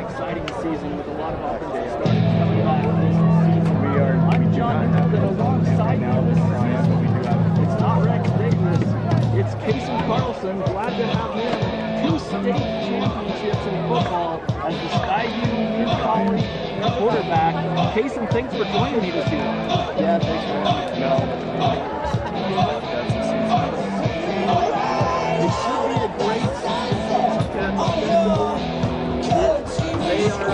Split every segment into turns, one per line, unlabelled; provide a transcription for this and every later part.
exciting season with a lot of offensive starters coming back this season. I'm John Newton, and alongside me this season, it's not Rex Davis, it's Casey Carlson. Glad to have him. 2 state championships in football as the Skyview college quarterback. Casey, thanks for joining me this year.
Yeah, thanks for having me.
It should be a great season. They are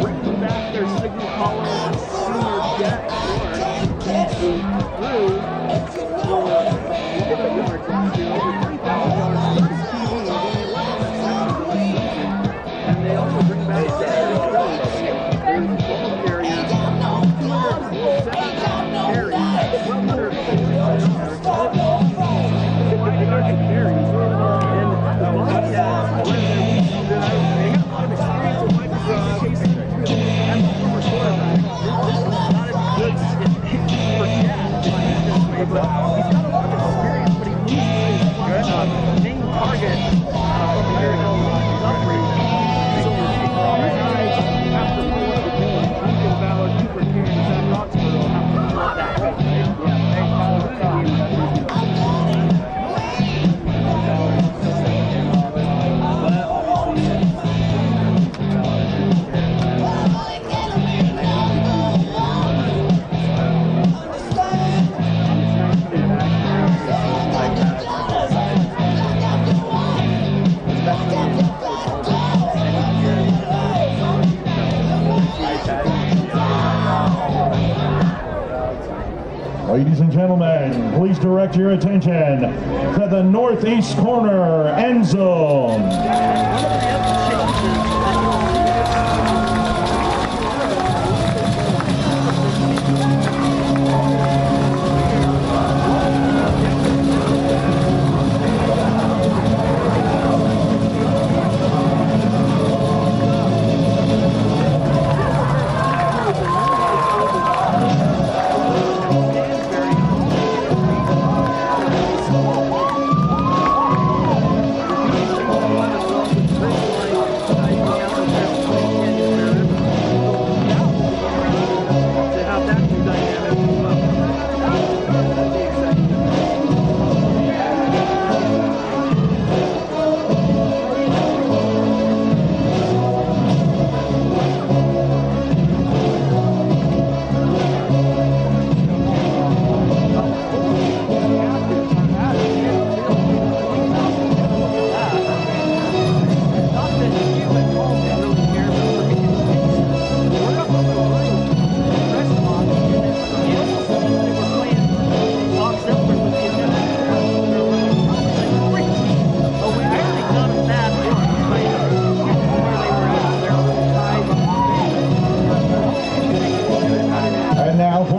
bringing back their signal caller, Senior Jack Clark, who threw for 50 yards last year, over 3,000 yards on his TV, and only 11 receptions. And they also bring back Daniel Jones, who's 12 carriers, 207 carries, 1,200 carries. And the Bobcats, they have a lot of experience with Microsoft Casey as a former quarterback. This is not a good for Chad, but he's got a lot of experience, but he loses his main target here in Sudbury. So our guys have to know what they're doing. Lincoln Ballard, Cooper Karen, and Zach Roxborough have to pull up that way.
Ladies and gentlemen, please direct your attention to the northeast corner end zone.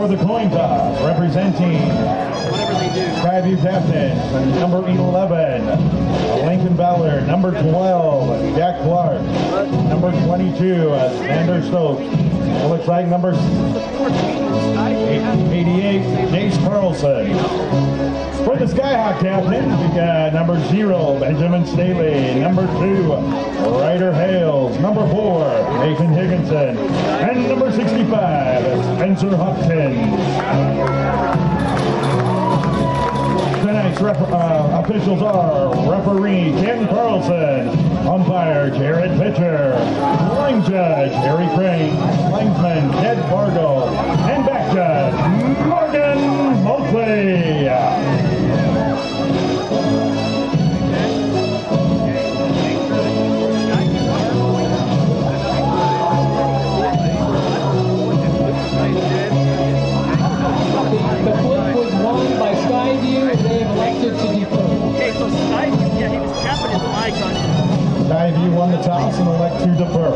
The coin toss, representing Skyview captain, number 11, Lincoln Ballard, number 12, Jack Clark, number 22, Xander Stokes. It looks like number 88, Jace Carlson. For the Skyhawk captain, we got number 0, Benjamin Staley, number 2, Ryder Hales, number 4, Nathan Higginson, and number 65, Spencer Hopkins. Tonight's officials are referee Ken Carlson, umpire Jared Pitcher, line judge Harry Crane, linesman Ted Fargo, and back judge Morgan Mosley.
The flip was won by Skyview, and they have elected to defer.
Okay, so Skyview, yeah, he was tapping his mic on you.
Skyview won the toss and elect to defer.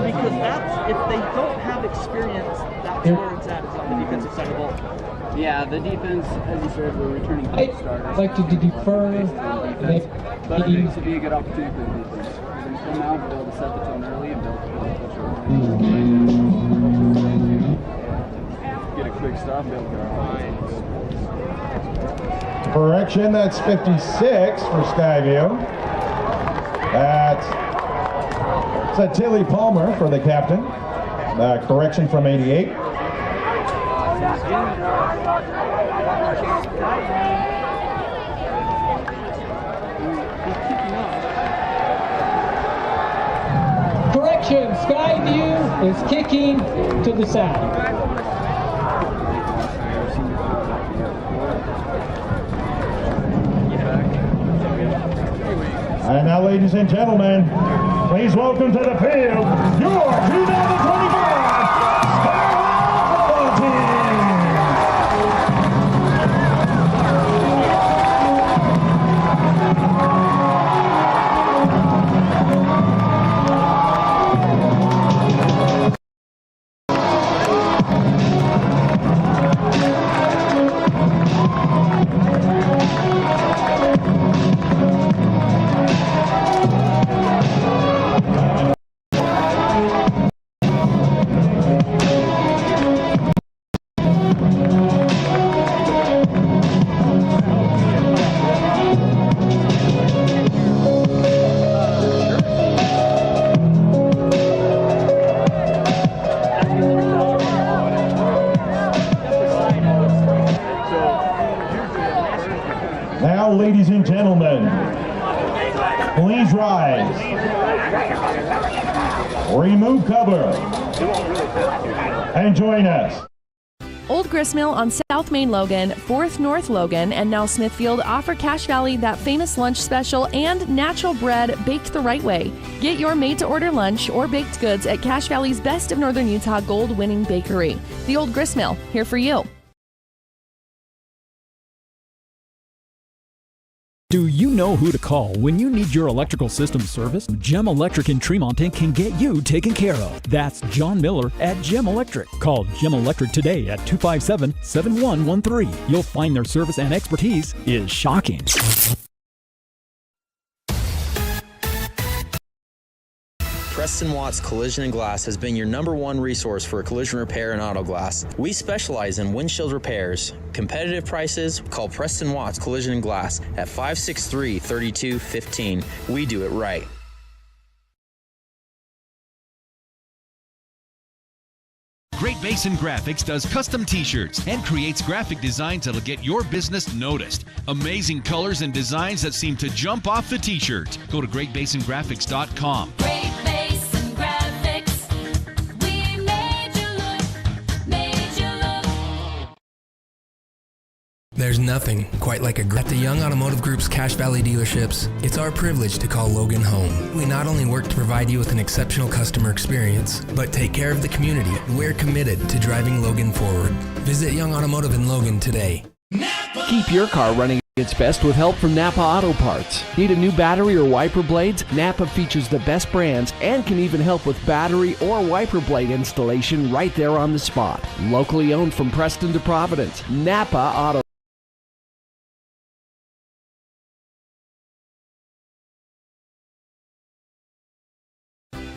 Because that's, if they don't have experience, that's where it's at, is on the defensive side of the ball.
Yeah, the defense, as you said, we're returning starters.
I'd like to defer.
But I think this would be a good opportunity for the defense. We're going to come out and be able to set the tone early and build a push. Get a
Correction, that's 56 for Skyview. That's Tilly Palmer for the captain. Correction from 88.
Correction, Skyview is kicking to the side.
And now, ladies and gentlemen, please welcome to the field your 2025 football team. Now, ladies and gentlemen, please rise. Remove cover and join us.
Old Gristmill on South Main Logan, 4th North Logan, and now Smithfield offer Cache Valley that famous lunch special and natural bread baked the right way. Get your made-to-order lunch or baked goods at Cache Valley's Best of Northern Utah gold-winning bakery. The Old Gristmill, here for you.
Do you know who to call when you need your electrical system service? Gem Electric in Tremonton can get you taken care of. That's John Miller at Gem Electric. Call Gem Electric today at 257-7113. You'll find their service and expertise is shocking.
Preston Watts Collision and Glass has been your #1 resource for collision repair and auto glass. We specialize in windshield repairs. Competitive prices, call Preston Watts Collision and Glass at 563-3215. We do it right.
Great Basin Graphics does custom t-shirts and creates graphic designs that'll get your business noticed. Amazing colors and designs that seem to jump off the t-shirt. Go to greatbasingraphics.com.
Great Basin Graphics, we made you look.
There's nothing quite like at the Young Automotive Group's Cache Valley dealerships, it's our privilege to call Logan home. We not only work to provide you with an exceptional customer experience, but take care of the community. We're committed to driving Logan forward. Visit Young Automotive in Logan today.
Keep your car running its best with help from Napa Auto Parts. Need a new battery or wiper blades? Napa features the best brands and can even help with battery or wiper blade installation right there on the spot. Locally owned from Preston to Providence, Napa Auto.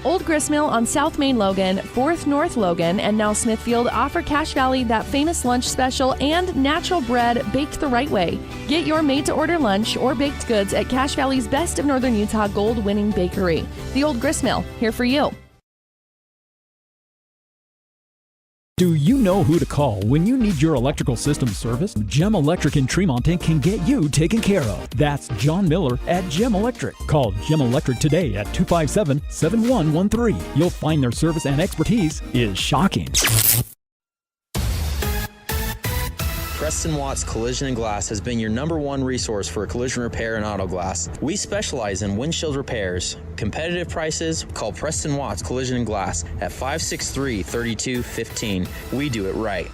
Old Gristmill on South Main Logan, 4th North Logan, and now Smithfield offer Cache Valley that famous lunch special and natural bread baked the right way. Get your made-to-order lunch or baked goods at Cache Valley's Best of Northern Utah gold-winning bakery. The Old Gristmill, here for you.
Do you know who to call when you need your electrical system service? Gem Electric in Tremonton can get you taken care of. That's John Miller at Gem Electric. Call Gem Electric today at 257-7113. You'll find their service and expertise is shocking.
Preston Watts Collision and Glass has been your #1 resource for collision repair and auto glass. We specialize in windshield repairs. Competitive prices, call Preston Watts Collision and Glass at 563-3215. We do it right.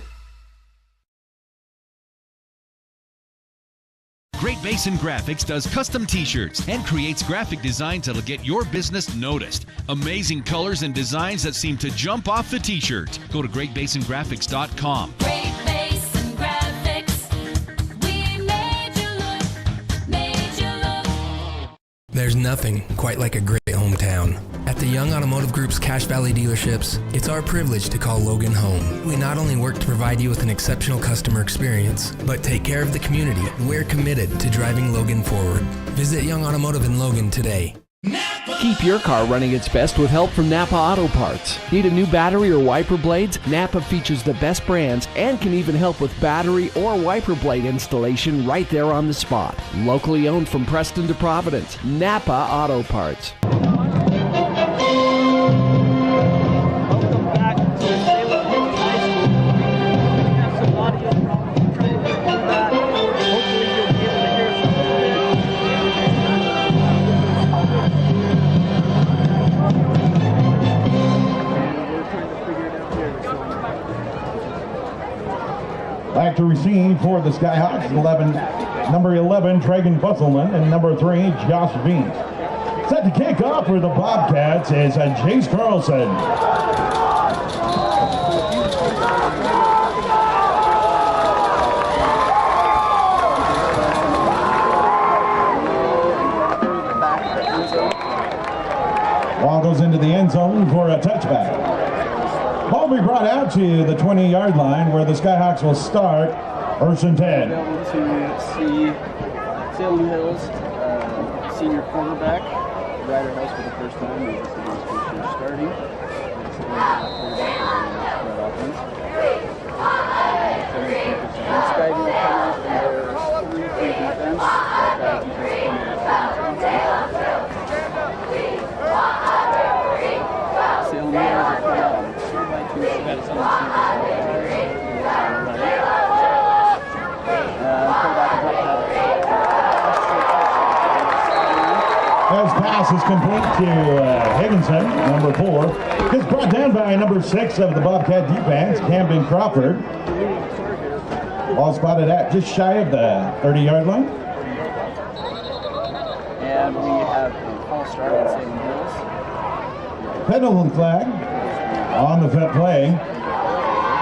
Great Basin Graphics does custom t-shirts and creates graphic designs that'll get your business noticed. Amazing colors and designs that seem to jump off the t-shirt. Go to greatbasingraphics.com.
Great Basin Graphics, we made you look.
There's nothing quite like a great hometown. At the the Young Automotive Group's Cache Valley dealerships, it's our privilege to call Logan home. We not only work to provide you with an exceptional customer experience, but take care of the community. We're committed to driving Logan forward. Visit Young Automotive in Logan today.
Keep your car running its best with help from Napa Auto Parts. Need a new battery or wiper blades? Napa features the best brands and can even help with battery or wiper blade installation right there on the spot. Locally owned from Preston to Providence, Napa Auto Parts.
Welcome back to Salem High School. We have some audio problems. We're trying to work through that. Hopefully you'll be able to hear us a little bit. We're trying to figure it out here.
Back to receive for the Skyhawks, number 11, Tragan Busselman, and number 3, Josh Beans. Set to kick off for the Bobcats is Jace Carlson. Ball goes into the end zone for a touchback. Ball will be brought out to the 20-yard line where the Skyhawks will start. First and 10.
We'll be able to see Salem Hills senior quarterback, Ryder House for the first time. This is the first year starting. Skyview will come out in their 3-3 defense. Salem Hills will come out in 2x2 sets on the
As pass is complete to Higginson, number 4. Gets brought down by number 6 of the Bobcat defense, Camden Crawford. Ball spotted at just shy of the 30-yard line.
And we have a false start at Salem Hills.
Penalty flag on the play.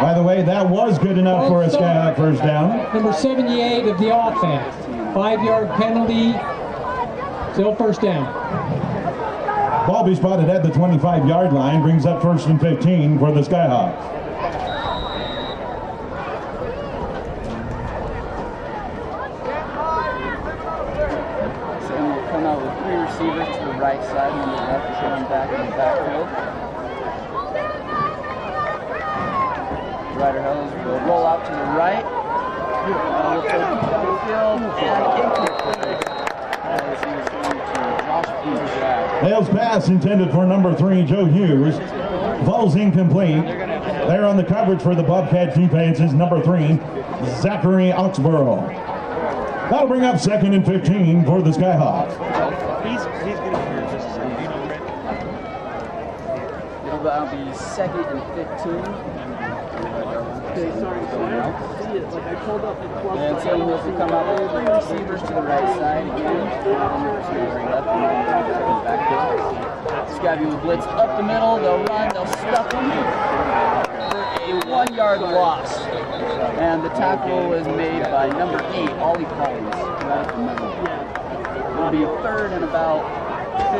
By the way, that was good enough for a Skyhawk first down.
Number 78 of the offense. 5-yard penalty. Still first down.
Ball be spotted at the 25-yard line, brings up first and 15 for the Skyhawks.
So we'll come out with 3 receivers to the right side and the left is going back in the backfield. Ryder Hills will roll out to the right. We'll throw deep down the field and incomplete.
Hales pass intended for number 3, Joe Hughes. Falls incomplete. There on the coverage for the Bobcat defense is number 3, Zachary Oxborough. That'll bring up second and 15 for the Skyhawks.
He's going to hear just a second.
It'll be second and 15.
Okay, sorry, so I don't see it. Like I pulled up the club.
And Salem Hills will come out with 3 receivers to the right side again. Left and backfield. Skyview will blitz up the middle. They'll run. They'll stuff him for a 1-yard loss. And the tackle was made by number 8, Ollie Collins. Right up the middle. It'll be a third and about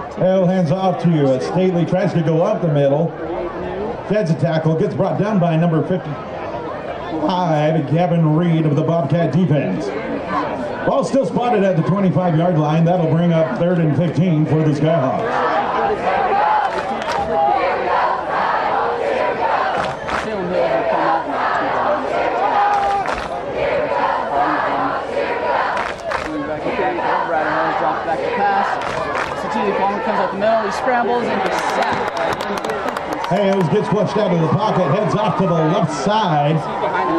15.
Hale hands off to Stately, tries to go up the middle. Sheds a tackle, gets brought down by number 55, Gavin Reed of the Bobcat defense. Ball still spotted at the 25-yard line. That'll bring up third and 15 for the Skyhawks.
Salem Hills will come out in Ryder Hills drops back to pass. Satili Palmer comes out the middle. He scrambles and he's sacked.
Hales gets flushed out of the pocket, heads off to the left side.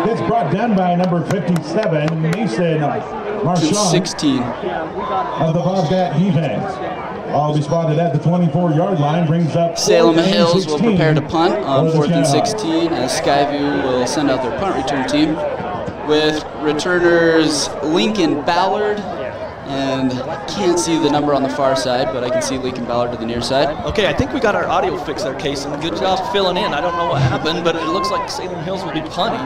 Gets brought down by number 57, Mason Marchand
16
of the Bobcat defense. All be spotted at the 24-yard line, brings up
Salem Hills
16
will prepare to punt on
for the
4th and
Skyhawks.
16 as Skyview will send out their punt return team with returners Lincoln Ballard, and can't see the number on the far side, but I can see Lincoln Ballard to the near side.
Okay, I think we got our audio fixed there, Case, and good job filling in. I don't know what happened, but it looks like Salem Hills will be punting.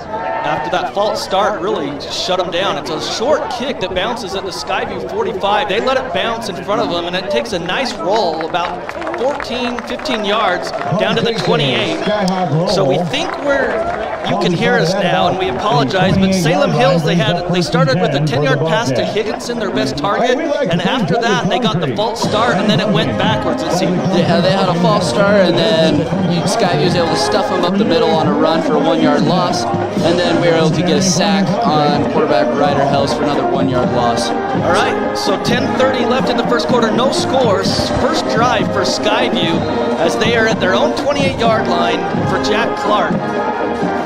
after that false start really shut them down. It's a short kick that bounces at the Skyview 45. They let it bounce in front of them, and it takes a nice roll about 14, 15 yards down to the 28. So we think you can hear us now, and we apologize, but Salem Hills, they started with a 10-yard pass to Higginson, their best target, and after that they got the false start, and then it went backwards, it seemed.
Yeah, they had a false start, and then Skyview was able to stuff them up the middle on a run for a 1-yard loss, and then we were able to get a sack on quarterback Ryder House for another 1-yard loss.
All right, so 10:30 left in the first quarter, no scores. First drive for Skyview as they are at their own 28-yard line for Jack Clark.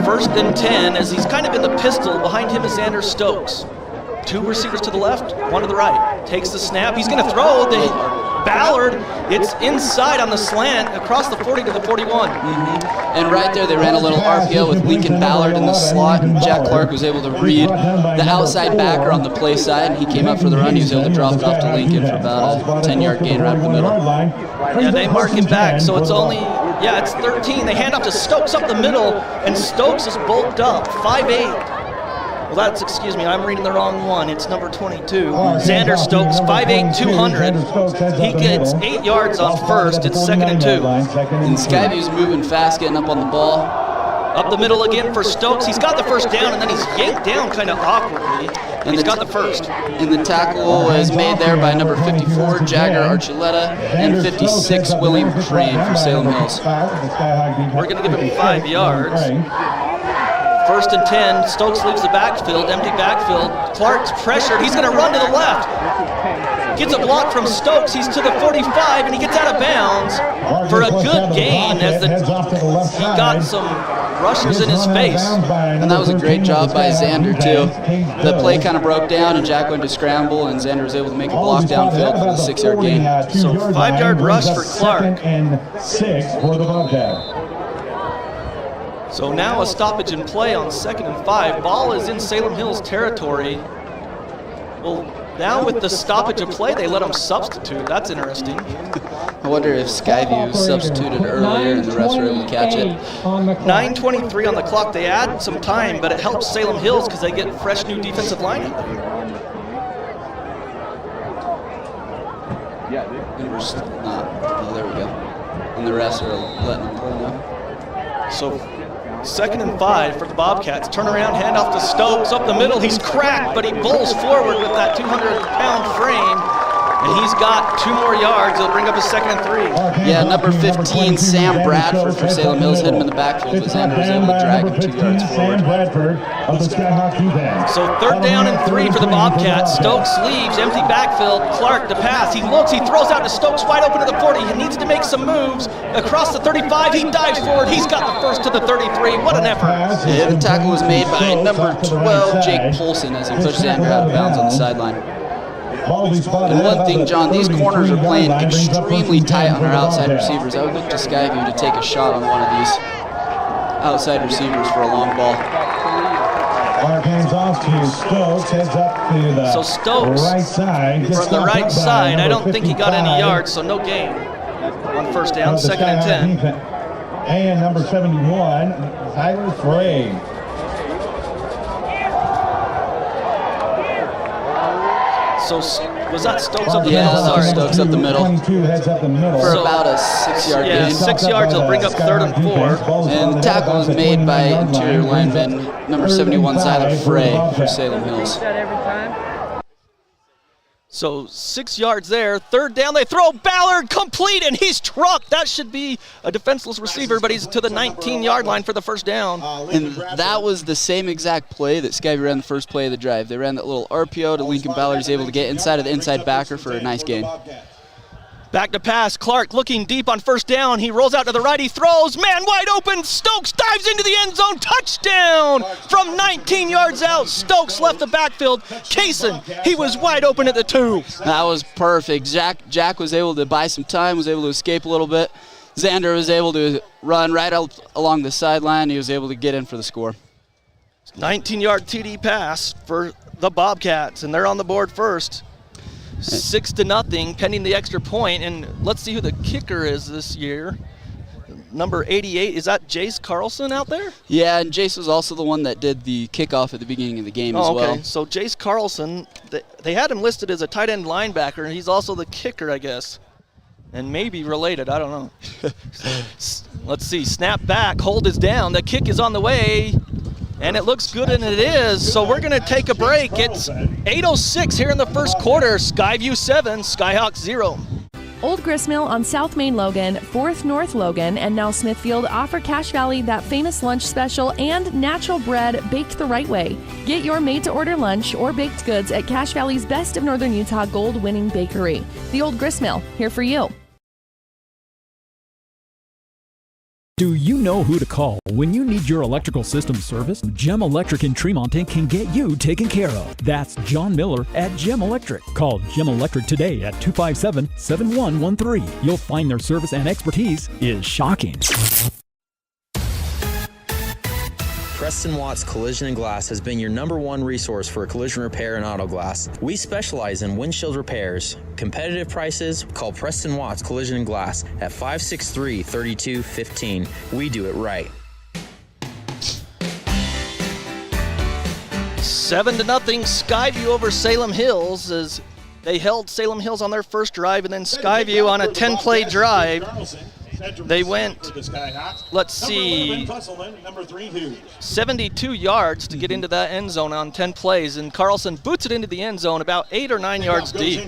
First and 10 as he's kind of in the pistol. Behind him is Xander Stokes. 2 receivers to the left, 1 to the right. Takes the snap. He's going to throw the Ballard. It's inside on the slant across the 40 to the 41.
And right there, they ran a little RPO with Lincoln Ballard in the slot, and Jack Clark was able to read the outside backer on the play side, and he came up for the run. He was able to drop it off to Lincoln for about a 10-yard gain right up the middle.
Yeah, they mark him back, so it's only, it's 13. They hand off to Stokes up the middle, and Stokes is bulked up, 5'8". Well, I'm reading the wrong one. It's number 22. Xander Stokes, 5'8", 200. He gets 8 yards on first. It's 2nd and 2.
And Skyview's moving fast, getting up on the ball.
Up the middle again for Stokes. He's got the first down, and then he's yanked down kind of awkwardly. And he's got the first.
And the tackle was made there by number 54, Jagger Archuleta, and 56, William Crane from Salem Hills.
We're going to give him 5 yards. First and 10, Stokes leaves the backfield, empty backfield. Clark's pressured, he's gonna run to the left. Gets a block from Stokes, he's to the 45, and he gets out of bounds for a good gain as he got some rushers in his face.
And that was a great job by Xander too. The play kind of broke down and Jack went to scramble, and Xander was able to make a block downfield for the 6-yard gain.
So 5-yard rush for Clark.
And 6 for the Bobcat.
So now a stoppage in play on 2nd and 5. Ball is in Salem Hills territory. Well, now with the stoppage of play, they let him substitute. That's interesting.
I wonder if Skyview substituted earlier and the refs were able to catch it.
9:23 on the clock. They add some time, but it helps Salem Hills because they get fresh new defensive line in there.
Oh, there we go. And the refs are letting them play now.
So 2nd and 5 for the Bobcats. Turnaround, handoff to Stokes up the middle. He's cracked, but he bowls forward with that 200-pound frame. And he's got 2 more yards. It'll bring up his 2nd and 3.
Yeah, number 15, Sam Bradford for Salem Hills hit him in the backfield, but Xander was able to drag him 2 yards forward.
So 3rd down and 3 for the Bobcats. Stokes leaves, empty backfield. Clark to pass. He looks, he throws out to Stokes, wide open to the 40. He needs to make some moves. Across the 35, he dives forward. He's got the first to the 33. What an effort.
Yeah, the tackle was made by number 12, Jake Polson, as he pushed Xander out of bounds on the sideline. And one thing, John, these corners are playing extremely tight on our outside receivers. I would look to Skyview to take a shot on one of these outside receivers for a long ball.
Clark hands off to Stokes, heads up to the
Stokes
right side.
From the right side, I don't think he got any yards, so no gain. On 1st down, 2nd and 10.
And number 71, Tyler Frey.
So was that Stokes up the
middle?
Yeah,
that was Stokes up the middle.
22 heads up the middle.
For about a 6-yard gain.
Yeah, 6 yards will bring up 3rd and 4.
And the tackle was made by interior lineman number 71, Tyler Frey for Salem Hills.
So 6 yards there. 3rd down, they throw Ballard complete, and he's trucked. That should be a defenseless receiver, but he's to the 19-yard line for the 1st down.
And that was the same exact play that Skyview ran the first play of the drive. They ran that little RPO to Lincoln Ballard. He's able to get inside of the inside backer for a nice gain.
Back to pass. Clark looking deep on 1st down. He rolls out to the right. He throws. Man wide open. Stokes dives into the end zone. Touchdown from 19 yards out. Stokes left the backfield. Kaysen, he was wide open at the 2.
That was perfect. Jack was able to buy some time, was able to escape a little bit. Xander was able to run right out along the sideline. He was able to get in for the score.
19-yard TD pass for the Bobcats, and they're on the board first. 6-0, pending the extra point, and let's see who the kicker is this year. number 88. Is that Jace Carlson out there?
Yeah, and Jace was also the one that did the kickoff at the beginning of the game as well.
Okay, so Jace Carlson, they had him listed as a tight end linebacker, and he's also the kicker, I guess. And maybe related, I don't know. Let's see, snap back, hold is down, the kick is on the way, and it looks good, and it is. So we're gonna take a break. It's 8:06 here in the first quarter. Skyview 7, Skyhawks 0.
Old Gristmill on South Main Logan, 4th North Logan, and now Smithfield offer Cache Valley that famous lunch special and natural bread baked the right way. Get your made-to-order lunch or baked goods at Cache Valley's Best of Northern Utah gold-winning bakery. The Old Gristmill, here for you.
Do you know who to call when you need your electrical system serviced? Gem Electric in Tremonton can get you taken care of. That's John Miller at Gem Electric. Call Gem Electric today at 257-7113. You'll find their service and expertise is shocking.
Preston Watts Collision and Glass has been your #1 resource for collision repair and auto glass. We specialize in windshield repairs. Competitive prices, call Preston Watts Collision and Glass at 563-3215. We do it right.
7-0 Skyview over Salem Hills as they held Salem Hills on their first drive, and then Skyview on a 10-play drive. They went, let's see, 72 yards to get into that end zone on 10 plays, and Carlson boots it into the end zone about 8 or 9 yards deep.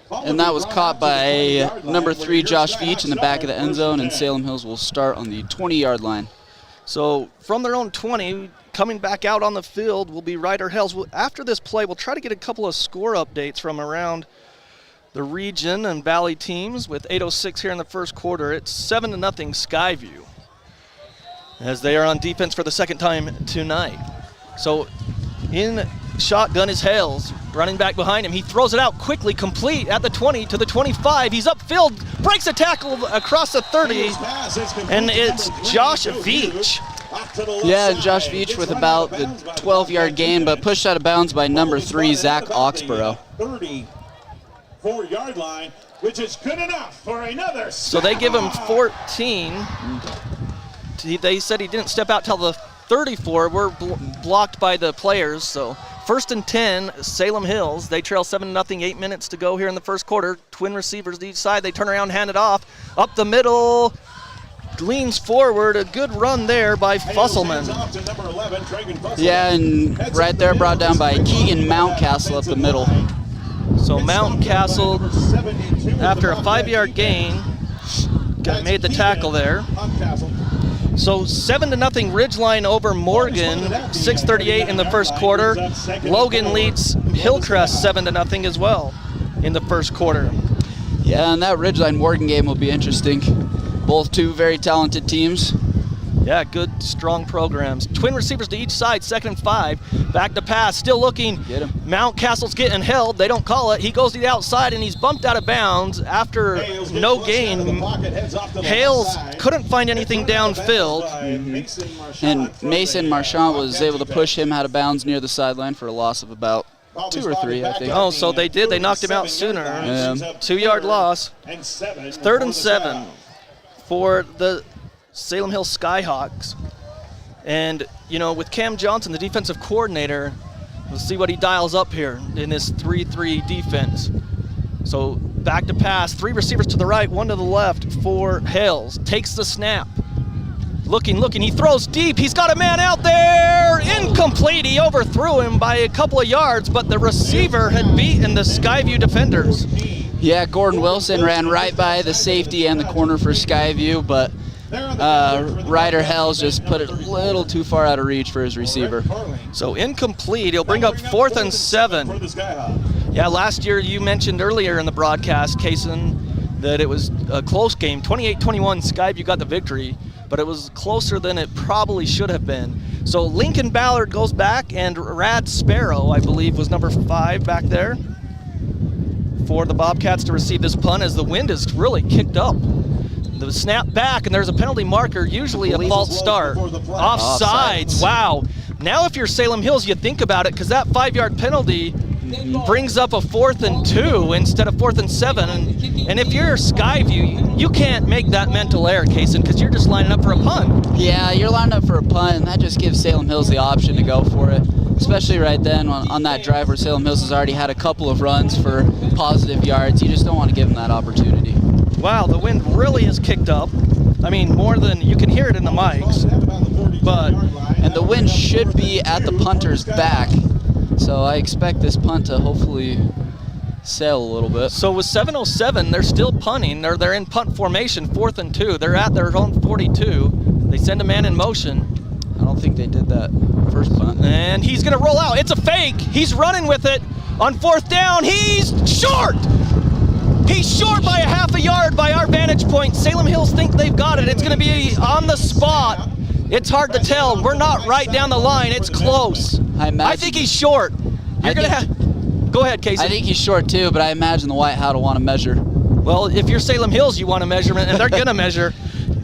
And that was caught by number 3, Josh Veach, in the back of the end zone, and Salem Hills will start on the 20-yard line.
So from their own 20, coming back out on the field will be Ryder Hells. After this play, we'll try to get a couple of score updates from around the region and valley teams with 8:06 here in the first quarter. It's 7-0 Skyview as they are on defense for the second time tonight. So in shotgun is Hales, running back behind him. He throws it out quickly, complete at the 20 to the 25. He's upfield, breaks a tackle across the 30, and it's Josh Veach.
Yeah, Josh Veach with about the 12-yard gain, but pushed out of bounds by number 3, Zach Oxborough.
34-yard line, which is good enough for another.
So they give him 14. They said he didn't step out till the 34. We're blocked by the players. So 1st and 10, Salem Hills. They trail 7-0, 8 minutes to go here in the first quarter. Twin receivers to each side. They turn around, hand it off. Up the middle, leans forward. A good run there by Fusselman.
Yeah, and right there brought down by Keegan Mountcastle up the middle.
So Mountcastle, after a 5-yard gain, made the tackle there. So 7-0 Ridgeline over Morgan, 6:38 in the first quarter. Logan leads Hillcrest 7-0 as well in the first quarter.
Yeah, and that Ridgeline Morgan game will be interesting. Both two very talented teams.
Yeah, good, strong programs. Twin receivers to each side, 2nd and 5. Back to pass, still looking.
Get him.
Mountcastle's getting held. They don't call it. He goes to the outside, and he's bumped out of bounds after no gain. Hales couldn't find anything downfield.
And Mason Marchand was able to push him out of bounds near the sideline for a loss of about 2 or 3, I think.
Oh, so they did. They knocked him out sooner.
Yeah.
2-yard loss. 3rd and 7 for the Salem Hill Skyhawks. And, you know, with Cam Johnson, the defensive coordinator, we'll see what he dials up here in this 3-3 defense. So back to pass, 3 receivers to the right, 1 to the left for Hales. Takes the snap. Looking, he throws deep. He's got a man out there. Incomplete. He overthrew him by a couple of yards, but the receiver had beaten the Skyview defenders.
Yeah, Gordon Wilson ran right by the safety and the corner for Skyview, but Ryder Hells just put it a little too far out of reach for his receiver.
So incomplete. He'll bring up 4th and 7. Yeah, last year you mentioned earlier in the broadcast, Kaysen, that it was a close game. 28-21, Skyview got the victory, but it was closer than it probably should have been. So Lincoln Ballard goes back, and Rad Sparrow, I believe, was number 5 back there for the Bobcats to receive this punt as the wind is really kicked up. The snap back, and there's a penalty marker, usually a false start. Offsides, wow. Now if you're Salem Hills, you think about it, because that 5-yard penalty
brings up a 4th and 2 instead of 4th and 7. And if you're Skyview, you can't make that mental error, Kaysen, because you're just lining up for a punt.
Yeah, you're lining up for a punt, and that just gives Salem Hills the option to go for it, especially right then on that drive where Salem Hills has already had a couple of runs for positive yards. You just don't want to give them that opportunity.
Wow, the wind really has kicked up. I mean, more than you can hear it in the mics.
And the wind should be at the punter's back, so I expect this punt to hopefully sail a little bit.
So with 7:07, they're still punting. They're in punt formation, 4th and 2. They're at their own 42. They send a man in motion.
I don't think they did that first punt.
And he's going to roll out. It's a fake. He's running with it on 4th down. He's short. He's short by a half a yard by our vantage point. Salem Hills think they've got it. It's going to be on the spot. It's hard to tell. We're not right down the line. It's close. I think he's short. You're going to have... Go ahead, Casey.
I think he's short too, but I imagine the White Hat will want to measure.
Well, if you're Salem Hills, you want a measurement, and they're going to measure.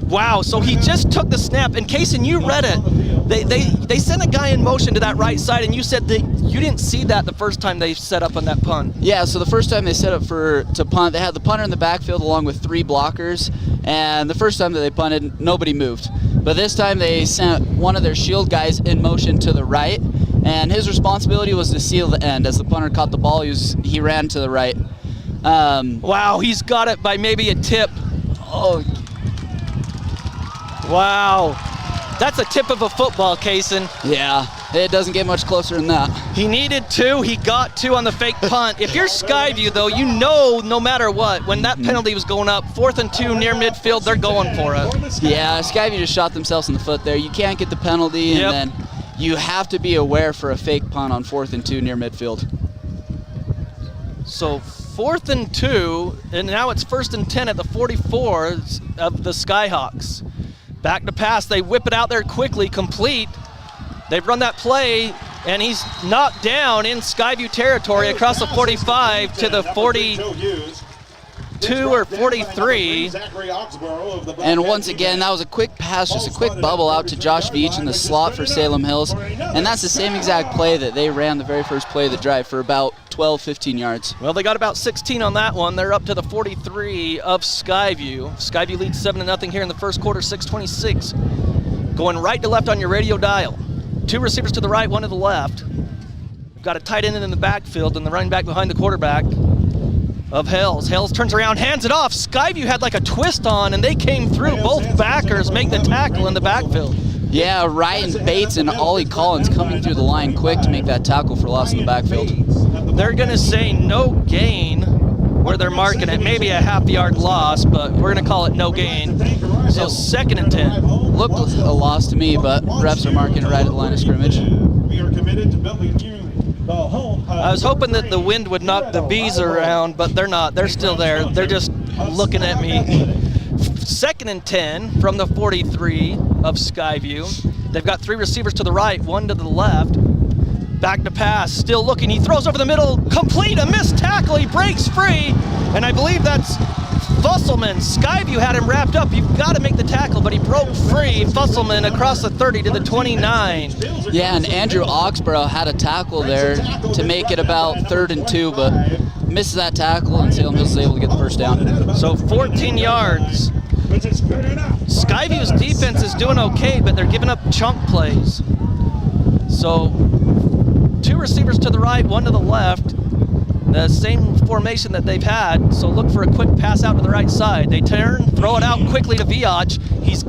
Wow, so he just took the snap, and Kaysen, you read it. They sent a guy in motion to that right side, and you said that you didn't see that the first time they set up on that punt.
Yeah, so the first time they set up to punt, they had the punter in the backfield along with 3 blockers, and the first time that they punted, nobody moved. But this time they sent one of their shield guys in motion to the right, and his responsibility was to seal the end. As the punter caught the ball, he ran to the right.
Wow, he's got it by maybe a tip. Oh, wow. That's a tip of a football, Kaysen.
Yeah, it doesn't get much closer than that.
He needed 2. He got 2 on the fake punt. If you're Skyview, though, you know no matter what, when that penalty was going up, 4th and 2 near midfield, they're going for it.
Yeah, Skyview just shot themselves in the foot there. You can't get the penalty, and then you have to be aware for a fake punt on 4th and 2 near midfield.
So 4th and 2, and now it's 1st and 10 at the 44 of the Skyhawks. Back to pass, they whip it out there quickly, complete. They've run that play, and he's knocked down in Skyview territory across the 45 to the 42 or 43.
And once again, that was a quick pass, just a quick bubble out to Josh Veach in the slot for Salem Hills. And that's the same exact play that they ran the very first play of the drive for about 12, 15 yards.
Well, they got about 16 on that one. They're up to the 43 of Skyview. Skyview leads 7-0 here in the first quarter, 6:26. Going right to left on your radio dial. 2 receivers to the right, 1 to the left. Got a tight end in the backfield and the running back behind the quarterback of Hells. Hells turns around, hands it off. Skyview had like a twist on, and they came through. Both backers make the tackle in the backfield.
Yeah, Ryan Bates and Ollie Collins coming through the line quick to make that tackle for loss in the backfield.
They're going to say no gain where they're marking it. Maybe a half-yard loss, but we're going to call it no gain. So 2nd and 10.
Looked a loss to me, but refs are marking it right at the line of scrimmage.
We are committed to building you the home.
I was hoping that the wind would knock the bees around, but they're not. They're still there. They're just looking at me. 2nd and 10 from the 43 of Skyview. They've got 3 receivers to the right, 1 to the left. Back to pass, still looking. He throws over the middle, complete, a missed tackle. He breaks free, and I believe that's Fusselman. Skyview had him wrapped up. You've got to make the tackle, but he broke free. Fusselman across the 30 to the 29.
Yeah, and Andrew Oxborough had a tackle there to make it about 3rd and 2, but misses that tackle, and Salem Hills is able to get the first down.
So 14 yards. Skyview's defense is doing okay, but they're giving up chunk plays. So 2 receivers to the right, 1 to the left. The same formation that they've had, so look for a quick pass out to the right side. They turn, throw it out quickly to Viach. He's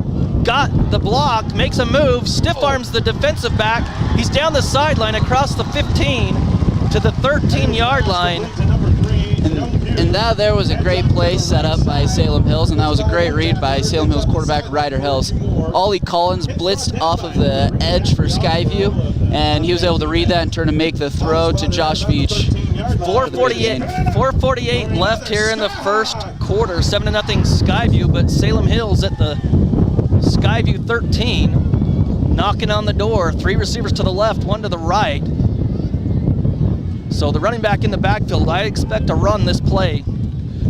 got the block, makes a move, stiff arms the defensive back. He's down the sideline across the 15 to the 13-yard line.
And that there was a great play set up by Salem Hills, and that was a great read by Salem Hills quarterback Ryder Hills. Ollie Collins blitzed off of the edge for Skyview, and he was able to read that and turn and make the throw to Josh Veach.
4:48 left here in the first quarter. 7-0 Skyview, but Salem Hills at the Skyview 13, knocking on the door. 3 receivers to the left, 1 to the right. So the running back in the backfield, I expect to run this play.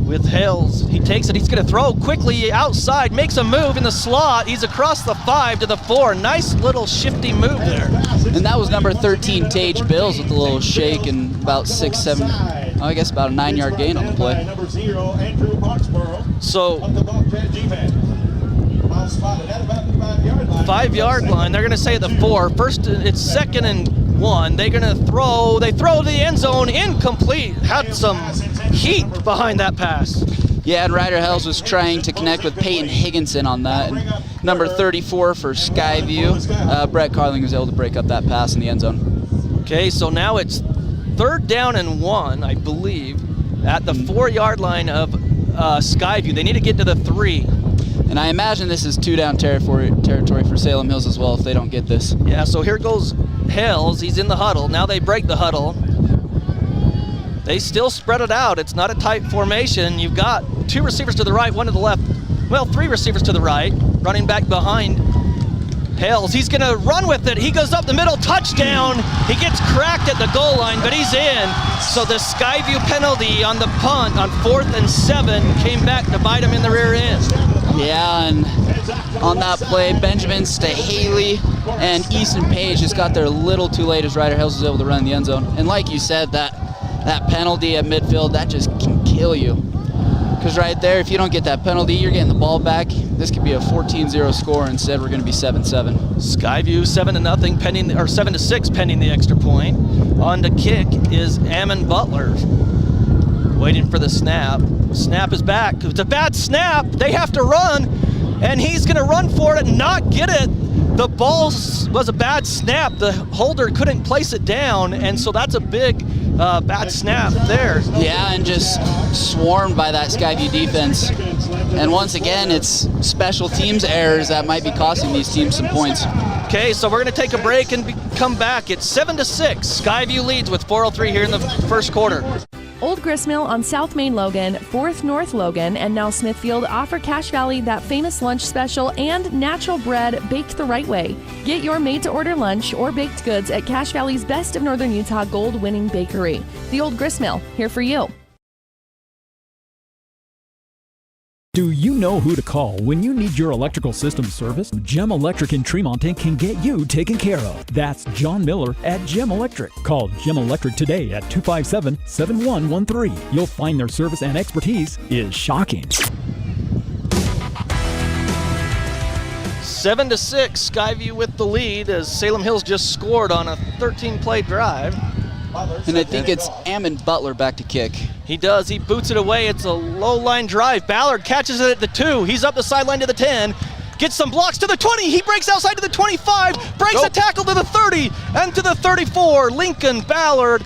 with Hales. He takes it, he's gonna throw quickly outside, makes a move in the slot. He's across the 5 to the 4. Nice little shifty move there.
And that was number 13, Tage Bills, with a little shake and about 6, 7, I guess about a 9-yard gain on the play.
So 5-yard line, they're gonna say at the 4. First, it's 2nd and 1. They're gonna throw, they throw to the end zone, incomplete. Had some heat behind that pass.
Yeah, and Ryder Hales was trying to connect with Peyton Higginson on that. And number 34 for Skyview, Brett Carling was able to break up that pass in the end zone.
Okay, so now it's 3rd down and 1, I believe, at the 4-yard line of Skyview. They need to get to the 3.
And I imagine this is 2-down territory for Salem Hills as well if they don't get this.
Yeah, so here goes Hales. He's in the huddle. Now they break the huddle. They still spread it out. It's not a tight formation. You've got 2 receivers to the right, 1 to the left. Well, 3 receivers to the right. Running back behind Hales. He's going to run with it. He goes up the middle, touchdown. He gets cracked at the goal line, but he's in. So the Skyview penalty on the punt on 4th and 7 came back to bite him in the rear end.
Yeah, and on that play, Benjamin Stahaley and Easton Page just got there a little too late as Ryder Hales was able to run in the end zone. And like you said, that penalty at midfield, that just can kill you. Because right there, if you don't get that penalty, you're getting the ball back. This could be a 14-0 score. Instead, we're going to be 7-7.
Skyview 7-0 pending, or 7-6 pending the extra point. On to kick is Ammon Butler. Waiting for the snap. Snap is back. It's a bad snap. They have to run, and he's going to run for it and not get it. The ball was a bad snap. The holder couldn't place it down, and so that's a big bad snap there.
Yeah, and just swarmed by that Skyview defense. And once again, it's special teams errors that might be costing these teams some points.
Okay, so we're going to take a break and come back. It's 7-6. Skyview leads with 4:03 here in the first quarter.
Old Gristmill on South Main Logan, 4th North Logan, and now Smithfield offer Cache Valley that famous lunch special and natural bread baked the right way. Get your made-to-order lunch or baked goods at Cache Valley's Best of Northern Utah gold-winning bakery. The Old Gristmill, here for you.
Do you know who to call when you need your electrical system serviced? Gem Electric in Tremonton can get you taken care of. That's John Miller at Gem Electric. Call Gem Electric today at 257-7113. You'll find their service and expertise is shocking.
7-6, Skyview with the lead as Salem Hills just scored on a 13-play drive.
And I think it's Ammon Butler back to kick.
He does. He boots it away. It's a low-line drive. Ballard catches it at the 2. He's up the sideline to the 10. Gets some blocks to the 20. He breaks outside to the 25. Breaks a tackle to the 30 and to the 34. Lincoln Ballard.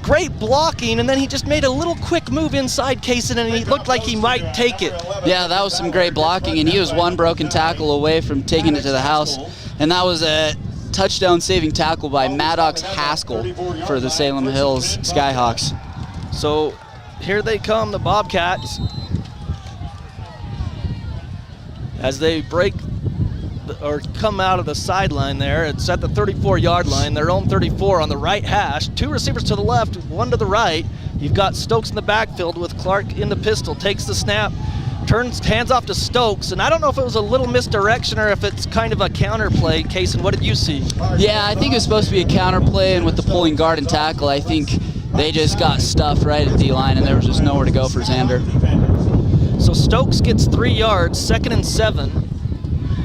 Great blocking, and then he just made a little quick move inside Kaysen, and he looked like he might take it.
Yeah, that was some great blocking, and he was one broken tackle away from taking it to the house. And that was a touchdown-saving tackle by Maddox Haskell for the Salem Hills Skyhawks.
So here they come, the Bobcats, as they break or come out of the sideline there. It's at the 34-yard line, their own 34 on the right hash. 2 receivers to the left, 1 to the right. You've got Stokes in the backfield with Clark in the pistol, takes the snap, turns, hands off to Stokes, and I don't know if it was a little misdirection or if it's kind of a counter play. Kaysen, what did you see?
Yeah, I think it was supposed to be a counter play, and with the pulling guard and tackle, I think they just got stuffed right at D-line, and there was just nowhere to go for Xander.
So Stokes gets 3 yards, 2nd and 7.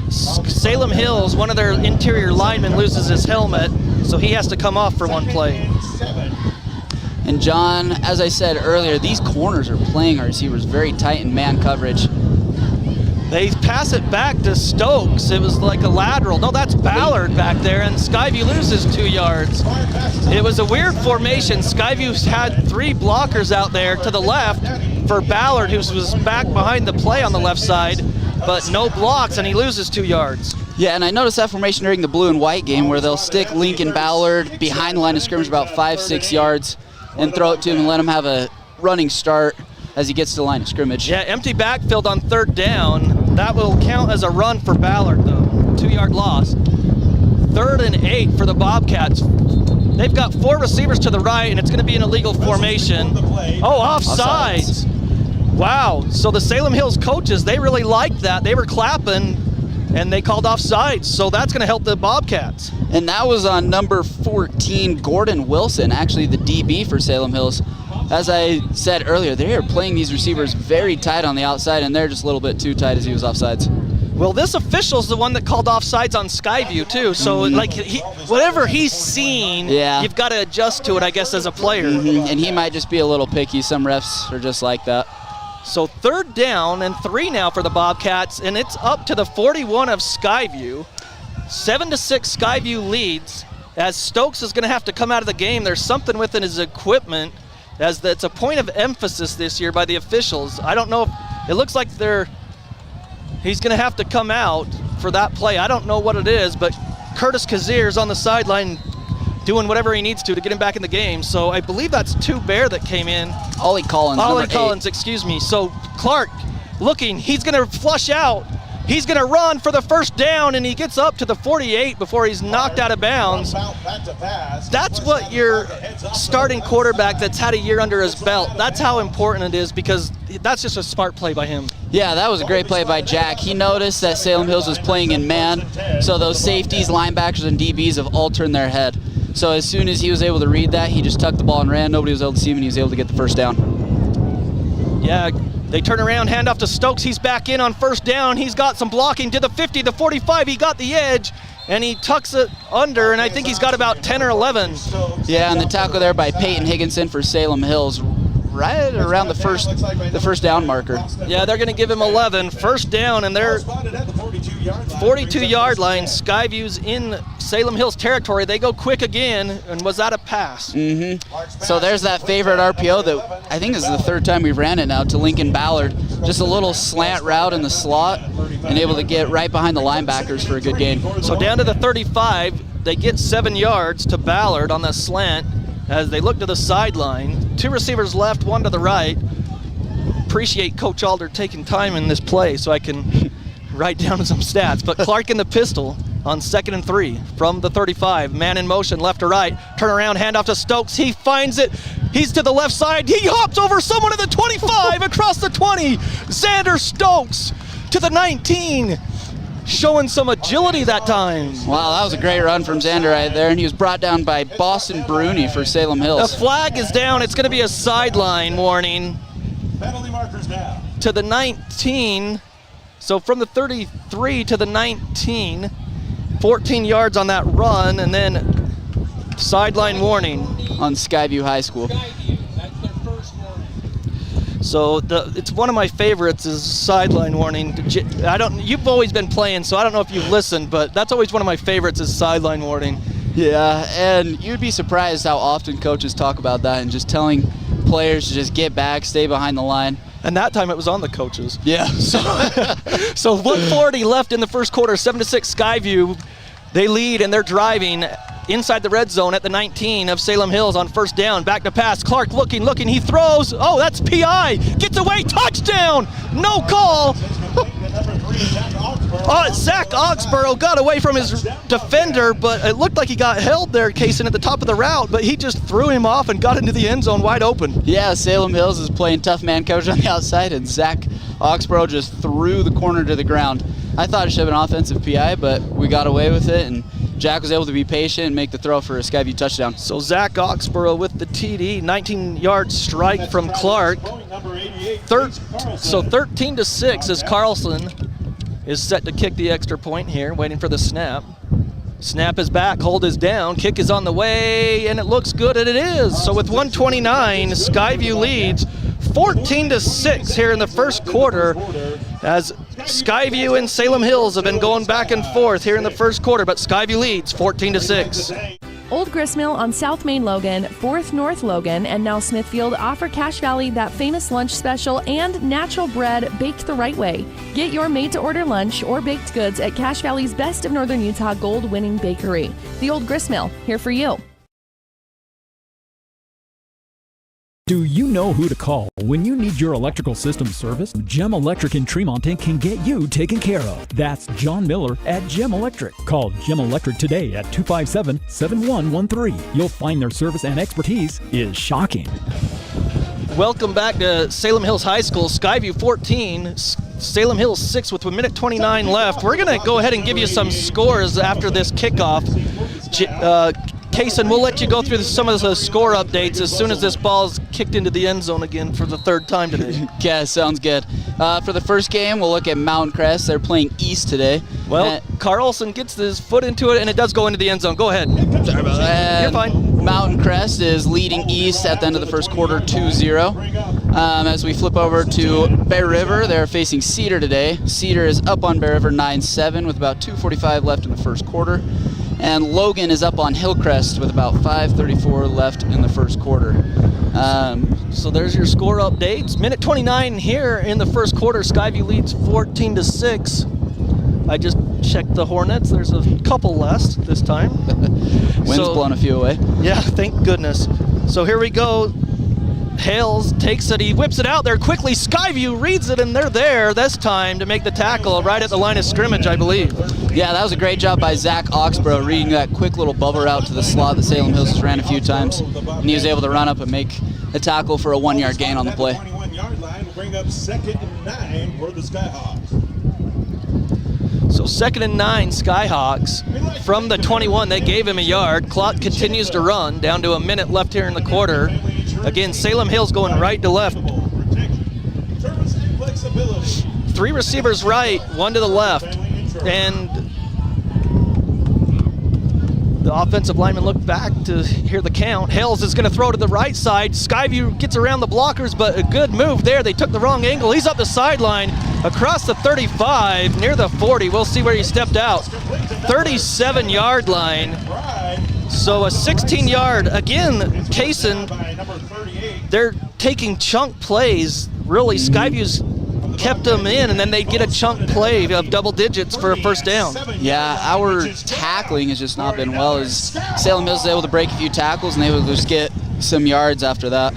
Salem Hills, one of their interior linemen, loses his helmet, so he has to come off for 1 play.
And John, as I said earlier, these corners are playing our receivers very tight in man coverage.
They pass it back to Stokes. It was like a lateral. No, that's Ballard back there, and Skyview loses 2 yards. It was a weird formation. Skyview's had 3 blockers out there to the left for Ballard, who was back behind the play on the left side, but no blocks, and he loses 2 yards.
Yeah, and I noticed that formation during the blue and white game where they'll stick Lincoln Ballard behind the line of scrimmage about 5-6 yards and throw it to him and let him have a running start as he gets to the line of scrimmage.
Yeah, empty backfield on 3rd down. That will count as a run for Ballard, though. 2-yard loss. 3rd and 8 for the Bobcats. They've got 4 receivers to the right, and it's going to be an illegal formation. Oh, offsides. Wow, so the Salem Hills coaches, they really liked that. They were clapping, and they called offsides, so that's going to help the Bobcats.
And that was on number 14, Gordon Wilson, actually the DB for Salem Hills. As I said earlier, they are playing these receivers very tight on the outside, and they're just a little bit too tight as he was offsides.
Well, this official's the one that called offsides on Skyview, too. So, like, whatever he's seen, you've got to adjust to it, I guess, as a player.
And he might just be a little picky. Some refs are just like that.
So 3rd down and 3 now for the Bobcats, and it's up to the 41 of Skyview. 7-6 Skyview leads, as Stokes is going to have to come out of the game. There's something within his equipment, as it's a point of emphasis this year by the officials. I don't know if it looks like he's going to have to come out for that play. I don't know what it is, but Curtis Kazier's on the sideline doing whatever he needs to get him back in the game. So I believe that's 2 Bear that came in.
Ollie Collins,
excuse me. So Clark looking, he's going to flush out. He's going to run for the 1st down, and he gets up to the 48 before he's knocked out of bounds. That's what your starting quarterback that's had a year under his belt, that's how important it is, because that's just a smart play by him.
Yeah, that was a great play by Jack. He noticed that Salem Hills was playing in man, so those safeties, linebackers, and DBs have all turned their head. So as soon as he was able to read that, he just tucked the ball and ran. Nobody was able to see him, and he was able to get the 1st down.
Yeah, they turn around, hand off to Stokes. He's back in on 1st down. He's got some blocking to the 50, the 45. He got the edge, and he tucks it under, and I think he's got about 10 or 11.
Yeah, and the tackle there by Peyton Higginson for Salem Hills, right around the first down marker.
Yeah, they're going to give him 11. 1st down, and they're 42-yard line. Skyview's in Salem Hills territory. They go quick again, and was that a pass?
So there's that favorite RPO that I think is the 3rd time we've ran it now to Lincoln Ballard. Just a little slant route in the slot and able to get right behind the linebackers for a good gain.
So down to the 35, they get 7 yards to Ballard on the slant as they look to the sideline. 2 receivers left, 1 to the right. Appreciate Coach Alder taking time in this play so I can write down some stats. But Clark in the pistol on 2nd and 3 from the 35. Man in motion, left to right. Turn around, hand off to Stokes. He finds it. He's to the left side. He hops over someone at the 25, across the 20. Xander Stokes to the 19. Showing some agility that time.
Wow, that was a great run from Xander right there, and he was brought down by Boston Bruni for Salem Hills.
The flag is down. It's going to be a sideline warning.
Penalty markers down.
To the 19. So from the 33 to the 19, 14 yards on that run, and then sideline warning.
On Skyview High School.
So it's one of my favorites is sideline warning. You've always been playing, so I don't know if you've listened, but that's always one of my favorites is sideline warning.
Yeah, and you'd be surprised how often coaches talk about that and just telling players to just get back, stay behind the line.
And that time it was on the coaches.
Yeah.
So 1:40 left in the 1st quarter, 7-6 Skyview. They lead and they're driving inside the red zone at the 19 of Salem Hills on 1st down. Back to pass. Clark looking, he throws. Oh, that's PI. Gets away, touchdown. No call. Zach Oxborough got away from his defender, but it looked like he got held there, Kaysen, at the top of the route, but he just threw him off and got into the end zone wide open.
Yeah, Salem Hills is playing tough man coverage on the outside, and Zach Oxborough just threw the corner to the ground. I thought it should have been offensive PI, but we got away with it, and Jack was able to be patient and make the throw for a Skyview touchdown.
So Zach Oxborough with the TD, 19-yard strike from Clark. So 13-6 as Carlson is set to kick the extra point here, waiting for the snap. Snap is back, hold is down, kick is on the way, and it looks good, and it is. So with 1:29, Skyview leads 14-6 here in the 1st quarter, as Skyview and Salem Hills have been going back and forth here in the 1st quarter, but Skyview leads 14-6.
Old Gristmill on South Main Logan, 4th North Logan, and now Smithfield offer Cache Valley that famous lunch special and natural bread baked the right way. Get your made-to-order lunch or baked goods at Cache Valley's Best of Northern Utah gold-winning bakery. The Old Gristmill, here for you.
Do you know who to call when you need your electrical system serviced? Gem Electric in Tremonton can get you taken care of. That's John Miller at Gem Electric. Call Gem Electric today at 257-7113. You'll find their service and expertise is shocking.
Welcome back to Salem Hills High School. Skyview 14, Salem Hills 6 with 1:29 left. We're going to go ahead and give you some scores after this kickoff. Kaysen, we'll let you go through some of the score updates as soon as this ball's kicked into the end zone again for the third time today.
Yeah, sounds good. For the first game, we'll look at Mountain Crest. They're playing East today.
Well, Carlson gets his foot into it, and it does go into the end zone. Go ahead.
Sorry about that.
You're fine.
Mountain Crest is leading East at the end of the first quarter, 2-0. As we flip over to Bear River, they're facing Cedar today. Cedar is up on Bear River 9-7 with about 2:45 left in the first quarter. And Logan is up on Hillcrest with about 5:34 left in the first quarter.
So there's your score updates. 1:29 here in the first quarter. Skyview leads 14-6. I just checked the Hornets. There's a couple less this time.
Wind's blowing a few away.
Yeah, thank goodness. So here we go. Hales takes it, he whips it out there quickly. Skyview reads it, and they're there this time to make the tackle right at the line of scrimmage, I believe.
Yeah, that was a great job by Zach Oxborough reading that quick little bubble route to the slot that Salem Hills has ran a few times. And he was able to run up and make a tackle for a 1-yard gain on the play.
21-yard line will bring up 2nd and 9 for the Skyhawks.
So 2nd and 9, Skyhawks. From the 21, they gave him a yard. Clock continues to run, down to a minute left here in the quarter. Again, Salem Hills going right to left. 3 receivers right, 1 to the left. And the offensive lineman looked back to hear the count. Hales is going to throw to the right side. Skyview gets around the blockers, but a good move there. They took the wrong angle. He's up the sideline across the 35, near the 40. We'll see where he stepped out. 37-yard line. So a 16-yard, again, Kaysen, they're taking chunk plays. Really, Skyview's kept them in, and then they get a chunk play of double digits for a first down.
Yeah, our tackling has just not been well. As Salem Hills is able to break a few tackles, and they will just get some yards after that.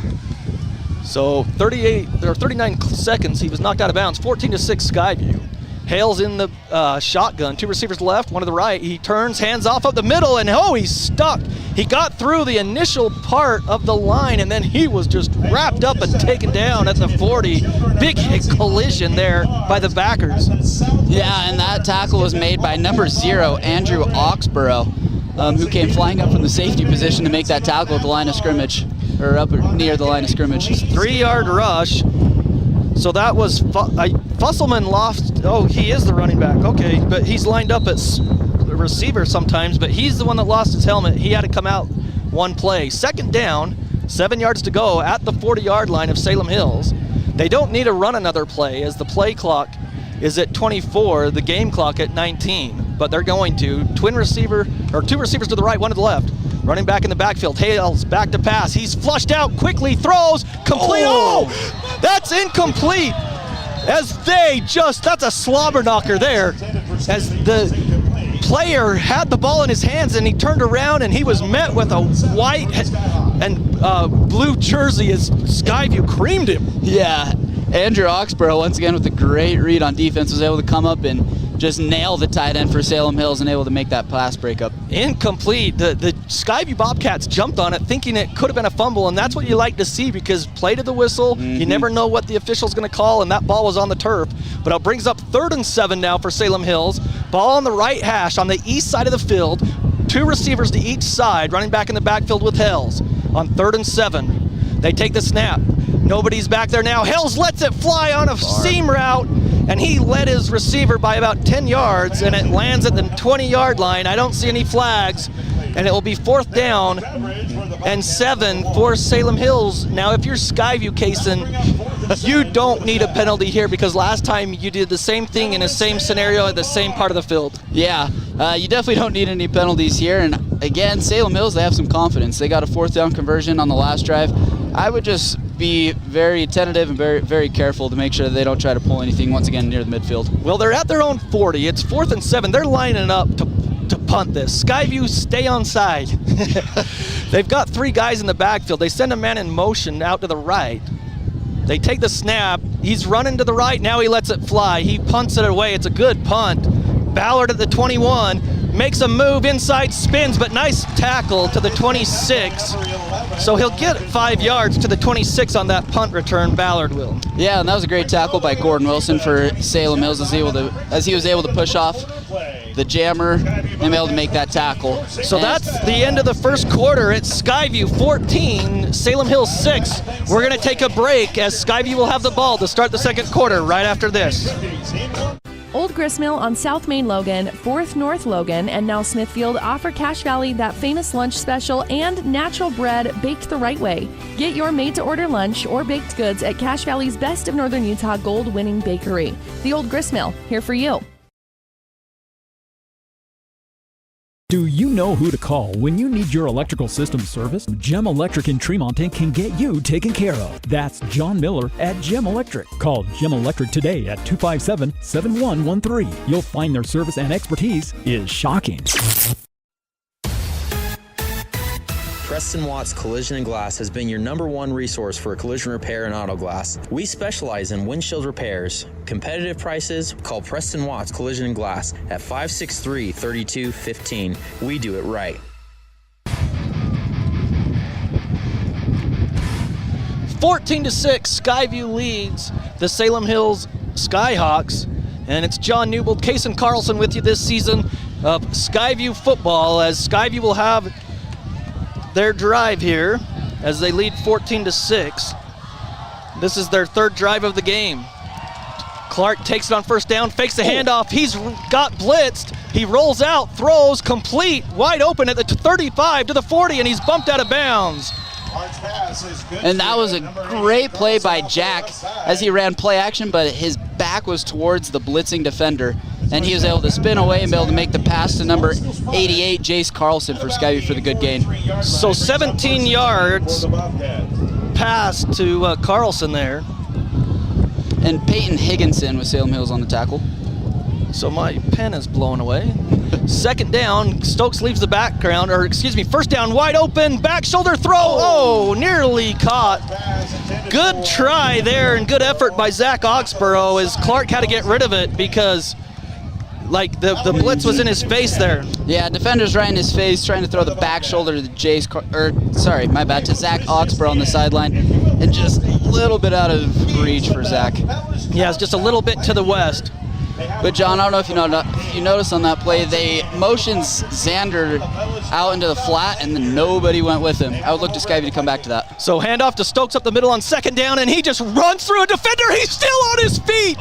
So 39 seconds, he was knocked out of bounds. 14-6 Skyview. Hales in the shotgun, 2 receivers left, 1 to the right. He turns, hands off up the middle, and he's stuck. He got through the initial part of the line, and then he was just wrapped up and taken down at the 40. Big collision there by the backers.
Yeah, and that tackle was made by number 0, Andrew Oxborough, who came flying up from the safety position to make that tackle at the line of scrimmage, or up near the line of scrimmage.
3-yard rush. So that was Fusselman lost. Oh, he is the running back. Okay, but he's lined up as a receiver sometimes, but he's the one that lost his helmet. He had to come out one play. 2nd down, 7 yards to go at the 40-yard line of Salem Hills. They don't need to run another play as the play clock is at 24, the game clock at 19, but they're going to. 2 receivers to the right, 1 to the left. Running back in the backfield, Hales back to pass. He's flushed out quickly, throws, complete. Oh, that's incomplete. That's a slobber knocker there. As the player had the ball in his hands and he turned around and he was met with a white and blue jersey as Skyview creamed him.
Yeah, Andrew Oxborough once again with a great read on defense was able to come up and just nail the tight end for Salem Hills and able to make that pass breakup.
Incomplete. The Skyview Bobcats jumped on it thinking it could have been a fumble, and that's what you like to see because play to the whistle, you never know what the official's going to call, and that ball was on the turf. But it brings up 3rd and 7 now for Salem Hills. Ball on the right hash on the east side of the field. 2 receivers to each side, running back in the backfield with Hales on 3rd and 7. They take the snap. Nobody's back there now. Hales lets it fly on a seam route, and he led his receiver by about 10 yards, and it lands at the 20-yard line. I don't see any flags, and it will be 4th down and 7 for Salem Hills. Now, if you're Skyview, Kaysen, you don't need a penalty here because last time you did the same thing in the same scenario at the same part of the field.
Yeah, you definitely don't need any penalties here. And again, Salem Hills, they have some confidence. They got a 4th down conversion on the last drive. I would just be very tentative and very, very careful to make sure that they don't try to pull anything once again near the midfield.
Well, they're at their own 40. It's 4th and 7. They're lining up to punt this. Skyview, stay on side. They've got 3 guys in the backfield. They send a man in motion out to the right. They take the snap. He's running to the right. Now he lets it fly. He punts it away. It's a good punt. Ballard at the 21. Makes a move inside, spins, but nice tackle to the 26. So he'll get 5 yards to the 26 on that punt return, Ballard will.
Yeah, and that was a great tackle by Gordon Wilson for Salem Hills as he was able to push off the jammer and be able to make that tackle.
So that's the end of the first quarter. It's Skyview 14, Salem Hills 6. We're going to take a break as Skyview will have the ball to start the second quarter right after this.
Old Gristmill on South Main Logan, 4th North Logan, and now Smithfield offer Cache Valley that famous lunch special and natural bread baked the right way. Get your made-to-order lunch or baked goods at Cache Valley's Best of Northern Utah gold-winning bakery. The Old Gristmill, here for you.
Do you know who to call when you need your electrical system serviced? Gem Electric in Tremonton can get you taken care of. That's John Miller at Gem Electric. Call Gem Electric today at 257-7113. You'll find their service and expertise is shocking.
Preston Watts Collision and Glass has been your #1 resource for collision repair and auto glass. We specialize in windshield repairs. Competitive prices, call Preston Watts Collision and Glass at 563-3215. We do it right.
14-6, Skyview leads the Salem Hills Skyhawks, and it's John Newbold, Kason Carlson with you this season of Skyview football, as Skyview will have their drive here as they lead 14-6. This is their third drive of the game. Clark takes it on first down, fakes the handoff. He's got blitzed. He rolls out, throws, complete, wide open at the 35 to the 40, and he's bumped out of bounds.
And that was a great play by Jack as he ran play action, but his back was towards the blitzing defender, and he was able to spin away and be able to make the pass to number 88, Jace Carlson, for Skyview for the good gain.
So 17 yards pass to Carlson there.
And Peyton Higginson with Salem Hills on the tackle.
So my pen is blown away. Second down, Stokes leaves the first down, wide open, back shoulder throw. Oh, nearly caught. Good try there and good effort by Zach Oxborough as Clark had to get rid of it because the blitz was in his face there.
Yeah, defender's right in his face, trying to throw the back shoulder to to Zach Oxborough on the sideline, and just a little bit out of reach for Zach.
Yeah, it's just a little bit to the west.
But John, I don't know if you noticed on that play, they motioned Xander out into the flat, and then nobody went with him. I would look to Skyview to come back to that.
So handoff to Stokes up the middle on second down, and he just runs through a defender. He's still on his feet.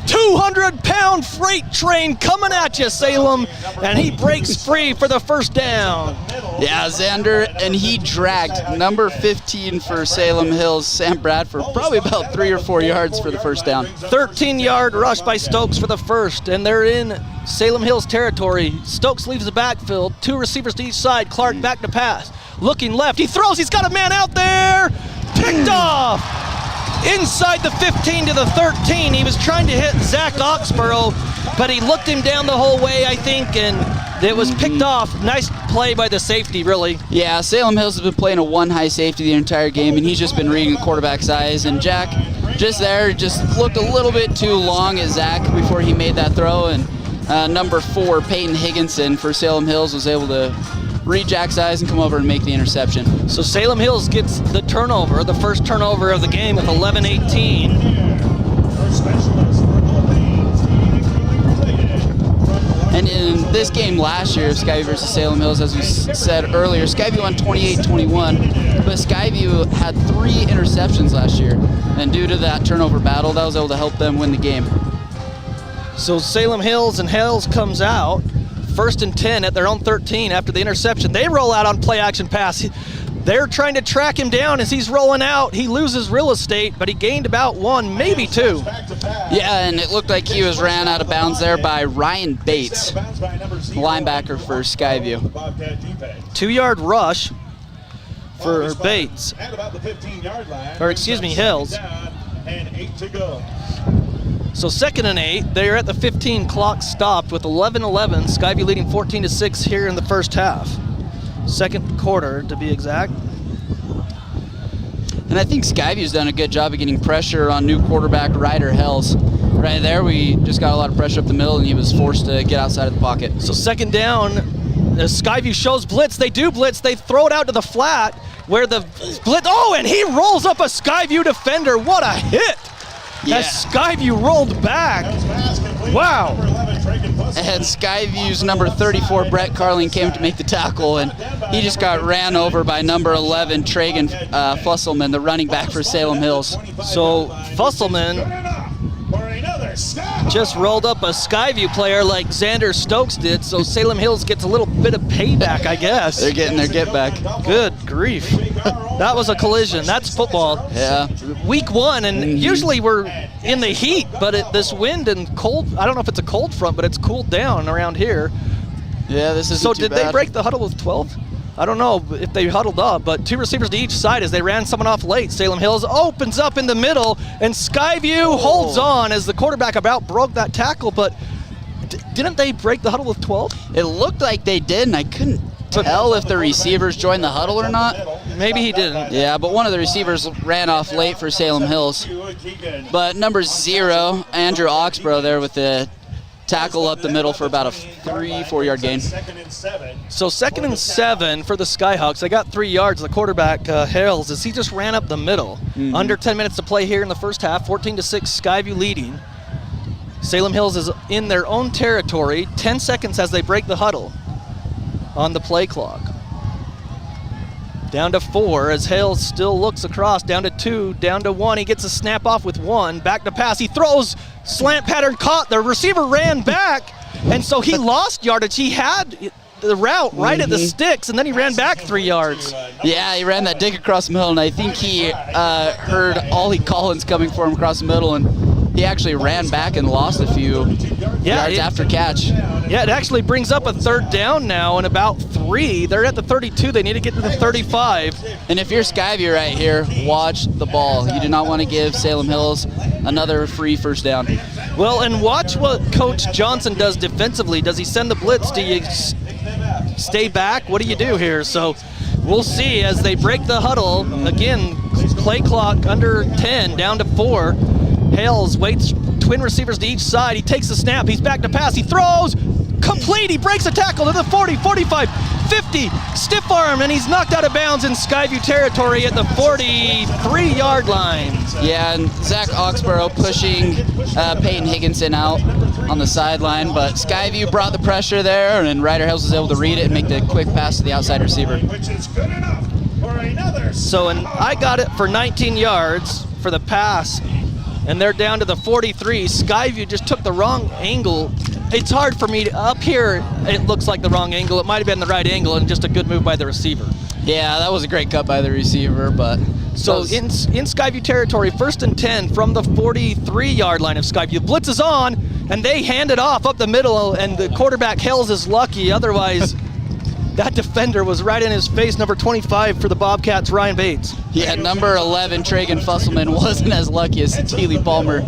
200-pound freight train coming at you, Salem, and he breaks free for the first down.
Yeah, Xander, and he dragged number 15 for Salem Hills, Sam Bradford, probably about 3 or 4 yards for the first down.
13-yard rush by Stokes for the first, and they're in Salem Hills territory. Stokes leaves the backfield, 2 receivers to each side. Clark back to pass. Looking left, he throws, he's got a man out there. Picked off. Inside the 15 to the 13. He was trying to hit Zach Oxborough, but he looked him down the whole way, I think, and it was picked off. Nice play by the safety, really.
Yeah, Salem Hills has been playing a 1 high safety the entire game, and he's just been reading the quarterback's eyes. And Jack, just looked a little bit too long at Zach before he made that throw. And number 4, Peyton Higginson for Salem Hills, was able to read Jack's eyes and come over and make the interception.
So Salem Hills gets the turnover, the first turnover of the game with 11-18.
And in this game last year, Skyview versus Salem Hills, as we said earlier, Skyview won 28-21, but Skyview had 3 interceptions last year. And due to that turnover battle, that was able to help them win the game.
So Salem Hills and Hills comes out. 1st and 10 at their own 13 after the interception. They roll out on play action pass. They're trying to track him down as he's rolling out. He loses real estate, but he gained about 1, maybe 2.
Yeah, and it looked like he was ran out of bounds there by Ryan Bates, linebacker for Skyview.
2-yard rush for Bates. Hills.
And 8 to go.
So 2nd and 8, they're at the 15, clock stopped with 11-11. Skyview leading 14-6 here in the first half. Second quarter, to be exact.
And I think Skyview's done a good job of getting pressure on new quarterback Ryder Hells. Right there, we just got a lot of pressure up the middle, and he was forced to get outside of the pocket.
So second down, as Skyview shows blitz, they do blitz, they throw it out to the flat. where the blitz, and he rolls up a Skyview defender. What a hit!
Yeah.
As Skyview rolled back. Wow.
And Skyview's number 34, Brett Carling, came to make the tackle, and he just got ran over by number 11, Tragan Fusselman, the running back for Salem Hills.
So Fusselman just rolled up a Skyview player like Xander Stokes did, so Salem Hills gets a little bit of payback, I guess.
They're getting their get back.
Good grief. That was a collision. That's football.
Yeah.
Week 1, and usually we're in the heat, but this wind and cold, I don't know if it's a cold front, but it's cooled down around here.
Yeah, this is
So did they break the huddle with 12? I don't know if they huddled up, but 2 receivers to each side as they ran someone off late. Salem Hills opens up in the middle, and Skyview holds on as the quarterback about broke that tackle, but didn't they break the huddle with 12?
It looked like they did, and I couldn't tell if the receivers joined the huddle or not.
Maybe he didn't.
Yeah, but one of the receivers ran off late for Salem Hills. But number 0, Andrew Oxborough there with the tackle up the middle for about a 3-4 yard gain.
So 2nd and 7 for the Skyhawks. They got 3 yards. The quarterback, Hales, as he just ran up the middle. Under 10 minutes to play here in the first half. 14-6, Skyview leading. Salem Hills is in their own territory. 10 seconds as they break the huddle on the play clock. Down to 4 as Hales still looks across. Down to 2, down to 1. He gets a snap off with 1. Back to pass. He throws, slant pattern caught. The receiver ran back, and so he lost yardage. He had the route right at the sticks, and then he ran back 3 yards.
Yeah, he ran that dig across the middle, and I think he heard Ollie Collins coming for him across the middle, and he actually ran back and lost a few yards after catch.
Yeah, it actually brings up a 3rd down now and about 3. They're at the 32. They need to get to the 35.
And if you're Skyview right here, watch the ball. You do not want to give Salem Hills another free first down.
Well, and watch what Coach Johnson does defensively. Does he send the blitz? Do you stay back? What do you do here? So we'll see as they break the huddle. Again, play clock under 10, down to 4. Hales waits, twin receivers to each side. He takes the snap. He's back to pass. He throws. Complete. He breaks a tackle to the 40, 45, 50. Stiff arm, and he's knocked out of bounds in Skyview territory at the 43-yard line.
Yeah, and Zach Oxborough pushing Peyton Higginson out on the sideline, but Skyview brought the pressure there, and Ryder Hills was able to read it and make the quick pass to the outside receiver.
So, and I got it for 19 yards for the pass, and they're down to the 43. Skyview just took the wrong angle. It's hard for me to, up here, it looks like the wrong angle. It might have been the right angle and just a good move by the receiver.
Yeah, that was a great cut by the receiver, but...
So in Skyview territory, 1st and 10 from the 43-yard line of Skyview. Blitz is on, and they hand it off up the middle, and the quarterback Hales is lucky. Otherwise, that defender was right in his face, number 25 for the Bobcats, Ryan Bates.
Yeah, number 11, Tragan Fusselman, wasn't as lucky as Teely Palmer.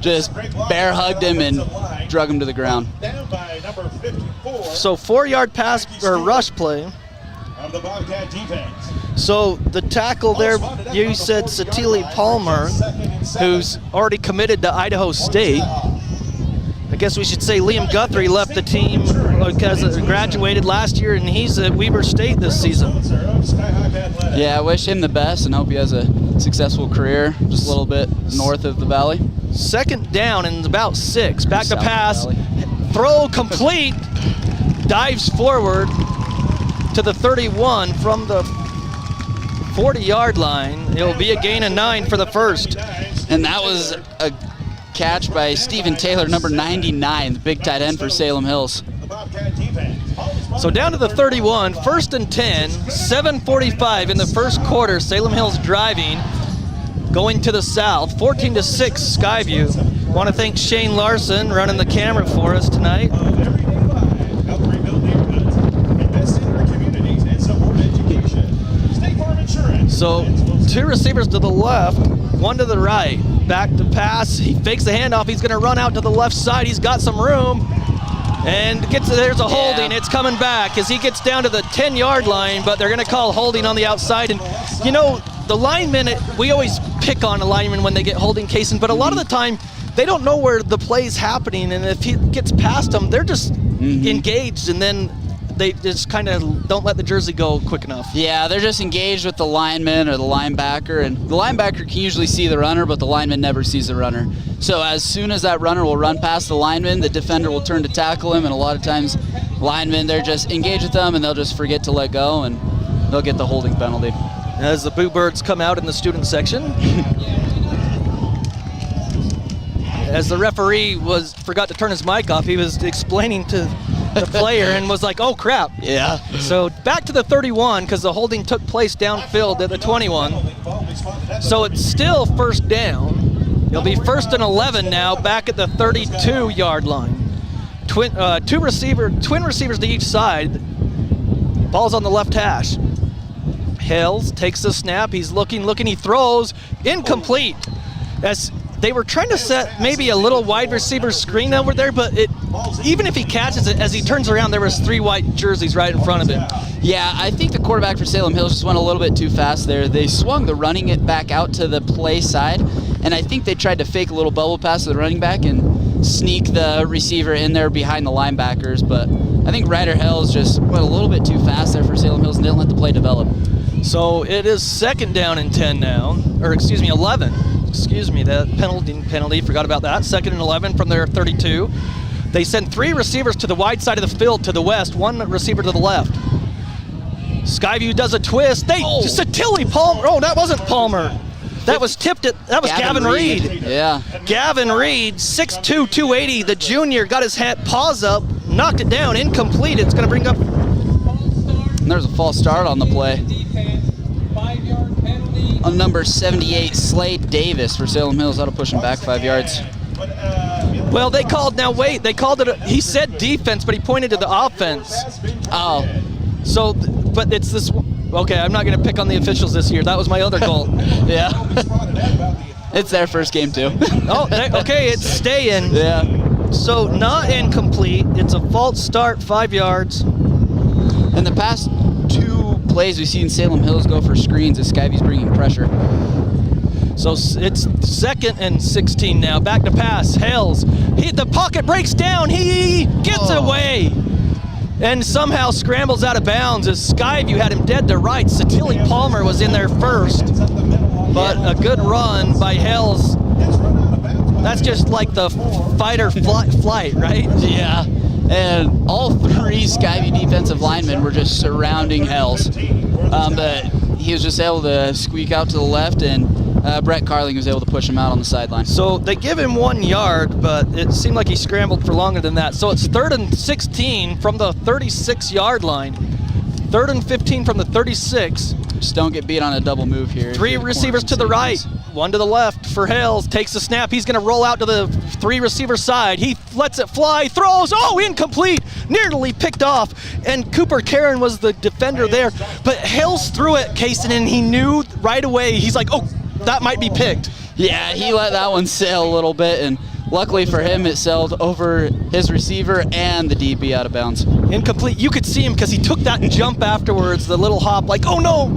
Just bear hugged him and drug him to the ground.
So 4-yard pass or rush play. So the tackle there, you said Satili Palmer, who's already committed to Idaho State. I guess we should say Liam Guthrie left the team because he graduated last year, and he's at Weber State this season.
Yeah, I wish him the best and hope he has a successful career just a little bit north of the valley.
2nd down and about 6. Back to pass. Throw complete. Dives forward to the 31 from the 40-yard line. It'll be a gain of 9 for the first.
And that was a catch by Stephen Taylor, number 99, the big tight end for Salem Hills.
So down to the 31, 1st and 10, 7:45 in the first quarter. Salem Hills driving, going to the south, 14-6 Skyview. Want to thank Shane Larson running the camera for us tonight. So 2 receivers to the left, 1 to the right. Back to pass, he fakes the handoff, he's gonna run out to the left side, he's got some room, and there's a holding. It's coming back as he gets down to the 10-yard line, but they're gonna call holding on the outside. And you know, the linemen, we always pick on a lineman when they get holding casing, but a lot of the time, they don't know where the play's happening, and if he gets past them, they're just engaged, and then they just kind of don't let the jersey go quick enough.
Yeah, they're just engaged with the lineman or the linebacker, and the linebacker can usually see the runner, but the lineman never sees the runner. So as soon as that runner will run past the lineman, the defender will turn to tackle him, and a lot of times linemen, they're just engaged with them, and they'll just forget to let go, and they'll get the holding penalty.
As the Boo Birds come out in the student section. As the referee forgot to turn his mic off, he was explaining to the player and was like, oh crap.
Yeah.
So back to the 31, because the holding took place downfield at the 21. So it's still first down. It'll be 1st and 11 now, back at the 32-yard line. Twin receivers to each side. Ball's on the left hash. Hales takes the snap. He's looking, he throws. Incomplete. As they were trying to set maybe a little wide receiver screen over there, but even if he catches it, as he turns around, there was 3 white jerseys right in front of him.
Yeah, I think the quarterback for Salem Hills just went a little bit too fast there. They swung the running it back out to the play side, and I think they tried to fake a little bubble pass to the running back and sneak the receiver in there behind the linebackers, but I think Ryder Hills just went a little bit too fast there for Salem Hills and didn't let the play develop.
So it is 2nd down and 10 now, or excuse me, 11. Excuse me, that penalty, forgot about that. 2nd and 11 from their 32. They send 3 receivers to the wide side of the field to the west, 1 receiver to the left. Skyview does a twist. Satilli Palmer. Oh, that wasn't Palmer. That was tipped it. That was Gavin Reed.
Yeah.
Gavin Reed, 6'2", 280. The junior got his paws up, knocked it down, incomplete. It's going to bring up.
And there's a false start on the play. On number 78, Slade Davis for Salem Hills. That'll push him back 5 yards.
Well, they called it, he said defense, but he pointed to the offense.
Oh.
So, but it's this, okay, I'm not going to pick on the officials this year. That was my other goal.
Yeah. It's their first game, too.
Oh, okay, it's staying.
Yeah.
So, not incomplete. It's a false start, 5 yards.
In the past 2 plays, we've seen Salem Hills go for screens as Skyview's bringing pressure.
So it's 2nd and 16 now. Back to pass. Hales. The pocket breaks down. He gets away and somehow scrambles out of bounds as Skyview had him dead to rights. Satilli Palmer was in there first, but a good run by Hales. That's just like the fight or flight, right?
Yeah. And all 3 Skyview defensive linemen were just surrounding Hales. But he was just able to squeak out to the left, and Brett Carling was able to push him out on the sideline.
So they give him 1 yard, but it seemed like he scrambled for longer than that. So it's 3rd and 16 from the 36-yard line. 3rd and 15 from the 36.
Just don't get beat on a double move here.
3 receivers to the right, 1 to the left for Hales. Takes the snap. He's going to roll out to the 3 receiver side. He lets it fly, throws. Oh, incomplete. Nearly picked off. And Cooper Karen was the defender there. But Hales threw it, Kaysen, and he knew right away. He's like, oh, that might be picked.
Yeah, he let that one sail a little bit, and luckily for him, it sailed over his receiver and the DB out of bounds.
Incomplete. You could see him because he took that jump afterwards, the little hop, like, oh no!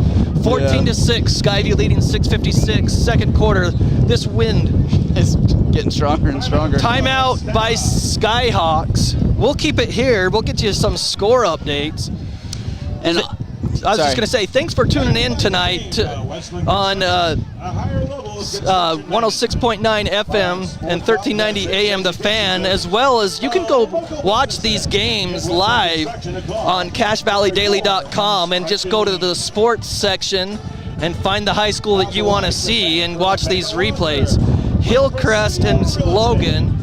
14-6, Skyview leading 6:56, 2nd quarter. This wind
is getting stronger and stronger.
Timeout by Skyhawks. We'll keep it here. We'll get you some score updates. And I was just going to say, thanks for tuning in tonight on 106.9 FM and 1390 AM The Fan, as well as you can go watch these games live on CashValleyDaily.com and just go to the sports section and find the high school that you want to see and watch these replays. Hillcrest and Logan.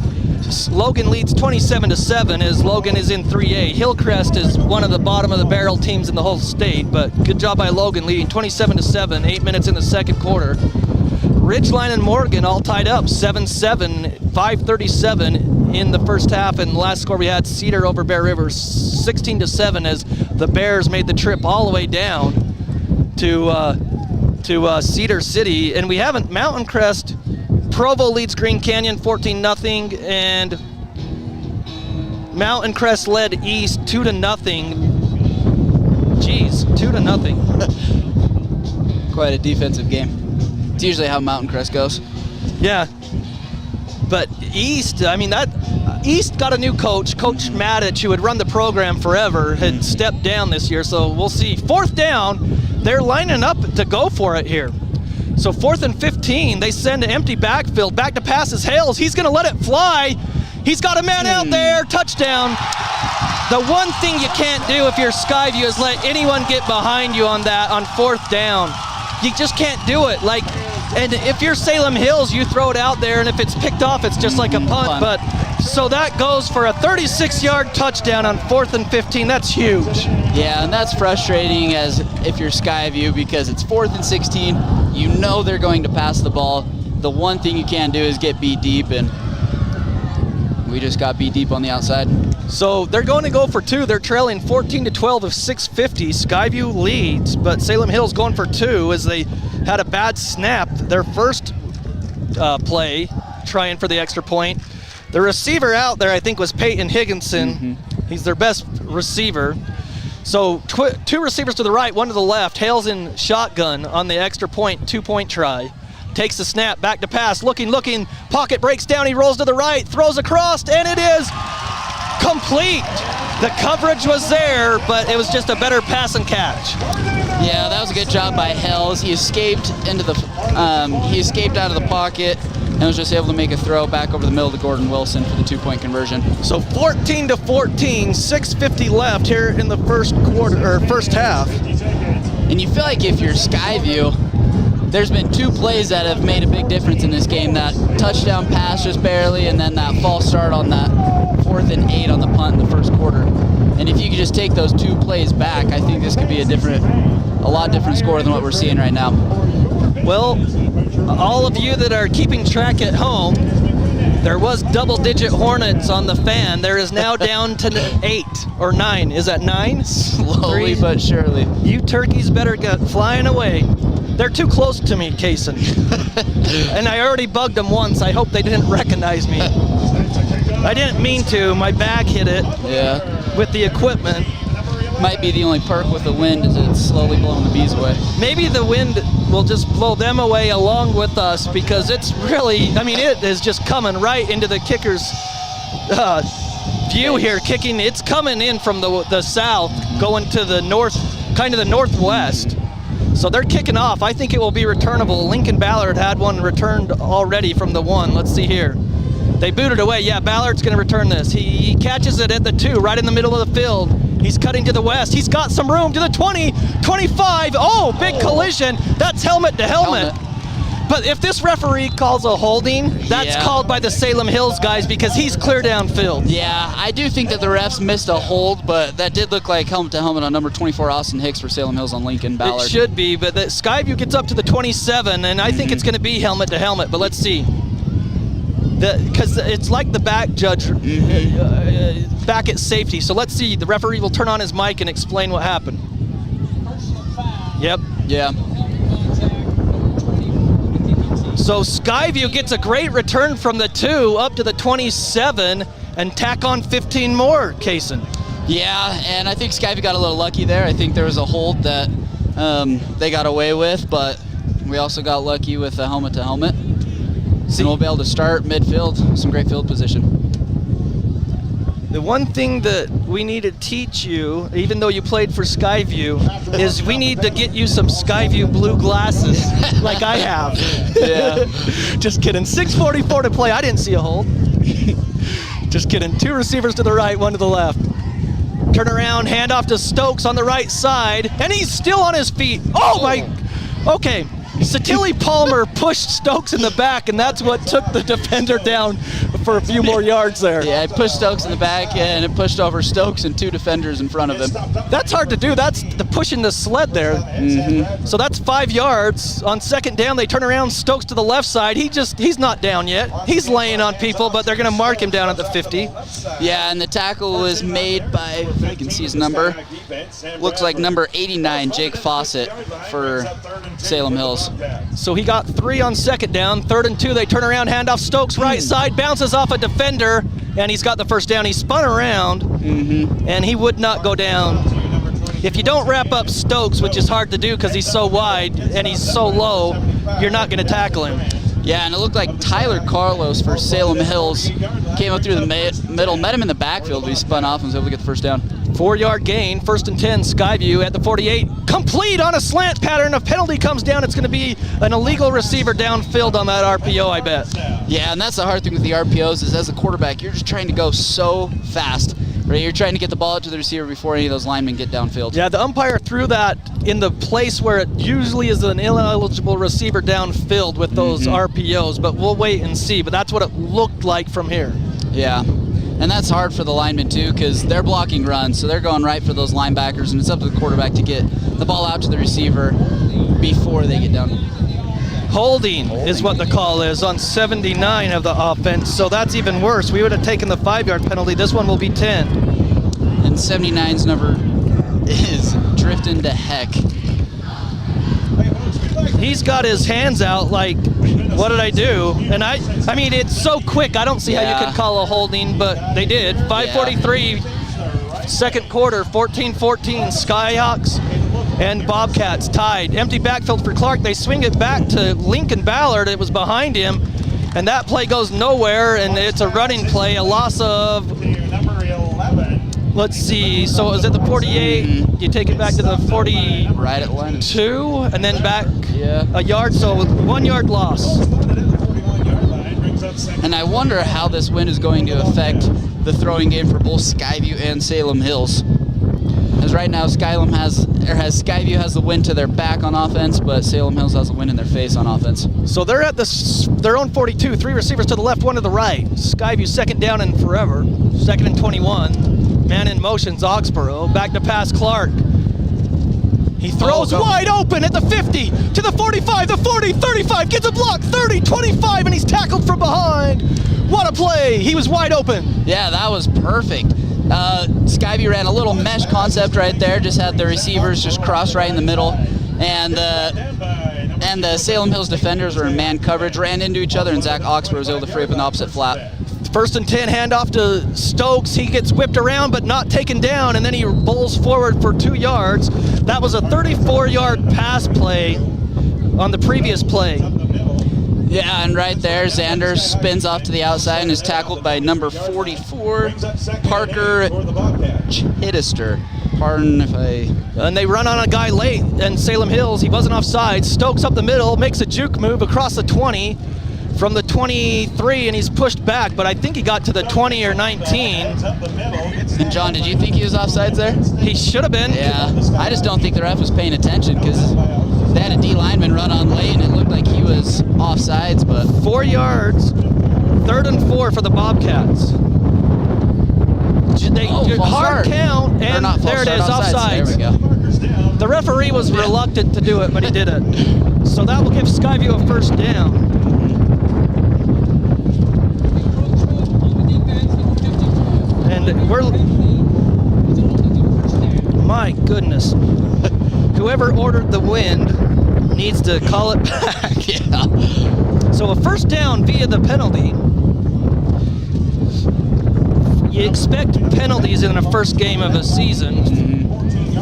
Logan leads 27-7 as Logan is in 3A. Hillcrest is one of the bottom of the barrel teams in the whole state, but good job by Logan leading 27-7, 8 minutes in the 2nd quarter. Ridgeline and Morgan all tied up 7-7, 5:37 in the first half, and the last score we had Cedar over Bear River 16-7 as the Bears made the trip all the way down to Cedar City, and we haven't Mountain Crest. Provo leads Green Canyon 14-0, and Mountain Crest led East 2-0. Jeez, 2-0.
Quite a defensive game. It's usually how Mountain Crest goes.
Yeah, but East, I mean, that East got a new coach, Coach Maddich, who had run the program forever, had stepped down this year, so we'll see. 4th down, they're lining up to go for it here. So 4th and 15, they send an empty backfield, back to pass is Hales. He's gonna let it fly. He's got a man out there, touchdown. The one thing you can't do if you're Skyview is let anyone get behind you on that on 4th down. You just can't do it. And if you're Salem Hills, you throw it out there, and if it's picked off, it's just like a punt. But so that goes for a 36-yard touchdown on 4th and 15. That's huge.
Yeah, and that's frustrating as if you're Skyview, because it's 4th and 16. You know they're going to pass the ball. The one thing you can't do is get beat deep, and we just got beat deep on the outside.
So they're going to go for 2. They're trailing 14-12 of 6:50. Skyview leads, but Salem Hills going for 2 as they had a bad snap. Their first play, trying for the extra point. The receiver out there, I think, was Peyton Higginson. He's their best receiver. So 2 receivers to the right, 1 to the left. Hales in shotgun on the extra point, 2-point try. Takes the snap, back to pass, looking, pocket breaks down, he rolls to the right, throws across, and it is complete. The coverage was there, but it was just a better pass and catch.
Yeah, that was a good job by Hales. He escaped out of the pocket and was just able to make a throw back over the middle to Gordon Wilson for the 2-point conversion.
So 14-14, 6:50 left here in the first half.
And you feel like if you're Skyview, there's been 2 plays that have made a big difference in this game. That touchdown pass just barely, and then that false start on that 4th and 8 on the punt in the first quarter. And if you could just take those 2 plays back, I think this could be a lot different score than what we're seeing right now.
Well, all of you that are keeping track at home, there was double-digit Hornets on the fan. There is now down to 8 or 9. Is that 9?
Slowly but surely.
You turkeys better get flying away. They're too close to me, Kaysen. And I already bugged them once. I hope they didn't recognize me. I didn't mean to. My bag hit it with the equipment.
Might be the only perk with the wind is it's slowly blowing the bees away.
Maybe the wind will just blow them away along with us, because it's really, it is just coming right into the kicker's view here. Kicking, it's coming in from the south, going to the north, kind of the northwest. So they're kicking off. I think it will be returnable. Lincoln Ballard had one returned already from the 1. Let's see here. They booted away. Yeah, Ballard's going to return this. He catches it at the 2, right in the middle of the field. He's cutting to the west. He's got some room to the 20, 25. Oh, big collision. That's helmet to helmet. But if this referee calls a holding, that's called by the Salem Hills guys, because he's clear downfield.
Yeah, I do think that the refs missed a hold, but that did look like helmet to helmet on number 24, Austin Hicks, for Salem Hills on Lincoln Ballard.
It should be, but the Skyview gets up to the 27, and I think it's going to be helmet to helmet, but let's see. Because it's like the back judge back at safety. So let's see. The referee will turn on his mic and explain what happened. Yep.
Yeah.
So Skyview gets a great return from the 2 up to the 27 and tack on 15 more, Kaysen.
Yeah, and I think Skyview got a little lucky there. I think there was a hold that they got away with, but we also got lucky with the helmet to helmet. And we'll be able to start midfield, some great field position.
The one thing that we need to teach you, even though you played for Skyview, is we need to get you some Skyview blue glasses, like I have.
Yeah.
Just kidding. 6:44 to play. I didn't see a hold. Just kidding. 2 receivers to the right, 1 to the left. Turn around, hand off to Stokes on the right side, and he's still on his feet. Oh my, okay. Satilli Palmer pushed Stokes in the back, and that's what took the defender down for a few more yards there.
Yeah, it pushed Stokes in the back, and it pushed over Stokes and 2 defenders in front of him.
That's hard to do. That's the pushing the sled there. So that's 5 yards. On 2nd down, they turn around, Stokes to the left side. He's not down yet. He's laying on people, but they're going to mark him down at the 50.
Yeah, and the tackle was made by, if you can see his number, looks like number 89, Jake Fawcett for Salem Hills.
So he got 3 on 2nd down. 3rd and 2, they turn around, hand off Stokes right side, bounces off a defender, and he's got the first down. He spun around, and he would not go down. If you don't wrap up Stokes, which is hard to do because he's so wide and he's so low, you're not going to tackle him.
Yeah, and it looked like Tyler Carlos for Salem Hills came up through the middle, met him in the backfield, but he spun off and was able to get the first down.
4-yard gain, 1st and 10, Skyview at the 48. Complete on a slant pattern. If penalty comes down, it's going to be an illegal receiver downfield on that RPO, I bet.
Yeah, and that's the hard thing with the RPOs is as a quarterback, you're just trying to go so fast. Right, you're trying to get the ball out to the receiver before any of those linemen get downfield.
Yeah, the umpire threw that in the place where it usually is an ineligible receiver downfield with those RPOs, but we'll wait and see. But that's what it looked like from here.
Yeah, and that's hard for the linemen too because they're blocking runs, so they're going right for those linebackers, and it's up to the quarterback to get the ball out to the receiver before they get down.
Holding is what the call is on 79 of the offense, so that's even worse. We would have taken the 5-yard penalty. This one will be 10.
And 79's number is drifting to heck.
He's got his hands out like, what did I do? And I mean, it's so quick, I don't see how you could call a holding, but they did. 5:43, second quarter, 14-14, Skyhawks and Bobcats tied. Empty backfield for Clark. They swing it back to Lincoln Ballard. It was behind him, and that play goes nowhere, and it's a running play, a loss of, let's see, so it was at the 48. You take it back to the 40.
Right at line.
2, and then back a yard, so 1 yard loss.
And I wonder how this win is going to affect the throwing game for both Skyview and Salem Hills. As right now, Skyview has the win to their back on offense, but Salem Hills has the win in their face on offense.
So they're at their own 42, 3 receivers to the left, 1 to the right. Skyview second down and forever, 2nd and 21. Man in motion's Oxborough, back to pass Clark. He throws wide open at the 50, to the 45, the 40, 35, gets a block, 30, 25, and he's tackled from behind. What a play, he was wide open.
Yeah, that was perfect. Skyview ran a little mesh concept right there, just had the receivers just cross right in the middle, and the Salem Hills defenders were in man coverage, ran into each other, and Zach Oxford was able to free up an opposite flat.
1st and 10, handoff to Stokes. He gets whipped around but not taken down, and then he bowls forward for 2 yards. That was a 34-yard pass play on the previous play.
Yeah, and right there, Xander spins off to the outside and is tackled by number 44, Parker Chittister. Pardon if I...
And they run on a guy late, and Salem Hills, he wasn't offside. Stokes up the middle, makes a juke move across the 20 from the 23, and he's pushed back, but I think he got to the 20 or 19.
And John, did you think he was offsides there?
He should have been.
Yeah, I just don't think the ref was paying attention because they had a D lineman run on late, and it looked like he was offsides, but...
4 yards, 3rd and 4 for the Bobcats. Hard count, and there it is, offsides.
There we go.
The referee was reluctant to do it, but he did it. So that will give Skyview a 1st down. And my goodness, whoever ordered the wind needs to call it back.
Yeah.
So a 1st down via the penalty. You expect penalties in a first game of a season.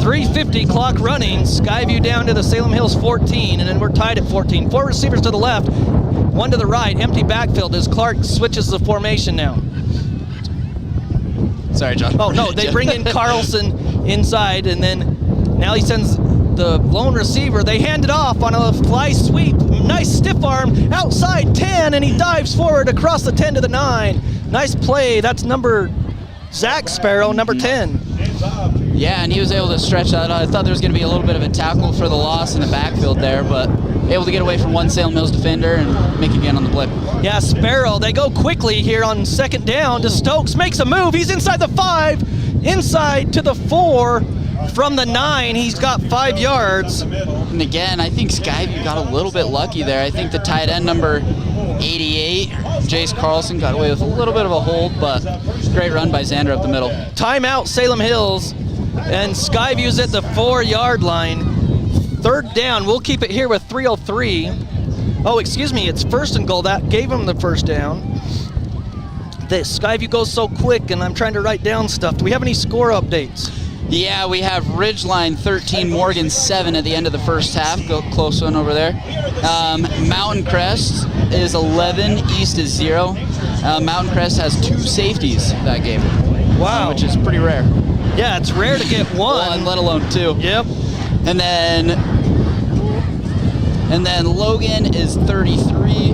3:50 clock running, Skyview down to the Salem Hills 14, and then we're tied at 14. 4 receivers to the left, 1 to the right, empty backfield as Clark switches the formation now.
Sorry, John.
Oh, no, they bring in Carlson inside, and then now he sends the lone receiver. They hand it off on a fly sweep. Nice stiff arm, outside 10, and he dives forward across the 10 to the 9. Nice play. That's Zach Sparrow, number 10.
Yeah, and he was able to stretch that out. I thought there was going to be a little bit of a tackle for the loss in the backfield there, but able to get away from one Salem Hills defender and make again on the blip.
Yeah, Sparrow, they go quickly here on 2nd down to Stokes, makes a move. He's inside the 5, inside to the 4. From the 9, he's got 5 yards.
And again, I think Skyview got a little bit lucky there. I think the tight end number 88, Jace Carlson, got away with a little bit of a hold, but great run by Xander up the middle.
Timeout, Salem Hills, and Skyview's at the 4-yard line. 3rd down, we'll keep it here with 3:03. Oh, excuse me, it's 1st and goal. That gave him the 1st down. The Skyview goes so quick, and I'm trying to write down stuff. Do we have any score updates?
Yeah, we have Ridgeline 13, Morgan 7 at the end of the first half. Go close one over there. Mountain Crest is 11, East is 0. Mountain Crest has 2 safeties that game.
Wow.
Which is pretty rare.
Yeah, it's rare to get one.
Let alone 2.
Yep.
And then Logan is 33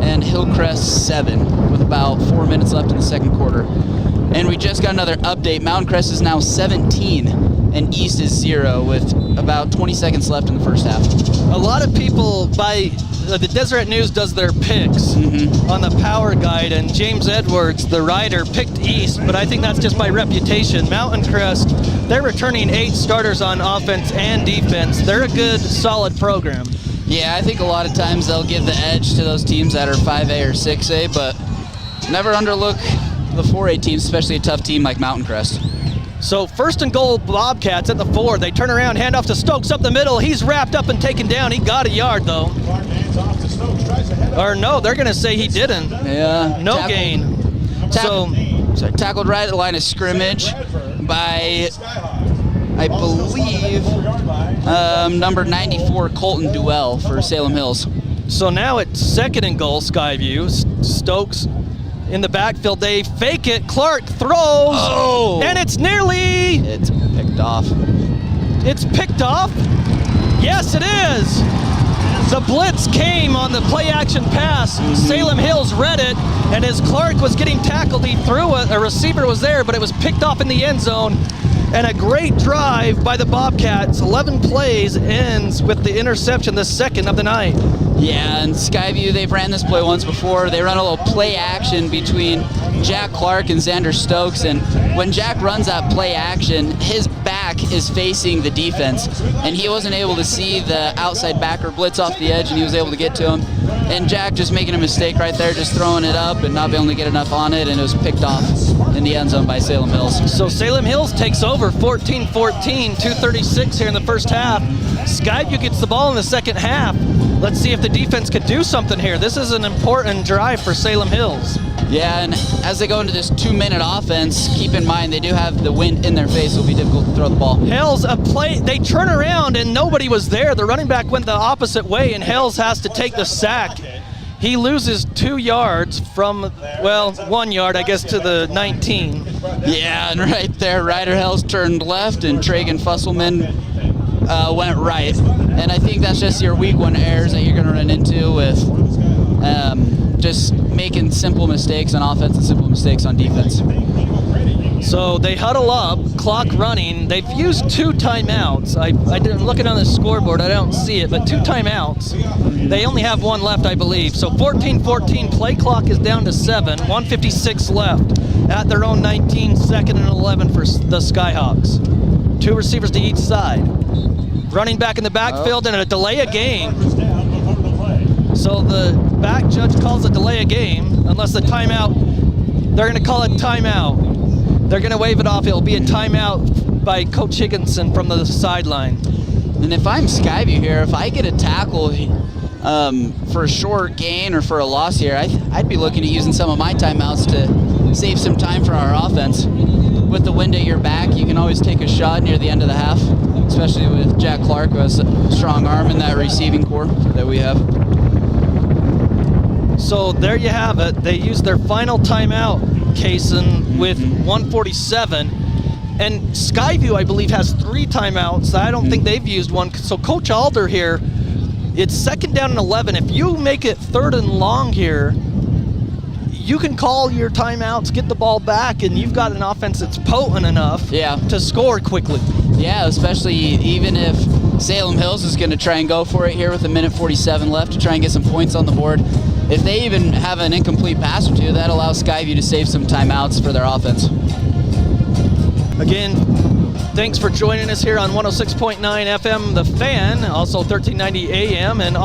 and Hillcrest 7 with about 4 minutes left in the second quarter. And we just got another update. Mountain Crest is now 17 and East is 0 with about 20 seconds left in the first half.
A lot of people the Deseret News does their picks on the power guide, and James Edwards, the rider, picked East, but I think that's just by reputation. Mountain Crest, they're returning 8 starters on offense and defense. They're a good, solid program.
Yeah, I think a lot of times they'll give the edge to those teams that are 5A or 6A, but never underlook the 4A teams, especially a tough team like Mountain Crest.
So 1st and goal, Bobcats at the 4. They turn around, hand off to Stokes up the middle. He's wrapped up and taken down. He got a yard, though. Or no, they're going to say he didn't.
Yeah.
No gain.
Tackled right at the line of scrimmage by, I believe, number 94, Colton Duell for Salem Hills.
So now it's 2nd and goal, Skyview. Stokes in the backfield, they fake it. Clark throws, and it's
picked off.
It's picked off? Yes, it is. The blitz came on the play-action pass. Salem Hills read it, and as Clark was getting tackled, he threw it. A receiver was there, but it was picked off in the end zone. And a great drive by the Bobcats. 11 plays ends with the interception, the 2nd of the night.
Yeah, and Skyview, they've ran this play once before. They run a little play action between Jack Clark and Xander Stokes, and when Jack runs that play action, his back is facing the defense, and he wasn't able to see the outside backer blitz off the edge, and he was able to get to him. And Jack just making a mistake right there, just throwing it up and not being able to get enough on it, and it was picked off in the end zone by Salem Hills.
So Salem Hills takes over 14-14, 2:36 here in the first half. Skyview gets the ball in the second half. Let's see if the defense could do something here. This is an important drive for Salem Hills.
Yeah, and as they go into this 2-minute offense, keep in mind they do have the wind in their face, so it'll be difficult to throw the ball.
Hills, they turn around and nobody was there. The running back went the opposite way, and Hills has to take the sack. He loses 2 yards from, 1 yard, I guess, to the 19.
Yeah, and right there, Ryder Hills turned left, and Tragan Fusselman went right. And I think that's just your week 1 errors that you're going to run into with just making simple mistakes on offense and simple mistakes on defense.
So they huddle up, clock running. They've used 2 timeouts. I'm looking on the scoreboard, I don't see it, but 2 timeouts. They only have 1 left, I believe. So 14-14, play clock is down to 7, 1:56 left at their own 19, 2nd and 11 for the Skyhawks. 2 receivers to each side. Running back in the backfield and a delay of game. So the back judge calls a delay of game, unless the timeout, they're going to call it timeout. They're going to wave it off. It'll be a timeout by Coach Higginson from the sideline.
And if I'm Skyview here, if I get a tackle for a short gain or for a loss here, I'd be looking at using some of my timeouts to save some time for our offense. With the wind at your back, you can always take a shot near the end of the half, especially with Jack Clark, who has a strong arm in that receiving core that we have.
So there you have it. They used their final timeout, Kaysen, with 1:47. And Skyview, I believe, has 3 timeouts. I don't think they've used one. So Coach Alder here, it's 2nd down and 11. If you make it 3rd and long here, you can call your timeouts, get the ball back, and you've got an offense that's potent enough to score quickly.
Yeah, especially even if Salem Hills is going to try and go for it here with 1:47 left to try and get some points on the board. If they even have an incomplete pass or 2, that allows Skyview to save some timeouts for their offense.
Again, thanks for joining us here on 106.9 FM, The Fan, also 1390 AM, and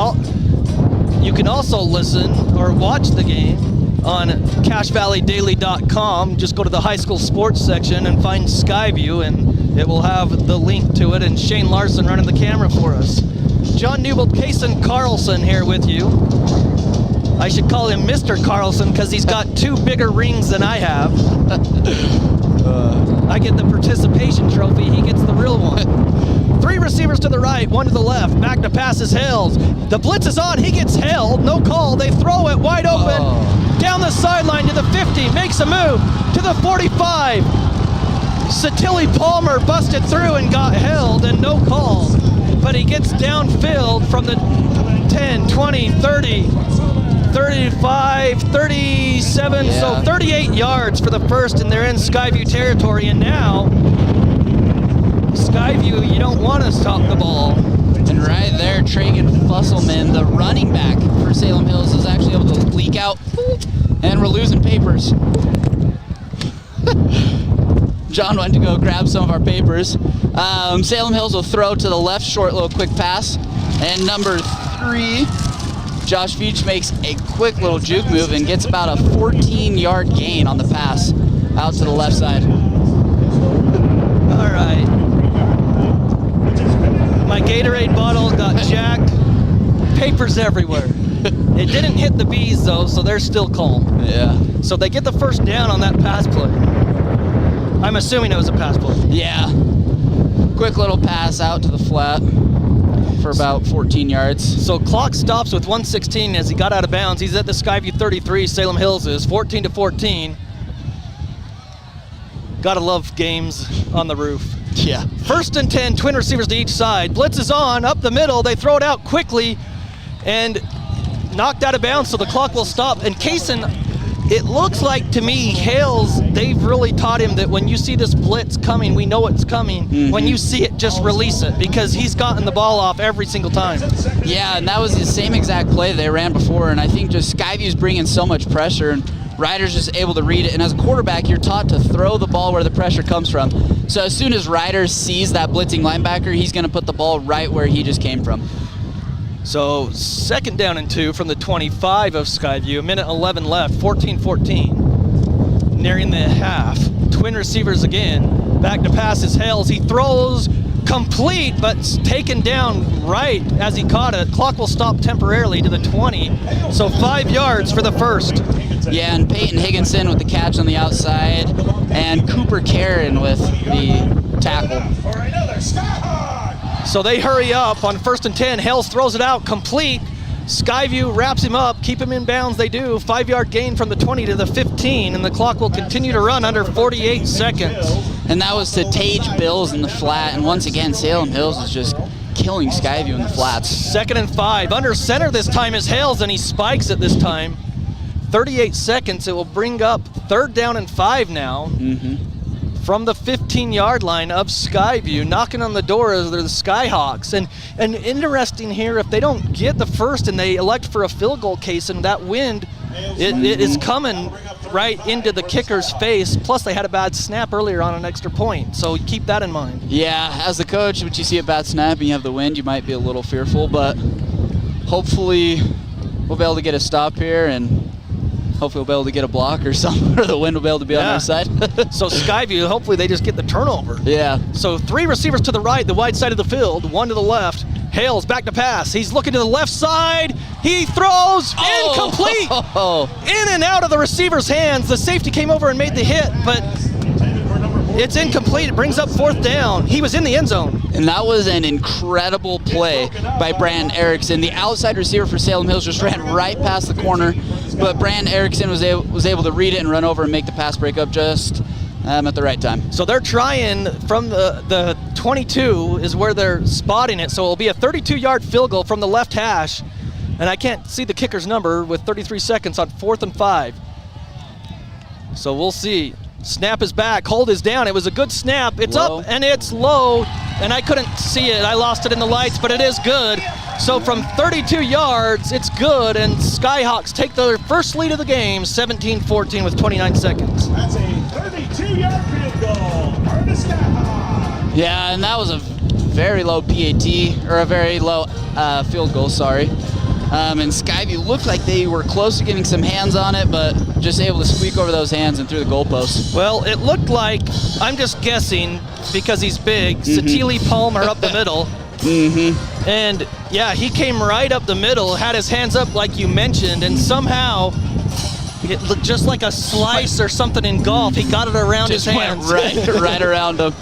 you can also listen or watch the game on CashValleyDaily.com. Just go to the high school sports section and find Skyview, and it will have the link to it, and Shane Larson running the camera for us. John Newbold, Kaysen Carlson here with you. I should call him Mr. Carlson because he's got 2 bigger rings than I have. I get the participation trophy. He gets the real one. 3 receivers to the right, 1 to the left. Back to pass is Hales. The blitz is on. He gets held. No call. They throw it wide open. Down the sideline to the 50. Makes a move to the 45. Satilli Palmer busted through and got held and no call. But he gets downfield from the 10, 20, 30, 35, 37, so 38 yards for the first, and they're in Skyview territory. And now, Skyview, you don't want to stop the ball.
And right there, Tragan Fusselman, the running back for Salem Hills, is actually able to leak out. And we're losing papers. John went to go grab some of our papers. Salem Hills will throw to the left, short little quick pass. And number 3, Josh Feach makes a quick little juke move and gets about a 14-yard gain on the pass out to the left side.
All right. My Gatorade bottle got jacked. Papers everywhere. It didn't hit the bees though, so they're still calm.
Yeah.
So they get the first down on that pass play. I'm assuming it was a pass play.
Yeah. Quick little pass out to the flat for about 14 yards.
So clock stops with 1:16 as he got out of bounds. He's at the Skyview 33, Salem Hills is 14-14. Gotta love games on the roof.
Yeah.
1st and 10, twin receivers to each side. Blitz is on, up the middle. They throw it out quickly and knocked out of bounds, so the clock will stop. And Kaysen, it looks like to me, Hales, they've really taught him that when you see this blitz coming, we know it's coming. When you see it, just release it, because he's gotten the ball off every single time.
Yeah, and that was the same exact play they ran before, and I think just Skyview's bringing so much pressure, and Ryder's just able to read it. And as a quarterback, you're taught to throw the ball where the pressure comes from. So as soon as Ryder sees that blitzing linebacker, he's going to put the ball right where he just came from.
So 2nd down and 2 from the 25 of Skyview. 1:11 left, 14-14. Nearing the half. Twin receivers again. Back to pass is Hales. He throws complete, but taken down right as he caught it. Clock will stop temporarily to the 20. So 5 yards for the first.
Yeah, and Peyton Higginson with the catch on the outside, and Cooper Karen with the tackle.
So they hurry up on 1st and 10. Hales throws it out complete. Skyview wraps him up, keep him in bounds. They do. 5-yard gain from the 20 to the 15, and the clock will continue to run under 48 seconds.
And that was to Tage Bills in the flat. And once again, Salem Hills is just killing Skyview in the flats.
2nd and 5. Under center this time is Hales, and he spikes it this time. 38 seconds. It will bring up 3rd down and 5 now. From the 15-yard line of Skyview. Knocking on the door is the Skyhawks. And interesting here, if they don't get the first and they elect for a field goal case, and that wind, it is coming right into the kicker's face. Plus, they had a bad snap earlier on an extra point. So keep that in mind.
Yeah, as the coach, when you see a bad snap and you have the wind, you might be a little fearful. But hopefully we'll be able to get a stop here, and hopefully we'll be able to get a block or something, or the wind will be able to be on our side.
So Skyview, hopefully they just get the turnover.
Yeah.
So 3 receivers to the right, the wide side of the field, 1 to the left. Hales back to pass. He's looking to the left side. He throws incomplete. In and out of the receiver's hands. The safety came over and made the hit, but it's incomplete. It brings up 4th down. He was in the end zone.
And that was an incredible play by Brandon Erickson. The outside receiver for Salem Hills just ran right past the corner, but Brandon Erickson was able to read it and run over and make the pass break up just at the right time.
So they're trying from the 22 is where they're spotting it. So it'll be a 32-yard field goal from the left hash. And I can't see the kicker's number with 33 seconds on 4th and 5. So we'll see. Snap is back, hold is down. It was a good snap. It's
low.
Up and it's low, and I couldn't see it. I lost it in the lights, but it is good. So from 32 yards, it's good, and Skyhawks take their first lead of the game, 17-14 with 29 seconds.
That's a 32-yard field goal for the Skyhawks.
Yeah, and that was a very low PAT, or a very low field goal, sorry. And Skyview looked like they were close to getting some hands on it, but just able to squeak over those hands and through the goalposts.
Well, it looked like, I'm just guessing, because he's big, Satilli Palmer up the middle. And yeah, he came right up the middle, had his hands up like you mentioned, and somehow It looked just like a slice or something in golf. He got it around his hands.
right around him.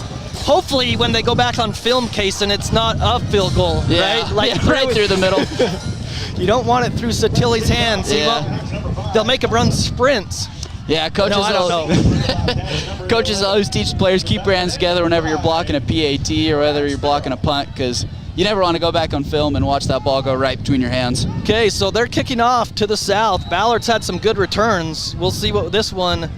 Hopefully, when they go back on film, Kaysen, it's not a field goal, right?
Right through the middle.
You don't want it through Satili's hands. They'll make him run sprints.
Yeah, coaches.
No, I don't know.
Coaches always teach players keep your hands together whenever you're blocking a PAT or whether you're blocking a punt, because you never want to go back on film and watch that ball go right between your hands.
Okay, so they're kicking off to the south. Ballard's had some good returns. We'll see what this one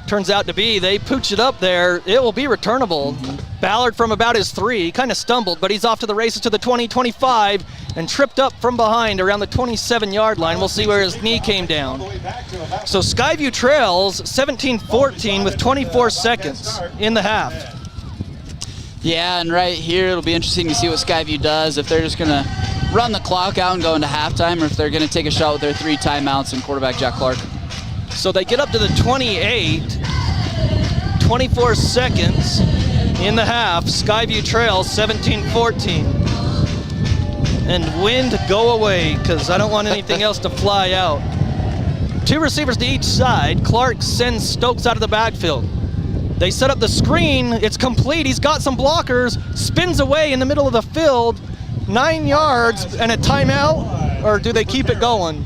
turns out to be. They pooch it up there. It will be returnable. Ballard from about his 3, kind of stumbled, but he's off to the races to the 20, 25, and tripped up from behind around the 27-yard line. We'll see where his knee came down. So Skyview trails 17-14 with 24 seconds in the half.
Yeah, and right here it'll be interesting to see what Skyview does, if they're just going to run the clock out and go into halftime, or if they're going to take a shot with their 3 timeouts and quarterback Jack Clark.
So they get up to the 28, 24 seconds in the half. Skyview trails 17-14. And wind, go away, because I don't want anything else to fly out. 2 receivers to each side. Clark sends Stokes out of the backfield. They set up the screen. It's complete. He's got some blockers. Spins away in the middle of the field. 9 yards and a timeout, or do they keep it going?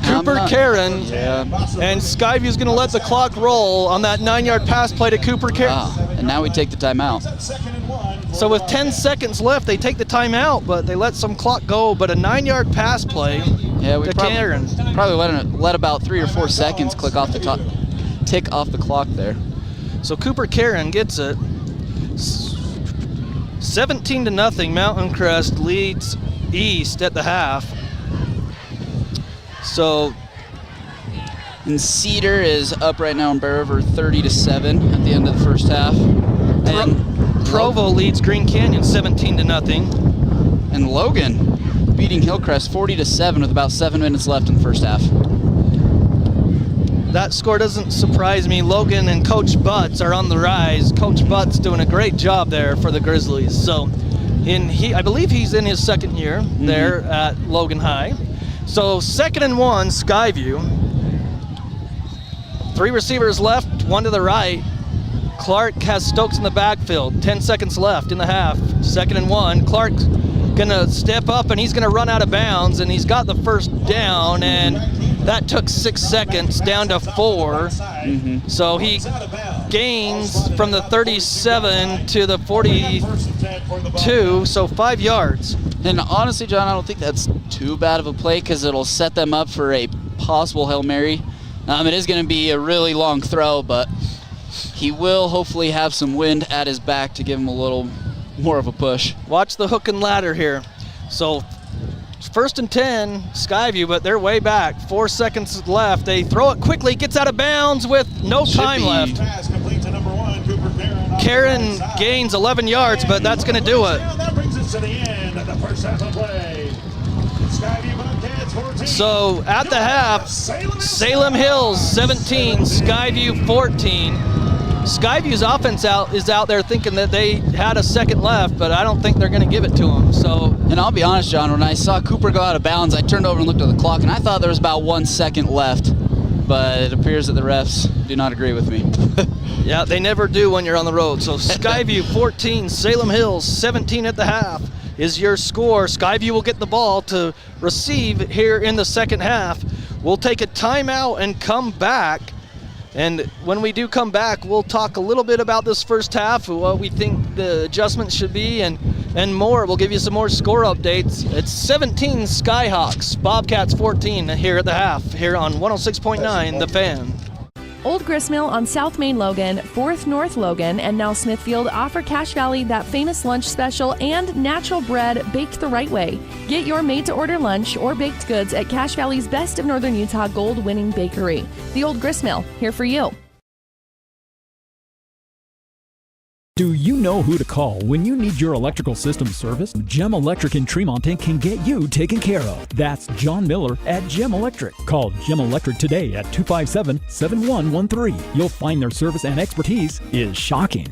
Cooper Karen, and Skyview's going to let the clock roll on that 9-yard pass play to Cooper Karen.
And now we take the timeout.
So with 10 seconds left, they take the timeout, but they let some clock go. But a 9-yard pass play to Karen.
Probably let about 3 or 4 seconds tick off the clock there.
So Cooper Karen gets it. 17-0. Mountain Crest leads East at the half. So,
and Cedar is up right now in Bear River 30-7 at the end of the first half. And
Provo leads Green Canyon 17-0.
And Logan beating Hillcrest 40-7 with about 7 minutes left in the first half.
That score doesn't surprise me. Logan and Coach Butts are on the rise. Coach Butts doing a great job there for the Grizzlies. So, I believe he's in his second year there at Logan High. So 2nd and 1, Skyview. 3 receivers left, 1 to the right. Clark has Stokes in the backfield. 10 seconds left in the half. 2nd and 1. Clark's gonna step up and he's gonna run out of bounds, and he's got the first down, and that took 6 seconds down to 4. So he gains from the 37 to the 42, so 5 yards.
And honestly, John, I don't think that's too bad of a play, because it'll set them up for a possible Hail Mary. It is going to be a really long throw, but he will hopefully have some wind at his back to give him a little more of a push.
Watch the hook and ladder here. So 1st and 10, Skyview, but they're way back. 4 seconds left. They throw it quickly, gets out of bounds with no time left. Karen gains 11 yards, but that's going to do it. So at the half, Salem Hills 17, Skyview 14. Skyview's offense is out there thinking that they had a second left, but I don't think they're going to give it to them. So,
and I'll be honest, John, when I saw Cooper go out of bounds, I turned over and looked at the clock, and I thought there was about 1 second left, but it appears that the refs do not agree with me.
Yeah, they never do when you're on the road. So Skyview 14, Salem Hills 17 at the half is your score. Skyview will get the ball to receive here in the second half. We'll take a timeout and come back. And when we do come back, we'll talk a little bit about this first half, what we think the adjustments should be, and more. We'll give you some more score updates. It's 17 Skyhawks, Bobcats 14 here at the half, here on 106.9 The Fan.
Old Gristmill on South Main Logan, 4th North Logan, and now Smithfield offer Cache Valley that famous lunch special and natural bread baked the right way. Get your made-to-order lunch or baked goods at Cache Valley's Best of Northern Utah gold-winning bakery. The Old Gristmill, here for you.
Do you know who to call when you need your electrical system serviced? Gem Electric in Tremonton can get you taken care of. That's John Miller at Gem Electric. Call Gem Electric today at 257-7113. You'll find their service and expertise is shocking.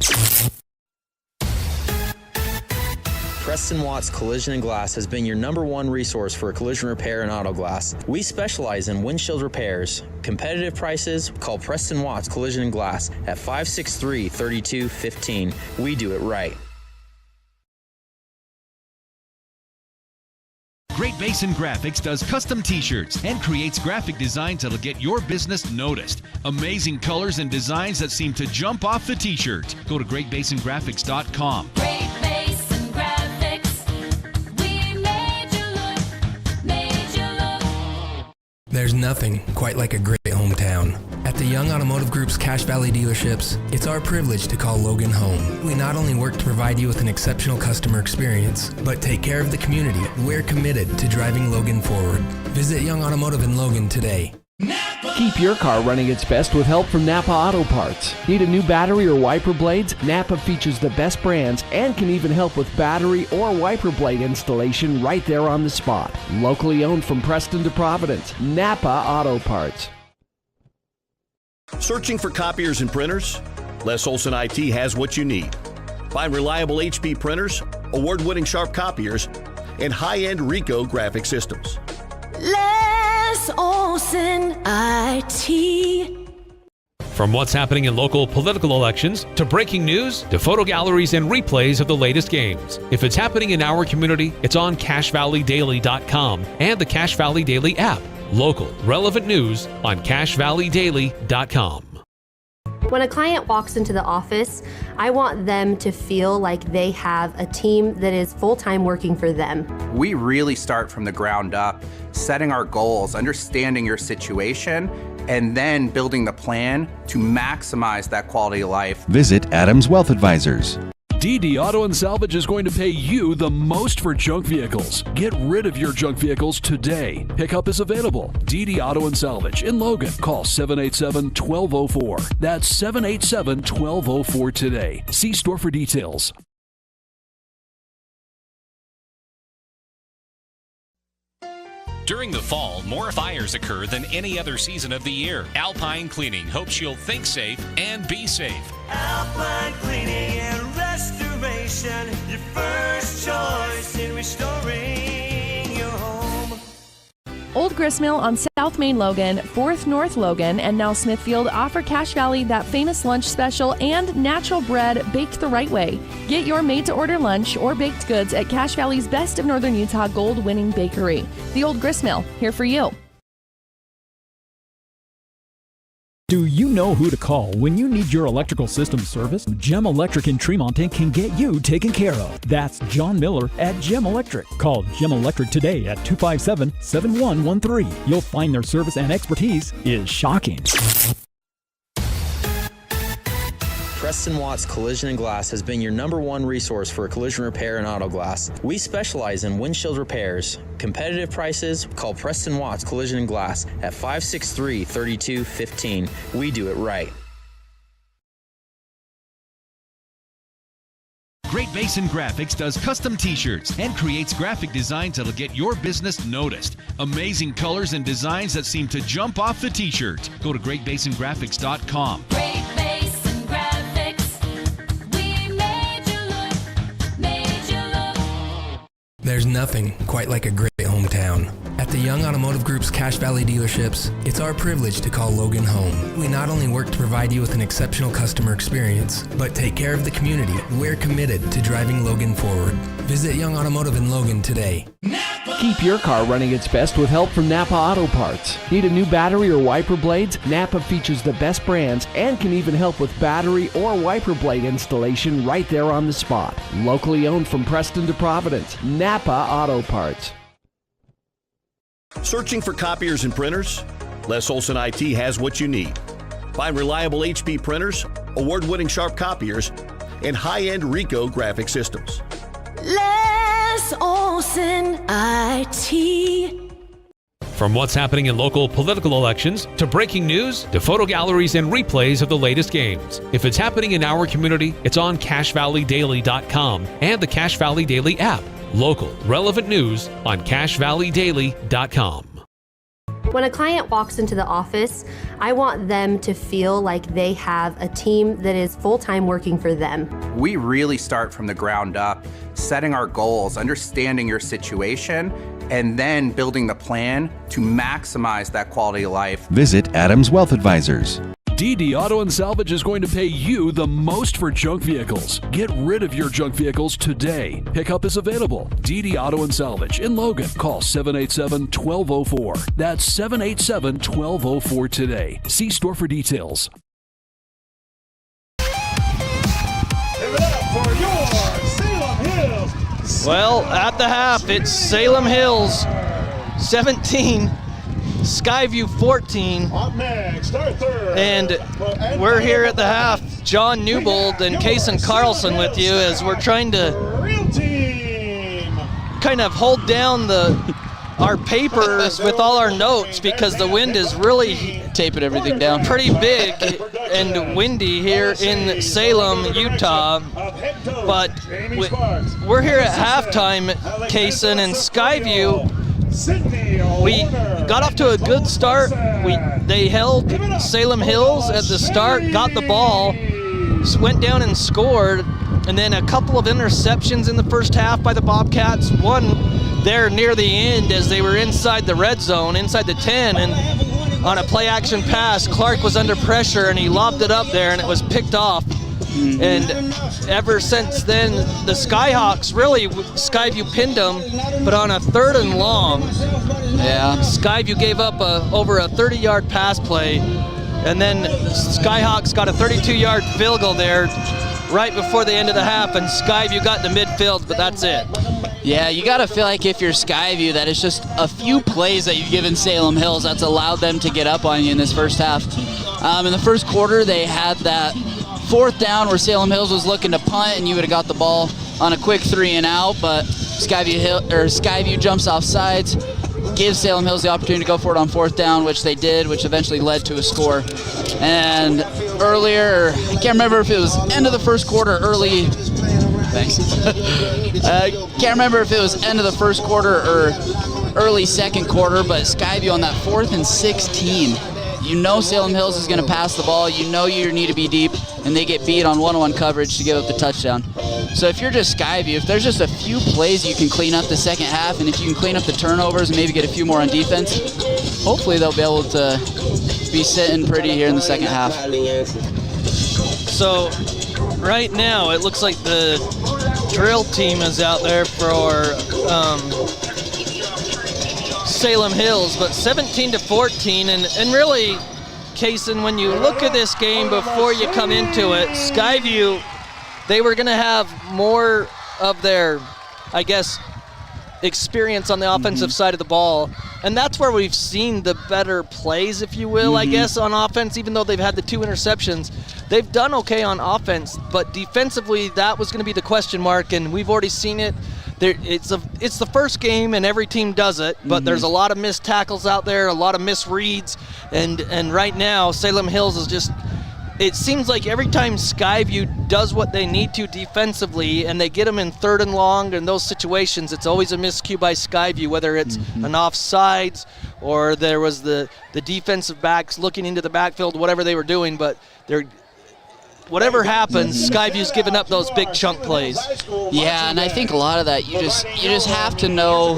Preston Watts Collision and Glass has been your #1 resource for collision repair and auto glass. We specialize in windshield repairs. Competitive prices, call Preston Watts Collision and Glass at 563-3215. We do it right.
Great Basin Graphics does custom t-shirts and creates graphic designs that'll get your business noticed. Amazing colors and designs that seem to jump off the t-shirt. Go to greatbasingraphics.com.
Great Basin Graphics. We made you look.
There's nothing quite like a great hometown. At the Young Automotive Group's Cache Valley dealerships, it's our privilege to call Logan home. We not only work to provide you with an exceptional customer experience, but take care of the community. We're committed to driving Logan forward. Visit Young Automotive in Logan today.
Keep your car running its best with help from Napa Auto Parts. Need a new battery or wiper blades? Napa features the best brands and can even help with battery or wiper blade installation right there on the spot. Locally owned from Preston to Providence, Napa Auto Parts.
Searching for copiers and printers? Les Olson IT has what you need. Find reliable HP printers, award-winning sharp copiers, and high-end Ricoh graphic systems.
Les Olson IT.
From what's happening in local political elections, to breaking news, to photo galleries and replays of the latest games. If it's happening in our community, it's on CacheValleyDaily.com and the Cache Valley Daily app. Local, relevant news on CacheValleyDaily.com.
When a client walks into the office, I want them to feel like they have a team that is full-time working for them.
We really start from the ground up, setting our goals, understanding your situation, and then building the plan to maximize that quality of life.
Visit Adams Wealth Advisors.
DD Auto and Salvage is going to pay you the most for junk vehicles. Get rid of your junk vehicles today. Pickup is available. DD Auto and Salvage in Logan. Call 787-1204. That's 787-1204 today. See store for details.
During the fall, more fires occur than any other season of the year. Alpine Cleaning hopes you'll think safe and be safe.
Alpine Cleaning and Restoration, your first choice in restoring your home.
Old Gristmill on South Main Logan, 4th North Logan, and now Smithfield offer Cache Valley that famous lunch special and natural bread baked the right way. Get your made-to-order lunch or baked goods at Cache Valley's Best of Northern Utah gold-winning bakery. The Old Gristmill, here for you.
Do you know who to call when you need your electrical system serviced? Gem Electric in Tremonton can get you taken care of. That's John Miller at Gem Electric. Call Gem Electric today at 257-7113. You'll find their service and expertise is shocking.
Preston Watts Collision and Glass has been your #1 resource for collision repair and auto glass. We specialize in windshield repairs. Competitive prices, call Preston Watts Collision and Glass at 563-3215. We do it right.
Great Basin Graphics does custom t-shirts and creates graphic designs that'll get your business noticed. Amazing colors and designs that seem to jump off the t-shirt. Go to greatbasingraphics.com.
Great Basin Graphics. We made you look.
There's nothing quite like a great hometown. At the Young Automotive Group's Cache Valley dealerships, it's our privilege to call Logan home. We not only work to provide you with an exceptional customer experience, but take care of the community. We're committed to driving Logan forward. Visit Young Automotive in Logan today.
Keep your car running its best with help from Napa Auto Parts. Need a new battery or wiper blades? Napa features the best brands and can even help with battery or wiper blade installation right there on the spot. Locally owned from Preston to Providence, Napa Auto Parts.
Searching for copiers and printers? Les Olson IT has what you need. Find reliable HP printers, award-winning sharp copiers, and high-end Ricoh graphic systems.
Les Olson IT.
From what's happening in local political elections, to breaking news, to photo galleries and replays of the latest games. If it's happening in our community, it's on CacheValleyDaily.com and the Cache Valley Daily app. Local, relevant news on CacheValleyDaily.com.
When a client walks into the office, I want them to feel like they have a team that is full-time working for them.
We really start from the ground up, setting our goals, understanding your situation, and then building the plan to maximize that quality of life.
Visit Adams Wealth Advisors.
DD Auto and Salvage is going to pay you the most for junk vehicles. Get rid of your junk vehicles today. Pickup is available. DD Auto and Salvage in Logan. Call 787-1204. That's 787-1204 today. See store for details.
Give it up for your Salem Hills.
Well, at the half, it's Salem Hills 17, Skyview 14.
Up next, our third.
And we're here at the half. John Newbold and Kason Carlson with you as we're trying to kind of hold down our papers with all our notes because the wind is really
taping everything down.
Pretty big and windy here in Salem, Utah. But we're here at halftime, Kason, and Skyview. We got off to a good start. They held Salem Hills at the start, got the ball, went down and scored, and then a couple of interceptions in the first half by the Bobcats. One there near the end as they were inside the red zone, inside the 10, and on a play-action pass, Clark was under pressure and he lobbed it up there and it was picked off. And ever since then, the Skyhawks, really, Skyview pinned them, but on a 3rd and long, Skyview gave up over a 30-yard pass play, and then Skyhawks got a 32-yard field goal there right before the end of the half, and Skyview got to midfield, but that's it.
Yeah, you got to feel like if you're Skyview, that it's just a few plays that you've given Salem Hills that's allowed them to get up on you in this first half. In the first quarter, they had that 4th down where Salem Hills was looking to punt and you would have got the ball on a quick 3 and out, but Skyview jumps off sides, gives Salem Hills the opportunity to go for it on 4th down, which they did, which eventually led to a score. And earlier, I can't remember if it was end of the first quarter, early. Thanks. Can't remember if it was end of the first quarter or early second quarter, but Skyview on that 4th and 16. You know Salem Hills is going to pass the ball. You know you need to be deep, and they get beat on one-on-one coverage to give up the touchdown. So if you're just Skyview, if there's just a few plays you can clean up the second half, and if you can clean up the turnovers and maybe get a few more on defense, hopefully they'll be able to be sitting pretty here in the second half.
So right now it looks like the drill team is out there for Salem Hills, but 17-14, and really, Kason, when you look at this game before you come into it, Skyview, they were going to have more of their, I guess, experience on the offensive side of the ball, and that's where we've seen the better plays, if you will, I guess, on offense. Even though they've had the 2 interceptions, they've done okay on offense, but defensively, that was going to be the question mark, and we've already seen it. It's the first game, and every team does it, but there's a lot of missed tackles out there, a lot of misreads, and right now, Salem Hills is just, it seems like every time Skyview does what they need to defensively, and they get them in 3rd and long, in those situations, it's always a miscue by Skyview, whether it's an offsides or there was the defensive backs looking into the backfield, whatever they were doing, but whatever happens, Skyview's giving up those big chunk plays.
Yeah, and I think a lot of that, you just have to know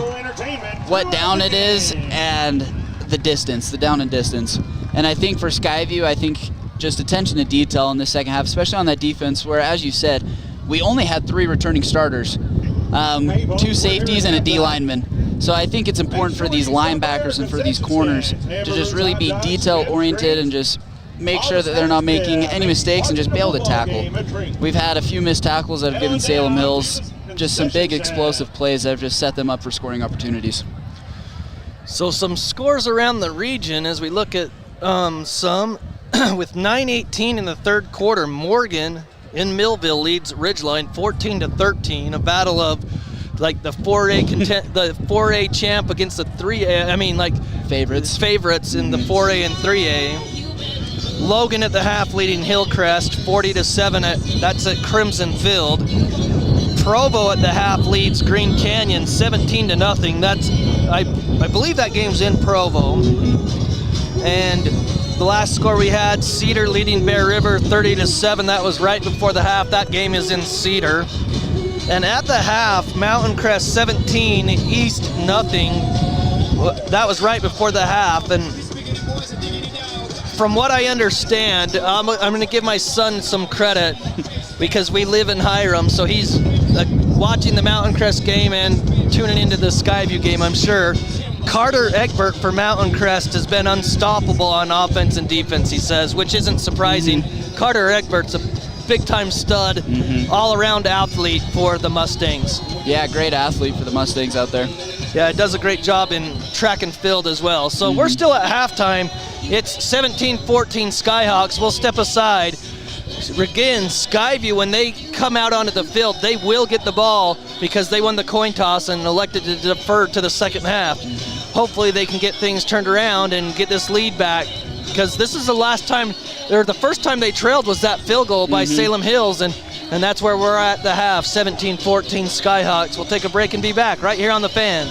what down it is and the distance, the down and distance. And I think for Skyview, I think just attention to detail in the second half, especially on that defense, where, as you said, we only had 3 returning starters, 2 safeties and a D lineman. So I think it's important for these linebackers and for these corners to just really be detail-oriented and just make sure that they're not making any mistakes and just be able to tackle. We've had a few missed tackles that have given Salem Hills just some big explosive plays that have just set them up for scoring opportunities.
So some scores around the region as we look at some. With 9:18 in the 3rd quarter, Morgan in Millville leads Ridgeline 14-13, a battle of like the 4A champ against the 3A, favorites in the 4A and 3A. Logan at the half leading Hillcrest 40-7, that's at Crimson Field. Provo at the half leads Green Canyon 17-0. That's I believe that game's in Provo. And the last score we had, Cedar leading Bear River 30-7. That was right before the half. That game is in Cedar. And at the half, Mountain Crest 17, East 0. That was right before the half. And from what I understand, I'm going to give my son some credit because we live in Hiram, so he's watching the Mountain Crest game and tuning into the Skyview game, I'm sure. Carter Egbert for Mountain Crest has been unstoppable on offense and defense, he says, which isn't surprising. Carter Egbert's a big-time stud, all-around athlete for the Mustangs.
Yeah, great athlete for the Mustangs out there.
Yeah, does a great job in track and field as well. So we're still at halftime. It's 17-14 Skyhawks. We'll step aside. Again, Skyview, when they come out onto the field, they will get the ball because they won the coin toss and elected to defer to the second half. Hopefully they can get things turned around and get this lead back, because this is the last time, or the first time they trailed was that field goal by Salem Hills, and that's where we're at the half, 17-14 Skyhawks. We'll take a break and be back right here on The Fan.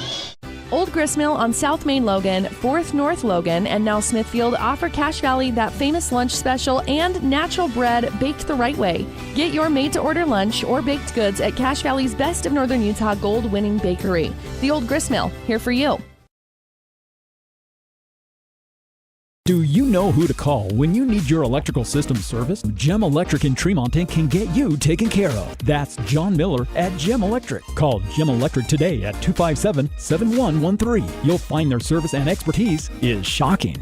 Old Gristmill on South Main Logan, 4th North Logan, and now Smithfield offer Cache Valley that famous lunch special and natural bread baked the right way. Get your made-to-order lunch or baked goods at Cache Valley's Best of Northern Utah gold-winning bakery. The Old Gristmill, here for you.
Do you know who to call when you need your electrical system serviced? Gem Electric in Tremonton can get you taken care of. That's John Miller at Gem Electric. Call Gem Electric today at 257-7113. You'll find their service and expertise is shocking.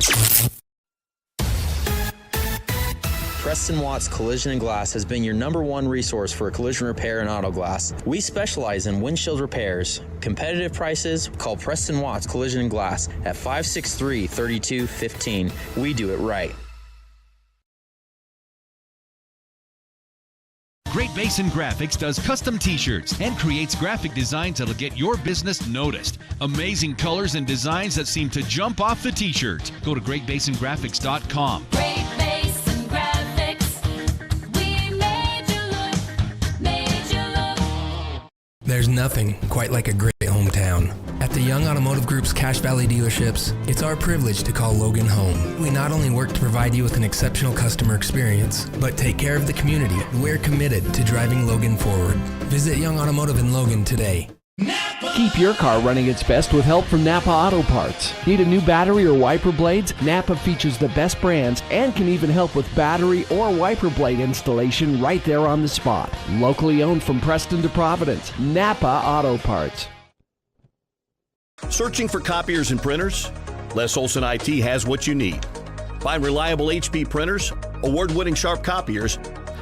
Preston Watts Collision and Glass has been your #1 resource for collision repair and auto glass. We specialize in windshield repairs. Competitive prices, call Preston Watts Collision and Glass at 563-3215. We do it right.
Great Basin Graphics does custom t-shirts and creates graphic designs that'll get your business noticed. Amazing colors and designs that seem to jump off the t-shirt. Go to greatbasingraphics.com.
Great Basin Graphics. We made you look.
There's nothing quite like a great hometown. At the Young Automotive Group's Cache Valley dealerships, it's our privilege to call Logan home. We not only work to provide you with an exceptional customer experience, but take care of the community. We're committed to driving Logan forward. Visit Young Automotive in Logan today.
Keep your car running its best with help from Napa Auto Parts. Need a new battery or wiper blades? Napa features the best brands and can even help with battery or wiper blade installation right there on the spot. Locally owned from Preston to Providence. Napa Auto Parts.
Searching for copiers and printers? Les Olson IT has what you need. Find reliable HP printers, award-winning Sharp copiers,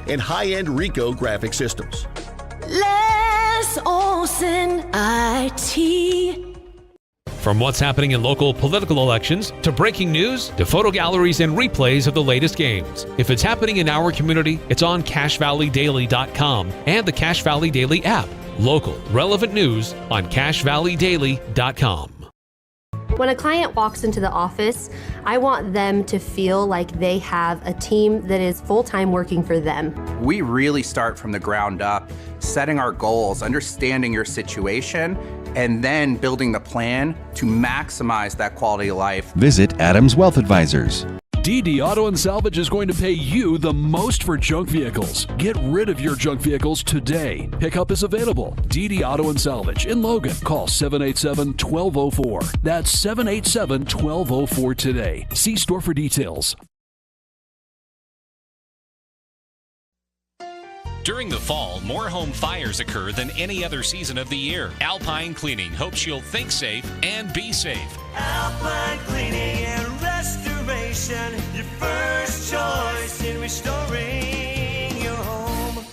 and high-end Ricoh graphic systems.
Les Olson IT.
From what's happening in local political elections, to breaking news, to photo galleries and replays of the latest games. If it's happening in our community, it's on CacheValleyDaily.com and the Cache Valley Daily app. Local, relevant news on CacheValleyDaily.com.
When a client walks into the office, I want them to feel like they have a team that is full-time working for them.
We really start from the ground up, setting our goals, understanding your situation, and then building the plan to maximize that quality of life.
Visit Adams Wealth Advisors.
DD Auto and Salvage is going to pay you the most for junk vehicles. Get rid of your junk vehicles today. Pickup is available. DD Auto and Salvage in Logan. Call 787-1204. That's 787-1204 today. See store for details.
During the fall, more home fires occur than any other season of the year. Alpine Cleaning hopes you'll think safe and be safe.
Alpine Cleaning and Restoration, your first choice in restoring your home.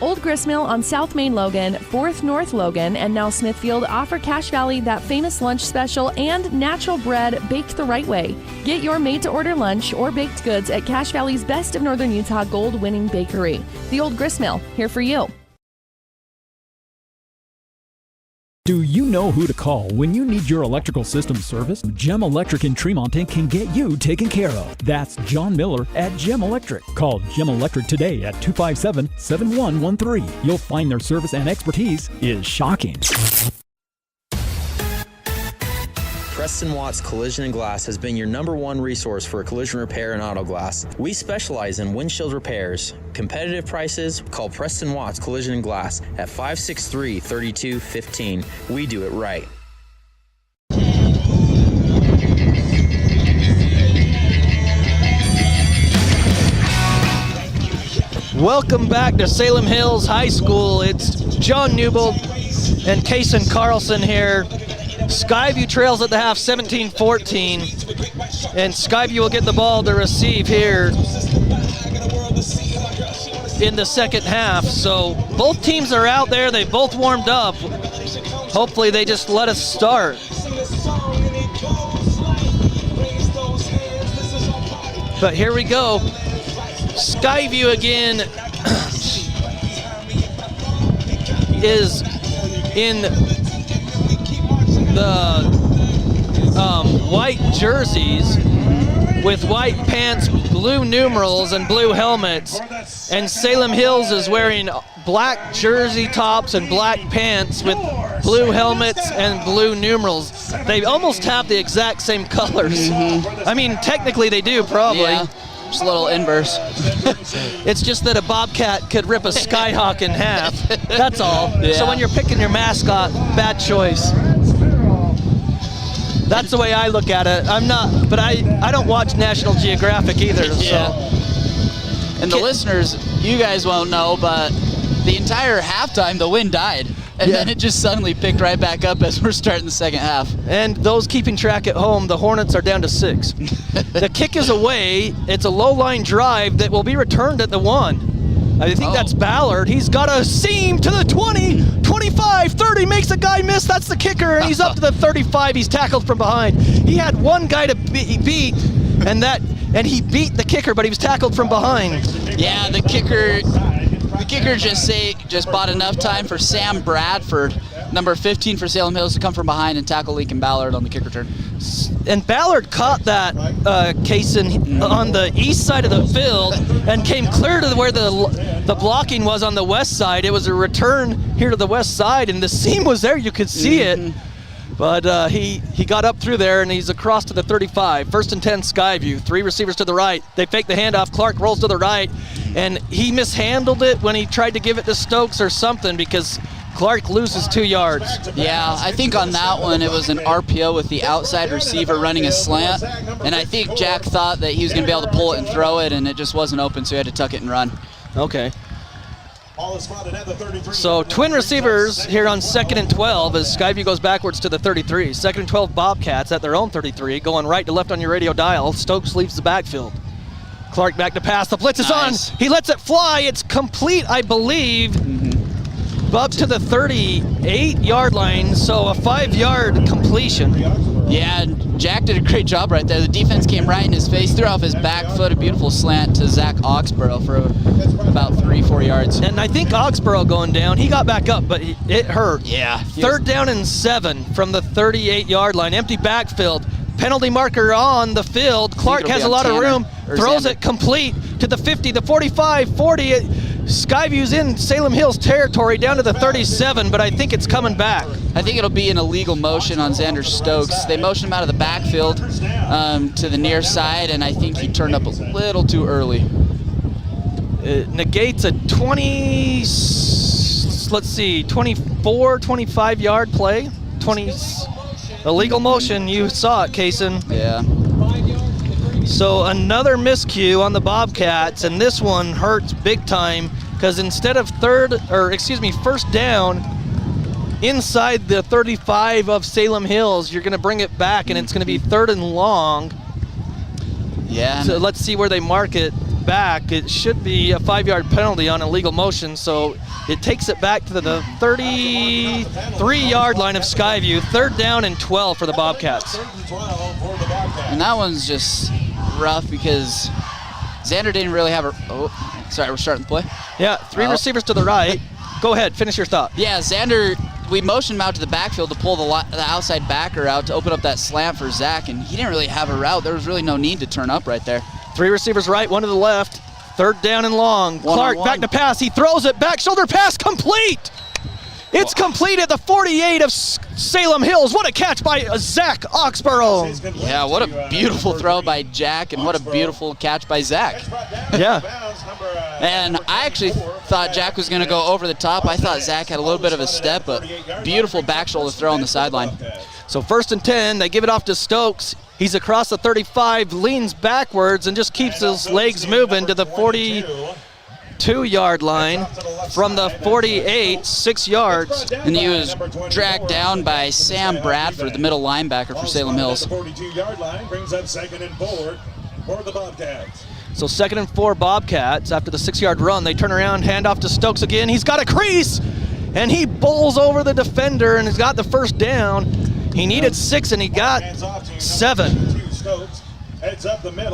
Old Gristmill on South Main Logan, 4th North Logan, and now Smithfield offer Cache Valley that famous lunch special and natural bread baked the right way. Get your made-to-order lunch or baked goods at Cache Valley's Best of Northern Utah gold-winning bakery. The Old Gristmill, here for you.
Do you know who to call when you need your electrical system serviced? Gem Electric in Tremonton can get you taken care of. That's John Miller at Gem Electric. Call Gem Electric today at 257-7113. You'll find their service and expertise is shocking.
Preston Watts Collision and Glass has been your #1 resource for collision repair and auto glass. We specialize in windshield repairs. Competitive prices, call Preston Watts Collision and Glass at 563-3215. We do it right.
Welcome back to Salem Hills High School. It's John Newbold and Kason Carlson here. Skyview trails at the half 17-14, and Skyview will get the ball to receive here in the second half. So both teams are out there. They both warmed up. Hopefully they just let us start. But here we go. Skyview again is in the white jerseys with white pants, blue numerals, and blue helmets. And Salem Hills is wearing black jersey tops and black pants with blue helmets and blue numerals. They almost have the exact same colors. I mean, technically they do, probably.
Yeah. Just a little inverse.
It's just that a Bobcat could rip a Skyhawk in half. That's all.
Yeah.
So when you're picking your mascot, bad choice. That's the way I look at it. I'm not, but I don't watch National Geographic either.
Yeah.
So.
And the listeners, you guys won't know, but the entire halftime, the wind died. And then it just suddenly picked right back up as we're starting the second half.
And those keeping track at home, the Hornets are down to 6. The kick is away. It's a low-line drive that will be returned at the 1. I think that's Ballard. He's got a seam to the 20, 25, 30, makes a guy miss. That's the kicker, and he's up to the 35. He's tackled from behind. He had one guy to beat, and he beat the kicker, but he was tackled from behind.
Yeah, the kicker just bought enough time for Sam Bradford, number 15 for Salem Hills, to come from behind and tackle Lincoln Ballard on the kick return.
And Ballard caught that case on the east side of the field and came clear to where the blocking was on the west side. It was a return here to the west side, and the seam was there. You could see it. But he got up through there, and he's across to the 35. 1st and 10, Skyview. 3 receivers to the right. They fake the handoff. Clark rolls to the right, and he mishandled it when he tried to give it to Stokes or something, because Clark loses 2 yards.
Yeah, I think on that one it was an RPO with the outside receiver running a slant, and I think Jack thought that he was going to be able to pull it and throw it, and it just wasn't open, so he had to tuck it and run.
Okay. So twin receivers here on 2nd and 12 as Skyview goes backwards to the 33. 2nd and 12 Bobcats at their own 33, going right to left on your radio dial. Stokes leaves the backfield. Clark back to pass. The blitz is on. He lets it fly. It's complete, I believe. Up to the 38-yard line, so a 5-yard completion.
Yeah, Jack did a great job right there. The defense came right in his face, threw off his back foot, a beautiful slant to Zach Oxborough for about 3-4 yards.
And I think Oxborough going down, he got back up, but it hurt.
Yeah.
3rd down and 7 from the 38-yard line. Empty backfield. Penalty marker on the field. Clark has a lot of room. Throws it complete to the 50, the 45, 40. Skyview's in Salem Hills territory down to the 37, but I think it's coming back.
I think it'll be an illegal motion on Xander Stokes. They motioned him out of the backfield to the near side, and I think he turned up a little too early.
It negates a 24, 25-yard play. Illegal motion, you saw it, Kason.
Yeah.
So another miscue on the Bobcats, and this one hurts big time because instead of 1st down inside the 35 of Salem Hills, you're going to bring it back, and it's going to be 3rd and long.
Yeah.
So let's see where they mark it back. It should be a 5-yard penalty on illegal motion, so it takes it back to the 33-yard line of Skyview. 3rd down and 12 for the Bobcats.
And that one's just rough because Xander didn't really have sorry, we're starting the play?
Yeah, 3 receivers to the right. Go ahead, finish your thought.
Yeah, Xander we motioned him out to the backfield to pull the outside backer out to open up that slant for Zach, and he didn't really have a route. There was really no need to turn up right there.
3 receivers right, 1 to the left. 3rd down and long. Clark back to pass. He throws it back. Shoulder pass complete. It's complete at the 48 of Salem Hills. What a catch by Zach Oxborough.
Yeah, what a beautiful throw by Jack, and what a beautiful catch by Zach.
Yeah.
And I actually thought Jack was going to go over the top. I thought Zach had a little bit of a step, but beautiful back shoulder throw on the sideline.
So 1st and 10, they give it off to Stokes. He's across the 35, leans backwards, and just keeps his legs moving to the 42-yard line from the 48, 6 yards.
And he was dragged down by Sam Bradford, the middle linebacker for Salem Hills.
42-yard line brings up 2nd and 4 for the Bobcats.
So 2nd and 4 Bobcats. After the 6-yard run, they turn around, hand off to Stokes again. He's got a crease, and he bowls over the defender and has got the 1st down. He needed 6, and he got 7.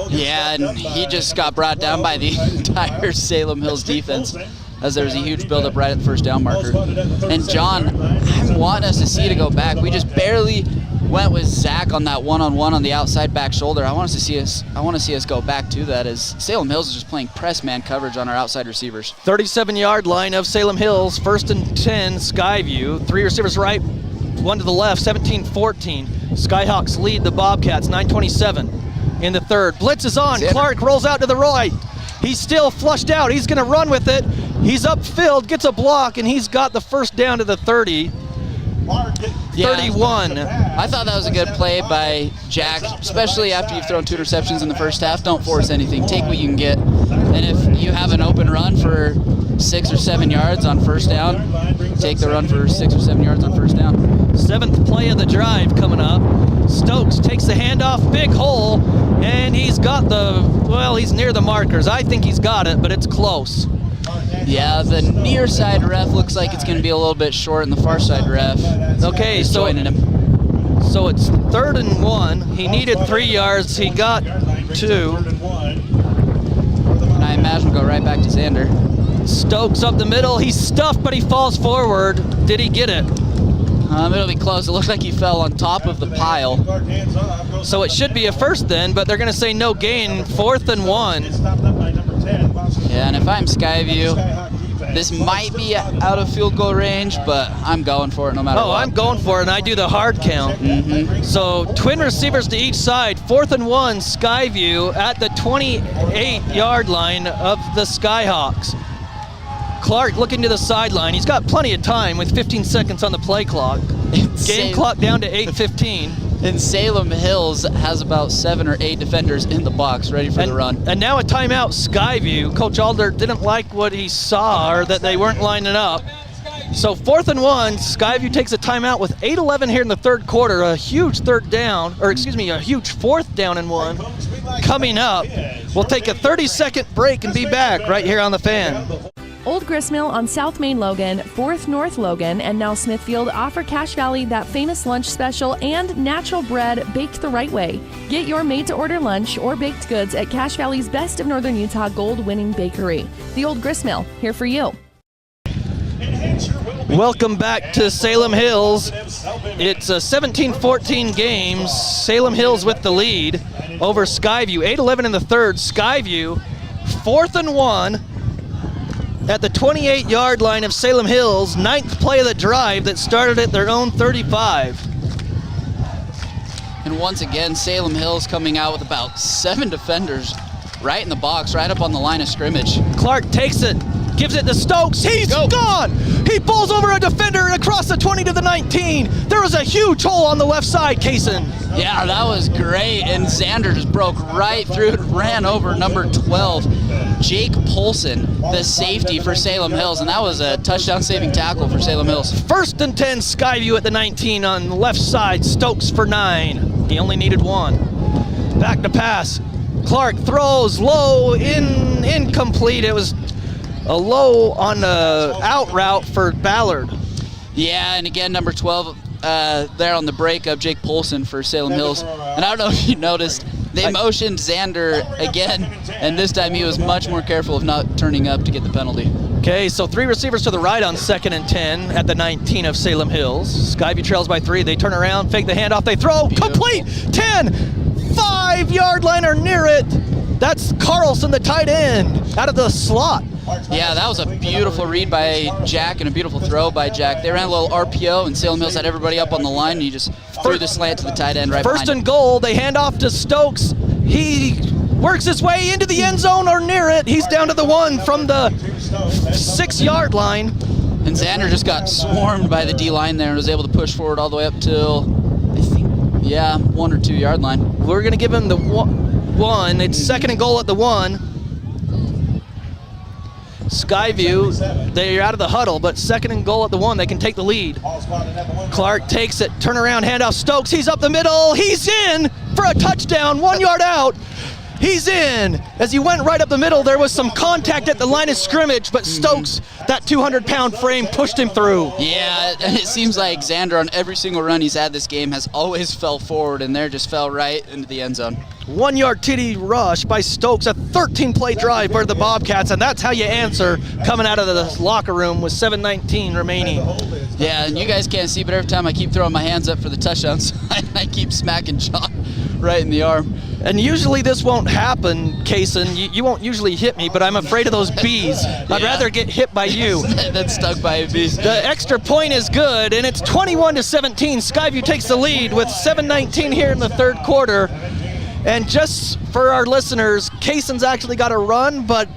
Yeah, and he just got brought down by the entire Salem Hills defense, as there was a huge buildup right at the 1st down marker. And John, I'm wanting us to see to go back. We just barely went with Zach on that one-on-one on the outside back shoulder. I want to see us go back to that, as Salem Hills is just playing press man coverage on our outside receivers.
37-yard line of Salem Hills, 1st and 10 Skyview. 3 receivers right, 1 to the left, 17-14. Skyhawks lead the Bobcats, 9:27 in the 3rd. Blitz is on. Clark rolls out to the right. He's still flushed out. He's going to run with it. He's upfield, gets a block, and he's got the 1st down to the 30. 31.
I thought that was a good play by Jack, especially after you've thrown 2 interceptions in the 1st half. Don't force anything. Take what you can get. And if you have an open run for 6 or 7 yards on 1st down, take the run for 6 or 7 yards on 1st down.
7th play of the drive coming up. Stokes takes the handoff, big hole, and he's got he's near the markers. I think he's got it, but it's close.
Yeah, the near side ref looks like it's going to be a little bit short, and the far side ref is joining him.
So it's 3rd and 1. He needed 3 yards. He got 2.
And I imagine we'll go right back to Xander.
Stokes up the middle. He's stuffed, but he falls forward. Did he get it?
It'll be close. It looks like he fell on top of the pile.
So it should be a 1st then, but they're going to say no gain. 4th and 1.
Yeah, and if I'm Skyview, this might be out of field goal range, but I'm going for it no matter what.
I'm going for it, and I do the hard count. So twin receivers to each side. 4th and 1, Skyview at the 28-yard line of the Skyhawks. Clark looking to the sideline. He's got plenty of time with 15 seconds on the play clock. Game clock down to 8:15.
And Salem Hills has about 7 or 8 defenders in the box ready for the run.
And now a timeout, Skyview. Coach Alder didn't like what he saw, or that they weren't lining up. So 4th and 1, Skyview takes a timeout with 8:11 here in the 3rd quarter. A huge a huge 4th down and 1 coming up. We'll take a 30-second break and be back right here on the Fan.
Old Gristmill on South Main Logan, 4th North Logan, and now Smithfield offer Cache Valley that famous lunch special and natural bread baked the right way. Get your made-to-order lunch or baked goods at Cache Valley's Best of Northern Utah gold-winning bakery. The Old Gristmill, here for you.
Welcome back to Salem Hills. It's a 17-14 game. Salem Hills with the lead over Skyview. 8:11 in the 3rd. Skyview, 4th and 1. At the 28-yard line of Salem Hills, 9th play of the drive that started at their own 35.
And once again, Salem Hills coming out with about 7 defenders right in the box, right up on the line of scrimmage.
Clark takes it, gives it to Stokes. He's gone! He pulls over a defender across the 20 to the 19. There was a huge hole on the left side, Kaysen.
Yeah, that was great. And Xander just broke right through it, ran over number 12, Jake Polson, the safety for Salem Hills. And that was a touchdown-saving tackle for Salem Hills.
1st and 10, Skyview at the 19 on the left side. Stokes for 9. He only needed 1. Back to pass. Clark throws low, incomplete. It was a low on the out route for Ballard.
Yeah, and again, number 12 there on the breakup, Jake Polson for Salem Hills. And I don't know if you noticed, they motioned Xander again, and this time he was much more careful of not turning up to get the penalty.
Okay, so 3 receivers to the right on 2nd and 10 at the 19 of Salem Hills. Skyview trails by 3. They turn around, fake the handoff, they throw, complete, 10, 5-yard line or near it. That's Carlson, the tight end, out of the slot.
Yeah, that was a beautiful read by Jack and a beautiful throw by Jack. They ran a little RPO, and Salem Hills had everybody up on the line, and he just threw the slant to the tight end right
First
behind
and goal, they hand off to Stokes. He works his way into the end zone or near it. He's down to the 1 from the 6-yard line.
And Xander just got swarmed by the D-line there and was able to push forward all the way up till, I think, 1 or 2 yard line.
We're going to give him the 1. It's 2nd and goal at the 1. Skyview, they're out of the huddle, but 2nd and goal at the 1. They can take the lead. Clark takes it, turnaround handoff. Stokes, he's up the middle. He's in for a touchdown, 1 yard out. He's in. As he went right up the middle, there was some contact at the line of scrimmage, but Stokes, that 200-pound frame, pushed him through.
Yeah, and it seems like Xander on every single run he's had this game has always fell forward, and there just fell right into the end zone.
1 yard TD rush by Stokes, a 13-play drive for the Bobcats, and that's how you answer coming out of the locker room with 7:19 remaining.
Yeah, and you guys can't see, but every time I keep throwing my hands up for the touchdowns, I keep smacking John right in the arm.
And usually this won't happen, Kaysen. You won't usually hit me, but I'm afraid of those bees. I'd rather get hit by you.
That's stuck by a bee.
The extra point is good, and it's 21-17. Skyview takes the lead with 7:19 here in the 3rd quarter. And just for our listeners, Kaysen's actually got a run, but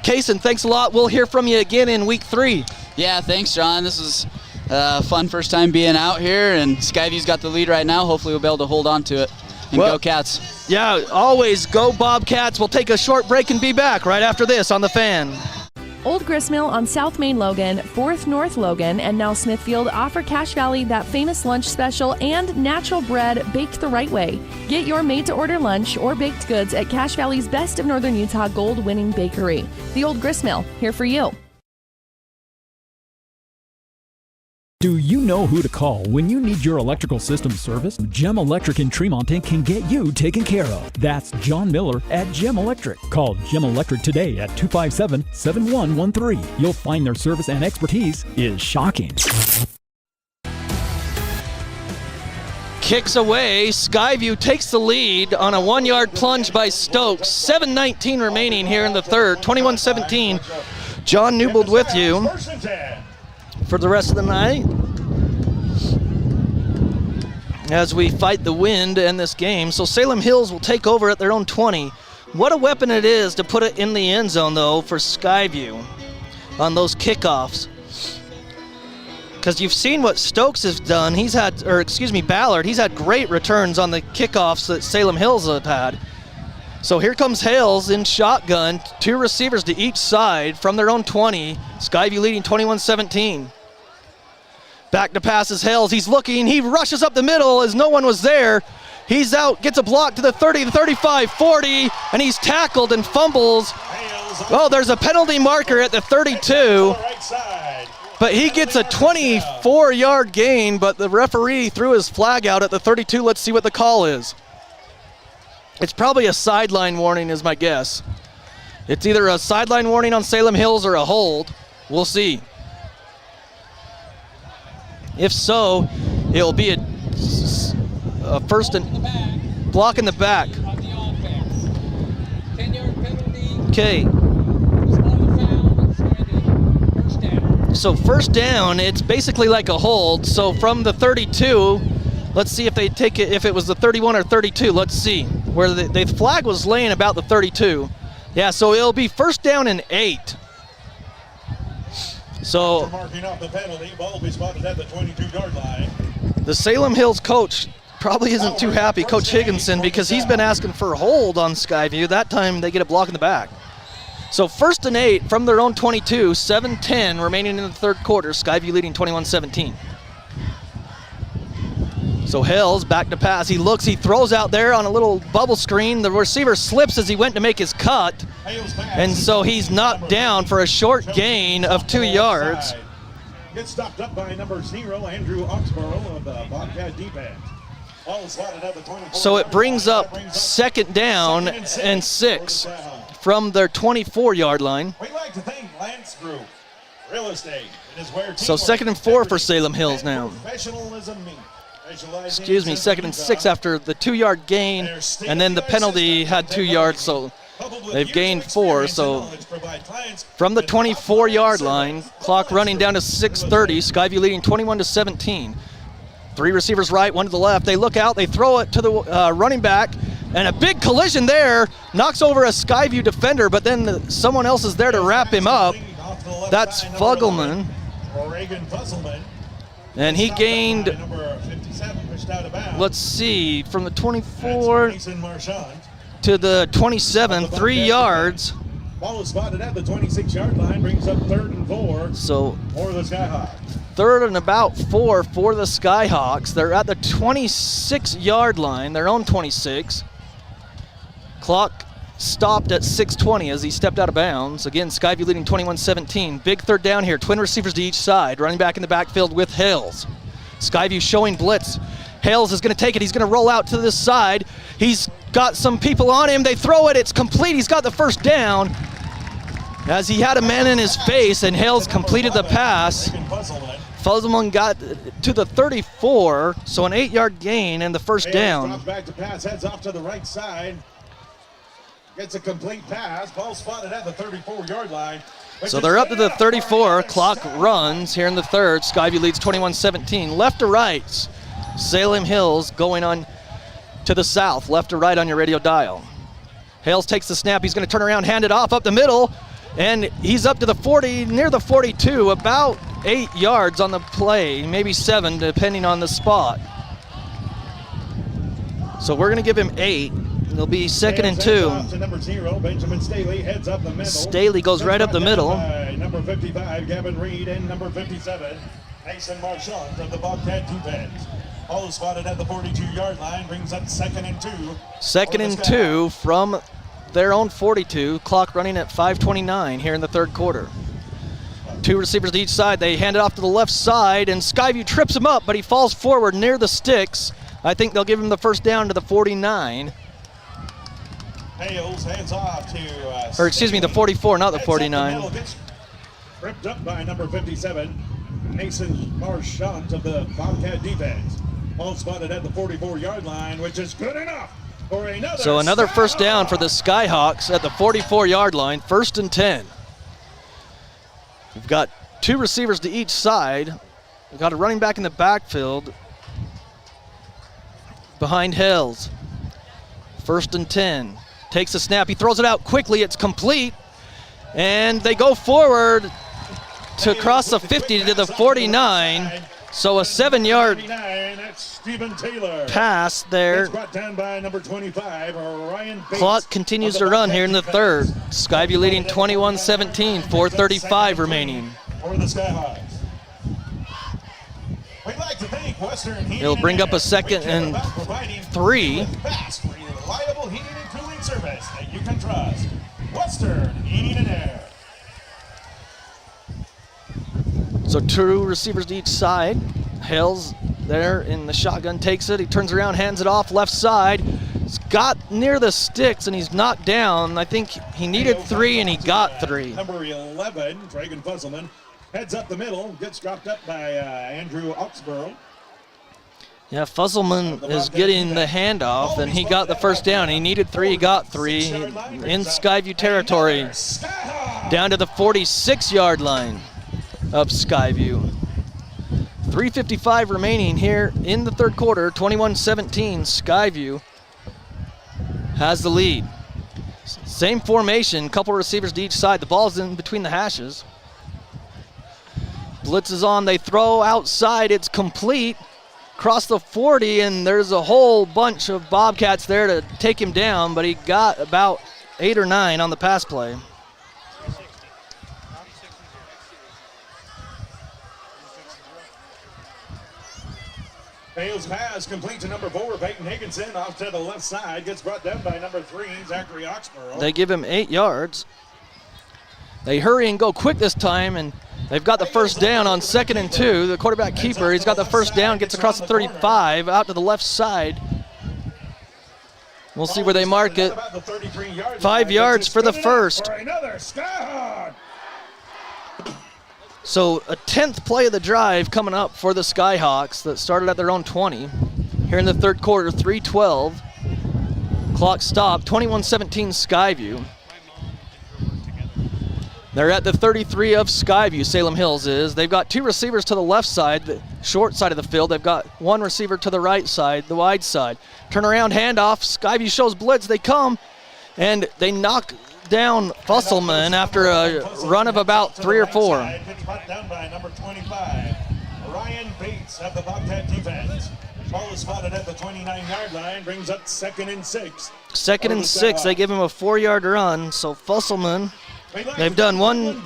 Kaysen, thanks a lot. We'll hear from you again in week 3.
Yeah, thanks, John. This was a fun first time being out here, and Skyview's got the lead right now. Hopefully we'll be able to hold on to it. And go Cats.
Yeah, always go Bobcats. We'll take a short break and be back right after this on The Fan.
Old Gristmill on South Main Logan, 4th North Logan, and now Smithfield offer Cache Valley that famous lunch special and natural bread baked the right way. Get your made-to-order lunch or baked goods at Cache Valley's Best of Northern Utah gold-winning bakery. The Old Gristmill, here for you.
Do you know who to call when you need your electrical system serviced? Gem Electric in Tremonton can get you taken care of. That's John Miller at Gem Electric. Call Gem Electric today at 257-7113. You'll find their service and expertise is shocking.
Kicks away. Skyview takes the lead on a 1 yard plunge by Stokes. 7:19 remaining here in the 3rd. 21-17. John Newbold with you for the rest of the night as we fight the wind in this game. So Salem Hills will take over at their own 20. What a weapon it is to put it in the end zone, though, for Skyview on those kickoffs. Because you've seen what Stokes has done. Ballard, he's had great returns on the kickoffs that Salem Hills have had. So here comes Hales in shotgun, 2 receivers to each side from their own 20. Skyview leading 21-17. Back to pass is Hales. He's looking. He rushes up the middle as no one was there. He's out, gets a block to the 30, the 35, 40, and he's tackled and fumbles. Oh, there's a penalty marker at the 32. But he gets a 24-yard gain, but the referee threw his flag out at the 32. Let's see what the call is. It's probably a sideline warning is my guess. It's either a sideline warning on Salem Hills or a hold. We'll see. If so, it'll be a first and block in the back. Okay. So first down, it's basically like a hold. So from the 32, let's see if they take it, if it was the 31 or 32. Let's see. Where the flag was laying about the 32. Yeah, so it'll be first down and 8. So
marking off the penalty, ball will be spotted at the 22-yard line.
The Salem Hills coach probably isn't too happy, Coach Higginson, because he's been asking for a hold on Skyview. That time they get a block in the back. So first and 8 from their own 22, 7:10 remaining in the 3rd quarter. Skyview leading 21-17. So Hales back to pass. He looks, he throws out there on a little bubble screen. The receiver slips as he went to make his cut. And so he's knocked down for a short gain of 2 yards.
Gets stopped up by number 0, Andrew Oxborough of the Bobcat defense.
So it brings up second down and 6 from their 24-yard line.
We'd like to thank Lance Group, Real estate. It is where
So 2nd and 4 for Salem Hills now.
professionalism meets.
Excuse me, 2nd and 6 after the 2-yard gain, and then the penalty had 2 yards, so they've gained 4. So from the 24-yard line, clock running down to 6:30, Skyview leading 21-17. 3 receivers right, 1 to the left. They look out, they throw it to the running back, and a big collision there, knocks over a Skyview defender, but then someone else is there to wrap him up. That's Fugelman. And he gained, let's see, from the 24 to the 27, 3 yards.
Ball is spotted at the 26-yard line, brings up 3rd and 4
So
for the Skyhawks.
3rd and about 4 for the Skyhawks. They're at the 26-yard line, their own 26. Clock stopped at 6:20 as he stepped out of bounds. Again, Skyview leading 21-17. Big 3rd down here, twin receivers to each side. Running back in the backfield with Hales. Skyview showing blitz. Hales is going to take it. He's going to roll out to this side. He's got some people on him. They throw it. It's complete. He's got the first down as he had a man in his face, and Hales completed the pass. Fuzzleman got to the 34, so an 8-yard gain and the first down.
Drops back to pass, heads off to the right side. Gets a complete pass. Ball spotted at the 34-yard line.
So they're up to the 34. Clock runs here in the 3rd. Skyview leads 21-17. Left to right. Salem Hills going on to the south. Left to right on your radio dial. Hales takes the snap. He's going to turn around, hand it off up the middle. And he's up to the 40, near the 42. About 8 yards on the play. Maybe 7, depending on the spot. So we're going to give him 8. It'll be 2nd and 2.
To number 0, Benjamin Staley heads up the middle.
Staley goes right up the middle.
Number 55, Gavin Reed, and number 57, Mason Marchand of the Bobcat Defense. All spotted at the 42-yard line, brings up 2nd and 2.
2nd and 2 from their own 42. Clock running at 5:29 here in the 3rd quarter. 2 receivers to each side. They hand it off to the left side, and Skyview trips him up, but he falls forward near the sticks. I think they'll give him the first down to the 49.
Hales hands off to...
Or excuse me, the 44, not the 49.
Ripped up by number 57, Mason Marchand of the Bobcat Defense. Ball spotted at the 44-yard line, which is good enough for another.
So another first down for the Skyhawks at the 44-yard line, 1st and 10. We've got 2 receivers to each side. We've got a running back in the backfield behind Hales. 1st and 10. Takes the snap, he throws it out quickly, it's complete, and they go forward to cross the 50 to the 49, so a 7-yard pass there.
Brought down by number 25, Ryan Bates.
Clock continues to run here in the 3rd. Skyview leading 21-17, 4:35 remaining.
For the Skyhawks. We'd like to thank Western Heating.
It'll bring up a 2nd and 3.
Fast, reliable heating and cooling service that you can trust. Western Heating and Air.
So 2 receivers to each side. Hales there in the shotgun takes it. He turns around, hands it off left side. He's got near the sticks and he's knocked down. I think he needed 3 and he got 3.
Number 11, Dragon Fusselman, heads up the middle, gets dropped up by Andrew Oxborough.
Yeah, Fusselman is getting the handoff, and he got the first down. He needed 3, he got 3 in Skyview territory. Down to the 46-yard line of Skyview. 3:55 remaining here in the 3rd quarter, 21-17. Skyview has the lead. Same formation, couple receivers to each side. The ball's in between the hashes. Blitz is on, they throw outside, it's complete. Across the 40, and there's a whole bunch of Bobcats there to take him down, but he got about 8 or 9 on the pass play.
Fails pass, complete to number 4, Peyton Higginson, off to the left side, gets brought down by number 3, Zachary Oxborough.
They give him 8 yards. They hurry and go quick this time, and they've got the first down on 2nd and 2. The quarterback keeper, he's got the first down, gets across the 35, out to the left side. We'll see where they mark it. 5 yards for the first. So a 10th play of the drive coming up for the Skyhawks that started at their own 20. Here in the third quarter, 3:12. Clock stopped, 21-17 Skyview. They're at the 33 of Skyview, Salem Hills is. They've got 2 receivers to the left side, the short side of the field. They've got 1 receiver to the right side, the wide side. Turnaround handoff, Skyview shows blitz, they come, and they knock down Fusselman after a run of about 3 or 4.
Down by number 25, Ryan Bates of the Bobcat defense. Ball is spotted at the 29-yard line, brings up 2nd and 6.
2nd and 6, they give him a 4-yard run, so Fusselman, they've done one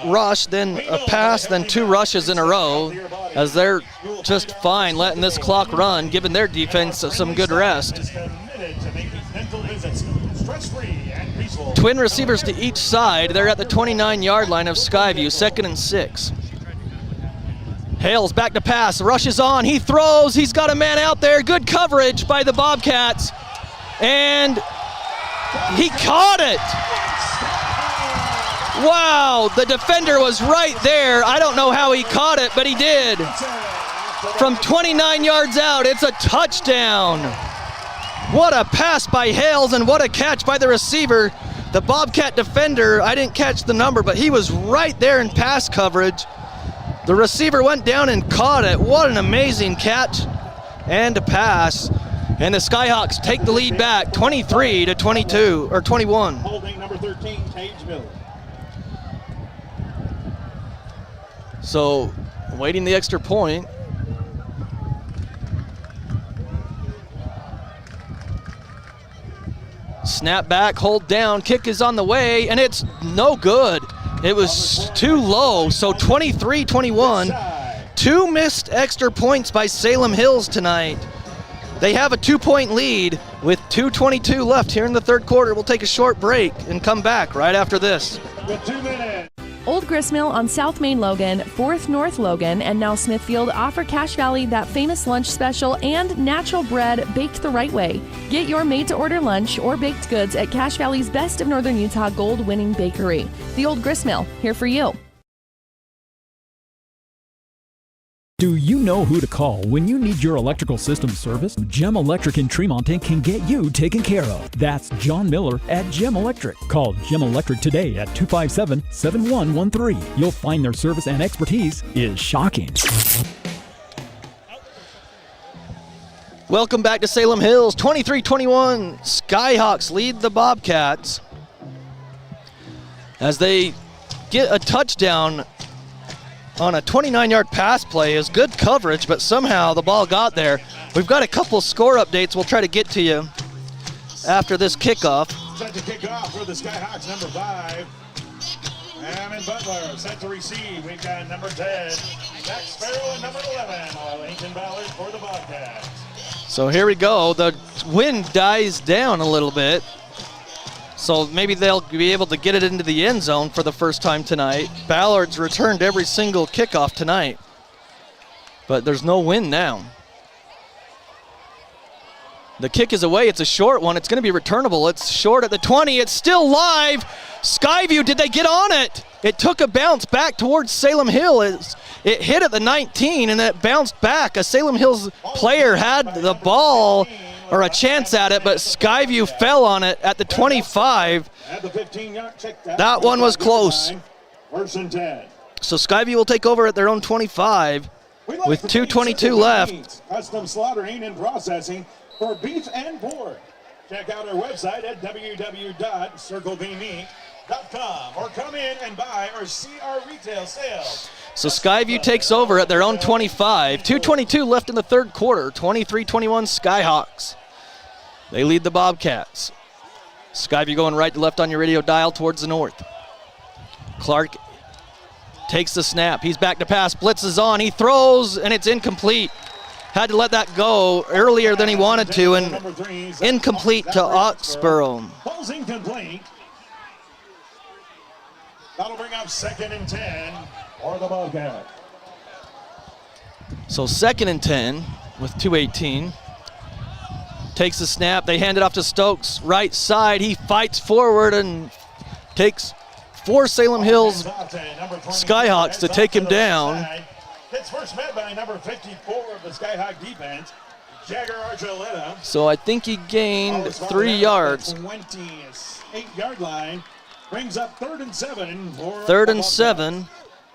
rush, then a pass, then 2 rushes in a row, as they're just fine letting this clock run, giving their defense some good rest. Twin receivers to each side. They're at the 29-yard line of Skyview, 2nd and 6. Hales back to pass, rushes on, he throws, he's got a man out there, good coverage by the Bobcats, and he caught it. Wow, the defender was right there. I don't know how he caught it, but he did. From 29 yards out, it's a touchdown. What a pass by Hales and what a catch by the receiver. The Bobcat defender, I didn't catch the number, but he was right there in pass coverage. The receiver went down and caught it. What an amazing catch and a pass. And the Skyhawks take the lead back, 23-22, or 21.
Holding number 13, Tage Miller.
So, waiting the extra point. Snap back, hold down, kick is on the way, and it's no good. It was too low, so 23-21. 2 missed extra points by Salem Hills tonight. They have a 2-point lead with 2:22 left here in the third quarter. We'll take a short break and come back right after this.
With 2 minutes.
Old Gristmill on South Main Logan, 4th North Logan, and now Smithfield offer Cache Valley that famous lunch special and natural bread baked the right way. Get your made-to-order lunch or baked goods at Cache Valley's Best of Northern Utah gold-winning bakery. The Old Gristmill, here for you.
Do you know who to call when you need your electrical system serviced? Gem Electric in Tremonton can get you taken care of. That's John Miller at Gem Electric. Call Gem Electric today at 257-7113. You'll find their service and expertise is shocking.
Welcome back to Salem Hills. 23-21. Skyhawks lead the Bobcats as they get a touchdown on a 29-yard pass play. Is good coverage, but somehow the ball got there. We've got a couple score updates we'll try to get to you after this kickoff.
Set to kick off for the Skyhawks, number 5. Hammond Butler set to receive. We've got number 10, Jack Sparrow, and number 11, Lincoln Ballard for the Bobcats.
So here we go. The wind dies down a little bit, so maybe they'll be able to get it into the end zone for the first time tonight. Ballard's returned every single kickoff tonight, but there's no wind now. The kick is away. It's a short one. It's going to be returnable. It's short at the 20. It's still live. Skyview, did they get on it? It took a bounce back towards Salem Hill. It hit at the 19, and it bounced back. A Salem Hills player had the ball or a chance at it, but Skyview fell on it at the 25. That one was close.
First and 10.
So Skyview will take over at their own 25 with 2:22 left.
Custom slaughtering and processing for beef and pork. Check out our website at www.circlevmeat.com or come in and buy or see our retail sales.
So Skyview takes over at their own 25. 2:22 left in the third quarter. 23-21 Skyhawks. They lead the Bobcats. Skyview going right to left on your radio dial towards the north. Clark takes the snap. He's back to pass. Blitz is on. He throws, and it's incomplete. Had to let that go earlier than he wanted to, and incomplete to Oxborough.
Ball's incomplete. That'll bring up 2nd and 10 for the Bobcat.
So 2nd and 10 with 2:18. Takes the snap. They hand it off to Stokes. Right side. He fights forward and takes for Salem Hills Skyhawks to take him down.
It's first met by number 54 of the Skyhawk defense, Jagger Archuleta.
So I think he gained 3 yards.
28-yard line brings up 3rd and 7.
Third and 7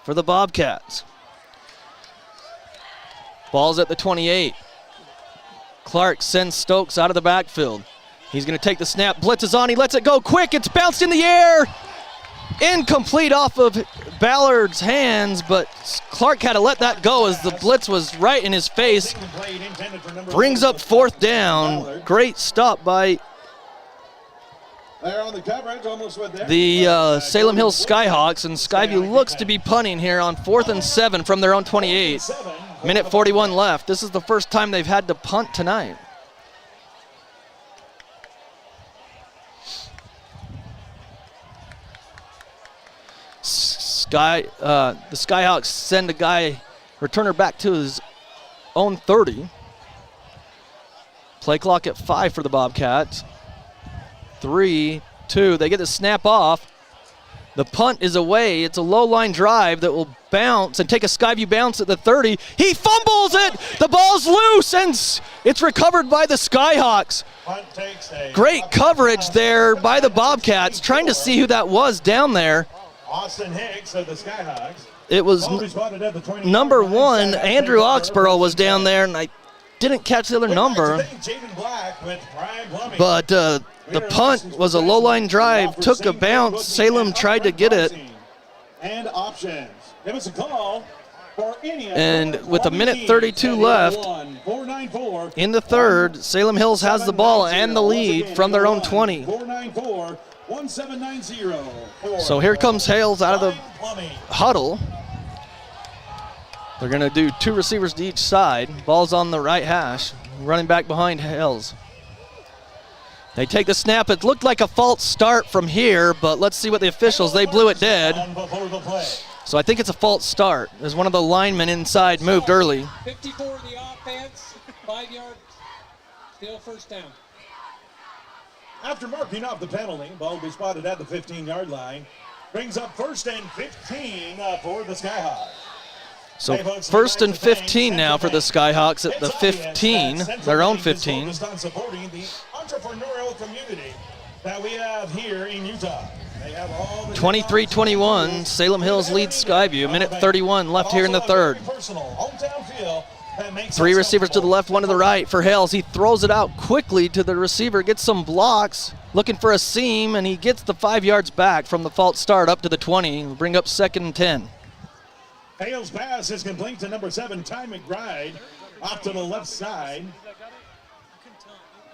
for the Bobcats. Ball's at the 28. Clark sends Stokes out of the backfield. He's going to take the snap. Blitz is on. He lets it go quick. It's bounced in the air. Incomplete off of Ballard's hands, but Clark had to let that go as the blitz was right in his face. Brings up 4th down. Great stop by the Salem Hills Skyhawks, and Skyview looks to be punting here on 4th and 7 from their own 28. Minute 41 left. This is the first time they've had to punt tonight. The Skyhawks send a returner back to his own 30. Play clock at 5 for the Bobcats. 3, 2, they get the snap off. The punt is away. It's a low line drive that will bounce and take a Skyview bounce at the 30. He fumbles it. The ball's loose and it's recovered by the Skyhawks. Great coverage there by the Bobcats, trying to see who that was down there.
Austin Hicks of the Skyhawks.
It was number 1, Andrew Oxborough was down there, and I didn't catch the other number. But the punt was a low-line drive, took a bounce. Salem tried to get it.
And options. Give us a call for any.
And with a minute 32 left in the third, Salem Hills has the ball and the lead from their own 20.
494-1790.
So here comes Hales out of the huddle. They're going to do 2 receivers to each side. Ball's on the right hash. Running back behind Hales. They take the snap. It looked like a false start from here, but let's see what the officials, they blew it dead. So I think it's a false start, as one of the linemen inside moved early.
54 the offense, 5 yards, still first down.
After marking off the penalty, ball will be spotted at the 15-yard line. Brings up 1st and 15 for the Skyhawks.
So 1st and 15 now for the Skyhawks at the 15, their own 15.
Supporting the entrepreneurial community that we have here in Utah.
23-21, Salem Hills leads Skyview. Minute 31 left here in the third. 3 receivers to the left, 1 to the right for Hales. He throws it out quickly to the receiver, gets some blocks, looking for a seam, and he gets the 5 yards back from the false start up to the 20. We'll bring up 2nd and 10.
Hales' pass is complete to number 7, Ty McBride, off to the left side.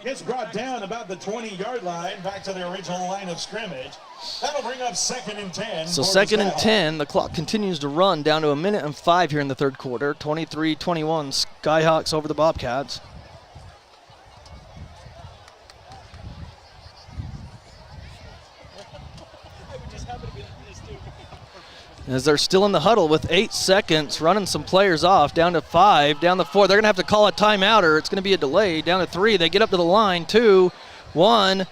Gets brought down about the 20-yard line, back to the original line of scrimmage. That'll bring up 2nd and 10.
So 2nd and 10, the clock continues to run down to a minute and 5 here in the third quarter. 23-21, Skyhawks over the Bobcats. As they're still in the huddle with 8 seconds, running some players off, down to 5, down to 4. They're going to have to call a timeout or it's going to be a delay. Down to 3, they get up to the line, 2, 1,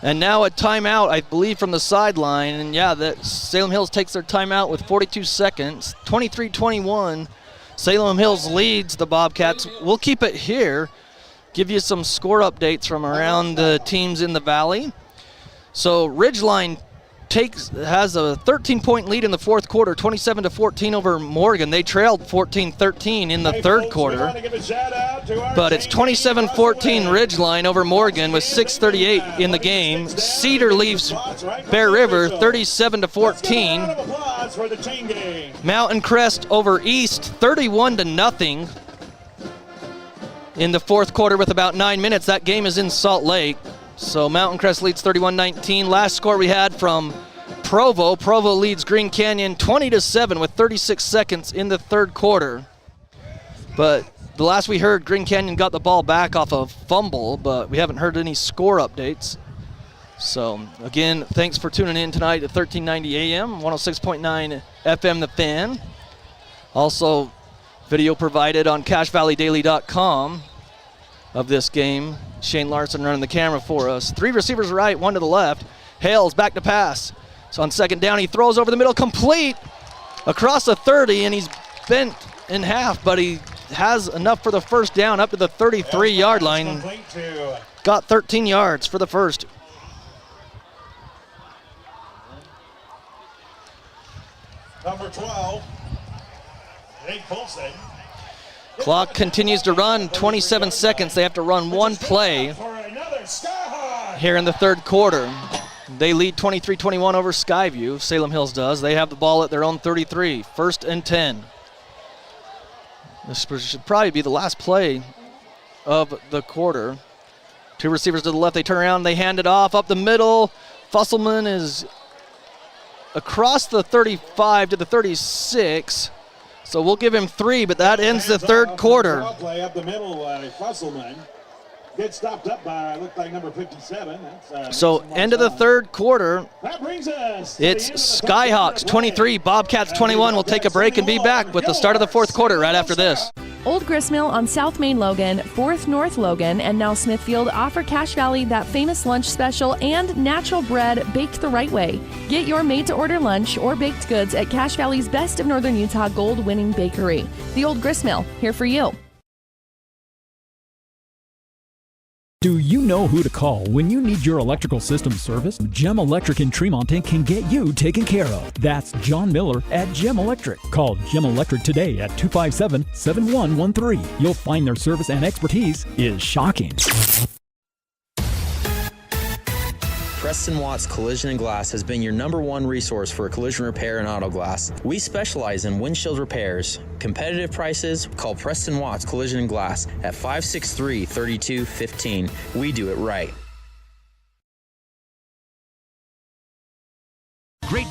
and now a timeout, I believe, from the sideline. And yeah, that Salem Hills takes their timeout with 42 seconds. 23-21, Salem Hills leads the Bobcats. We'll keep it here, give you some score updates from around the teams in the Valley. So Ridgeline has a 13-point lead in the fourth quarter, 27-14 over Morgan. They trailed 14-13 in the third quarter. But it's 27-14 Ridgeline over Morgan with 6:38 in the game. Cedar leaves Bear River 37-14. Mountain Crest over East 31-0 in the fourth quarter with about 9 minutes. That game is in Salt Lake. So Mountain Crest leads 31-19. Last score we had from Provo. Provo leads Green Canyon 20-7 with 36 seconds in the third quarter. But the last we heard, Green Canyon got the ball back off a fumble, but we haven't heard any score updates. So again, thanks for tuning in tonight at 1390 AM, 106.9 FM The Fan. Also, video provided on CashValleyDaily.com of this game. Shane Larson running the camera for us. 3 receivers right, 1 to the left. Hales back to pass. So on second down, he throws over the middle, complete across the 30, and he's bent in half, but he has enough for the first down up to the 33-yard line. Got 13 yards for the first.
Number 12, Jake Folsen.
Clock continues to run, 27 seconds. They have to run one play here in the third quarter. They lead 23-21 over Skyview. Salem Hills does. They have the ball at their own 33, 1st and 10. This should probably be the last play of the quarter. Two receivers to the left. They turn around. They hand it off up the middle. Fusselman is across the 35 to the 36. So we'll give him 3, but that ends the third quarter.
Play up the middle, Fusselman. Gets stopped up by, looked like number 57.
So end of the third quarter.
That brings us
it's Skyhawks 23, Bobcats 21. We'll take a break and be back with the start of the fourth quarter right after this.
Old Gristmill on South Main Logan, 4th North Logan, and now Smithfield offer Cache Valley that famous lunch special and natural bread baked the right way. Get your made-to-order lunch or baked goods at Cache Valley's Best of Northern Utah gold-winning bakery. The Old Gristmill, here for you.
Do you know who to call when you need your electrical system serviced? Gem Electric in Tremonton can get you taken care of. That's John Miller at Gem Electric. Call Gem Electric today at 257-7113. You'll find their service and expertise is shocking.
Preston Watts Collision and Glass has been your #1 resource for collision repair and auto glass. We specialize in windshield repairs. Competitive prices, call Preston Watts Collision and Glass at 563-3215. We do it right.
Great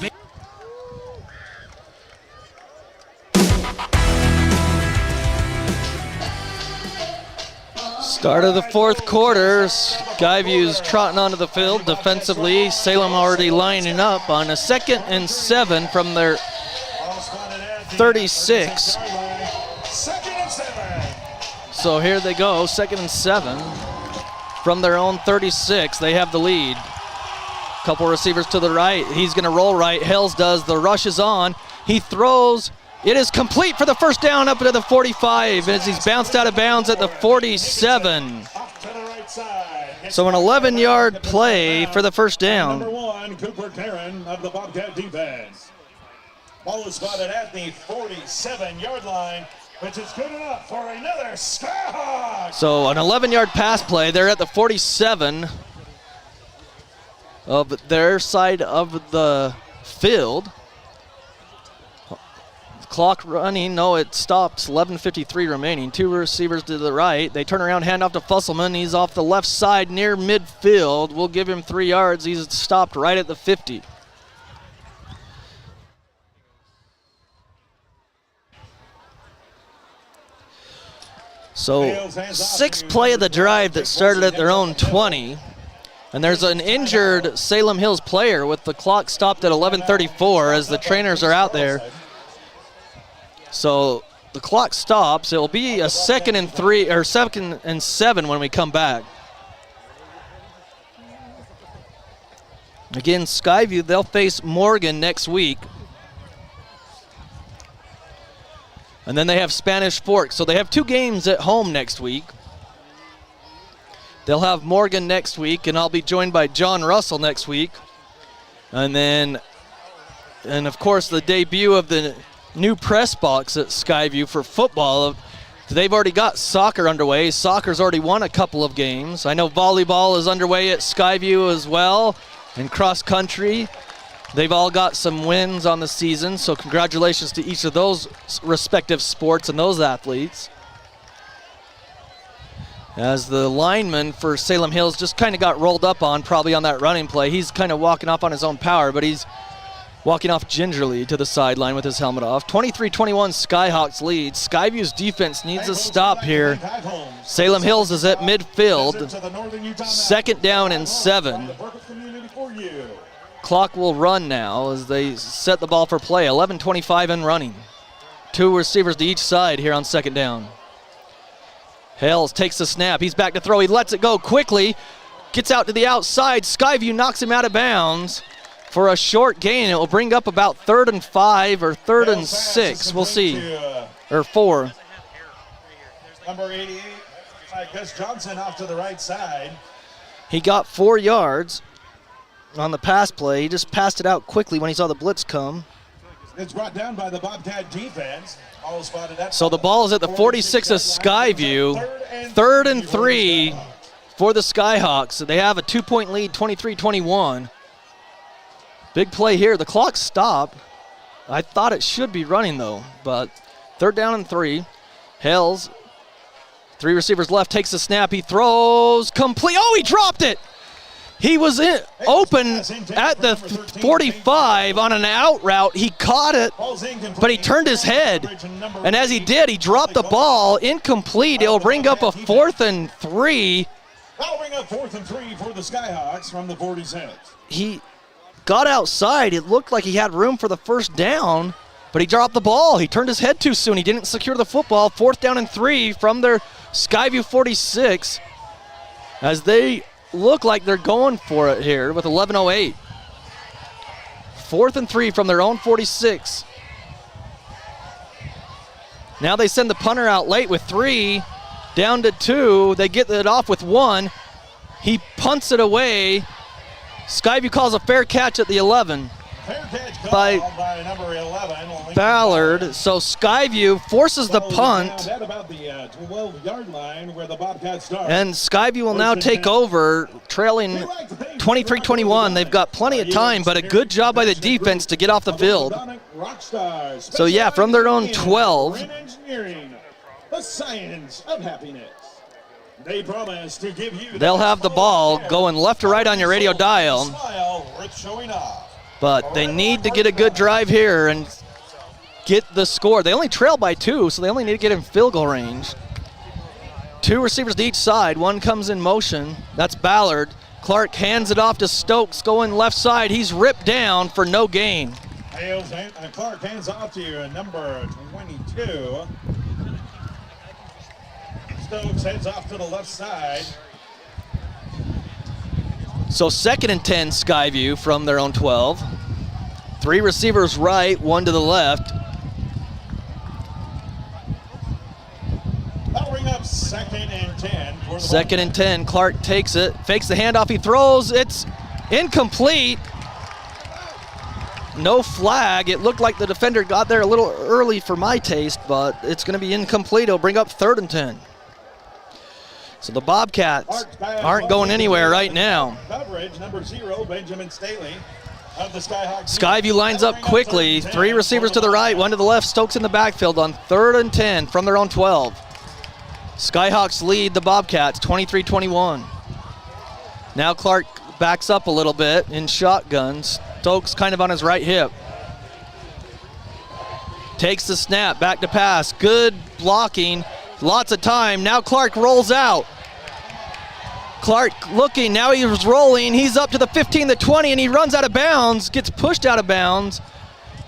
Start of the fourth quarter. Skyview's trotting onto the field defensively. Salem already lining up on a 2nd and 7 from their 36. So here they go, 2nd and 7 from their own 36. They have the lead. Couple receivers to the right. He's going to roll right. Hells does. The rush is on. He throws. It is complete for the first down up to the 45 as he's bounced out of bounds at the 47. So an 11-yard play for the first down.
Number 1, Cooper Taryn of the Bobcat defense. Ball is spotted at the 47-yard line, which is good enough for another Skyhawk.
So an 11-yard pass play. They're at the 47 of their side of the field. Clock running, no, it stops, 11:53 remaining. Two receivers to the right. They turn around, hand off to Fusselman. He's off the left side near midfield. We'll give him 3 yards. He's stopped right at the 50. So 6th play of the drive that started at their own 20. And there's an injured Salem Hills player with the clock stopped at 11:34 as the trainers are out there. So the clock stops. It'll be a 2nd and 3 or 2nd and 7 when we come back. Again, Skyview, they'll face Morgan next week. And then they have Spanish Fork. So they have 2 games at home next week. They'll have Morgan next week, and I'll be joined by John Russell next week. And then, and of course, the debut of the new press box at Skyview for football. They've already got soccer underway. Soccer's already won a couple of games. I know volleyball is underway at Skyview as well, and cross country. They've all got some wins on the season, so congratulations to each of those respective sports and those athletes. As the lineman for Salem Hills just kind of got rolled up on, probably on that running play. He's kind of walking off on his own power, but he's walking off gingerly to the sideline with his helmet off. 23-21 Skyhawks lead. Skyview's defense needs a stop here. Salem Hills is at midfield. 2nd down and 7. Clock will run now as they set the ball for play. 11:25 and running. 2 receivers to each side here on 2nd down. Hales takes the snap. He's back to throw. He lets it go quickly. Gets out to the outside. Skyview knocks him out of bounds. for a short gain. It will bring up about 3rd and 5 or 3rd and 6. We'll see. Or 4.
Number 88, Gus Johnson off to the right side.
He got 4 yards on the pass play. He just passed it out quickly when he saw the blitz come.
It's brought down by the Bobcat defense. All spotted at
So the ball is at the 46 of Skyview. 3rd and 3 for the Skyhawks. They have a 2-point lead, 23-21. Big play here. The clock stopped. I thought it should be running though, but 3rd down and 3. Hales, 3 receivers left, takes the snap. He throws complete. Oh, he dropped it. He was open at the 45 on an out route. He caught it, but he turned his head. And as he did, he dropped the ball. Incomplete. It'll bring up a 4th and 3.
That'll bring up 4th and 3 for the Skyhawks from the 46.
He got outside. It looked like he had room for the first down, but he dropped the ball. He turned his head too soon. He didn't secure the football. 4th down and 3 from their Skyview 46 as they look like they're going for it here with 11:08. 4th and 3 from their own 46. Now they send the punter out late with 3, down to 2. They get it off with 1. He punts it away. Skyview calls a fair catch at the 11 by
number 11,
Ballard. So Skyview forces the punt.
At about the 12-yard line where the Bobcats start.
And Skyview will now take over, trailing 23-21. They've got plenty of time, but a good job by the defense to get off the field. So yeah, from their own 12.
The science of happiness. They promise to give you.
They'll have the ball going left to right on your radio dial. But they need to get a good drive here and get the score. They only trail by 2, so they only need to get in field goal range. 2 receivers to each side. 1 comes in motion. That's Ballard. Clark hands it off to Stokes going left side. He's ripped down for no gain.
Hales and Clark hands off to number 22. Stokes heads off to the left side.
So 2nd and 10 Skyview from their own 12. 3 receivers right, 1 to the left.
That'll bring up 2nd and 10.
2nd and 10, Clark takes it, fakes the handoff, he throws, it's incomplete. No flag. It looked like the defender got there a little early for my taste, but it's going to be incomplete. It'll bring up 3rd and 10. So the Bobcats aren't going anywhere right now.
Coverage, number 0, Benjamin Staley of the Skyhawks.
Skyview lines up quickly. 3 receivers to the right, 1 to the left. Stokes in the backfield on 3rd and 10 from their own 12. Skyhawks lead the Bobcats 23-21. Now Clark backs up a little bit in shotgun. Stokes kind of on his right hip. Takes the snap, back to pass. Good blocking. Lots of time. Now Clark rolls out. Clark looking. Now he's rolling. He's up to the 15, the 20, and he runs out of bounds. Gets pushed out of bounds.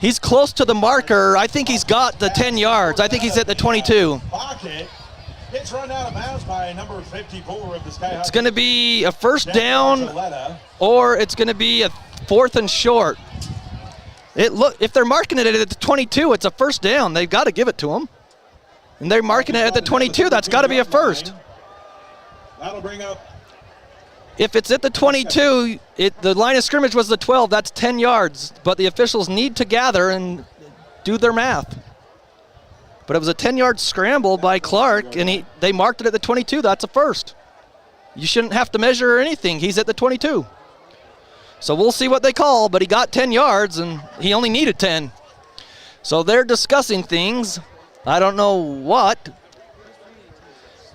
He's close to the marker. I think he's got the 10 yards. I think he's at the 22.
Pocket. Gets run out of bounds by number 54 of the Skyhawks.
It's going to be a first down, or it's going to be a 4th and short. If they're marking it at the 22, it's a first down. They've got to give it to him. And they're marking it at the 22. That's got to be a first.
That'll bring up.
If it's at the 22, the line of scrimmage was the 12. That's 10 yards. But the officials need to gather and do their math. But it was a 10-yard scramble by Clark, and they marked it at the 22. That's a first. You shouldn't have to measure anything. He's at the 22. So we'll see what they call, but he got 10 yards, and he only needed 10. So they're discussing things. I don't know what.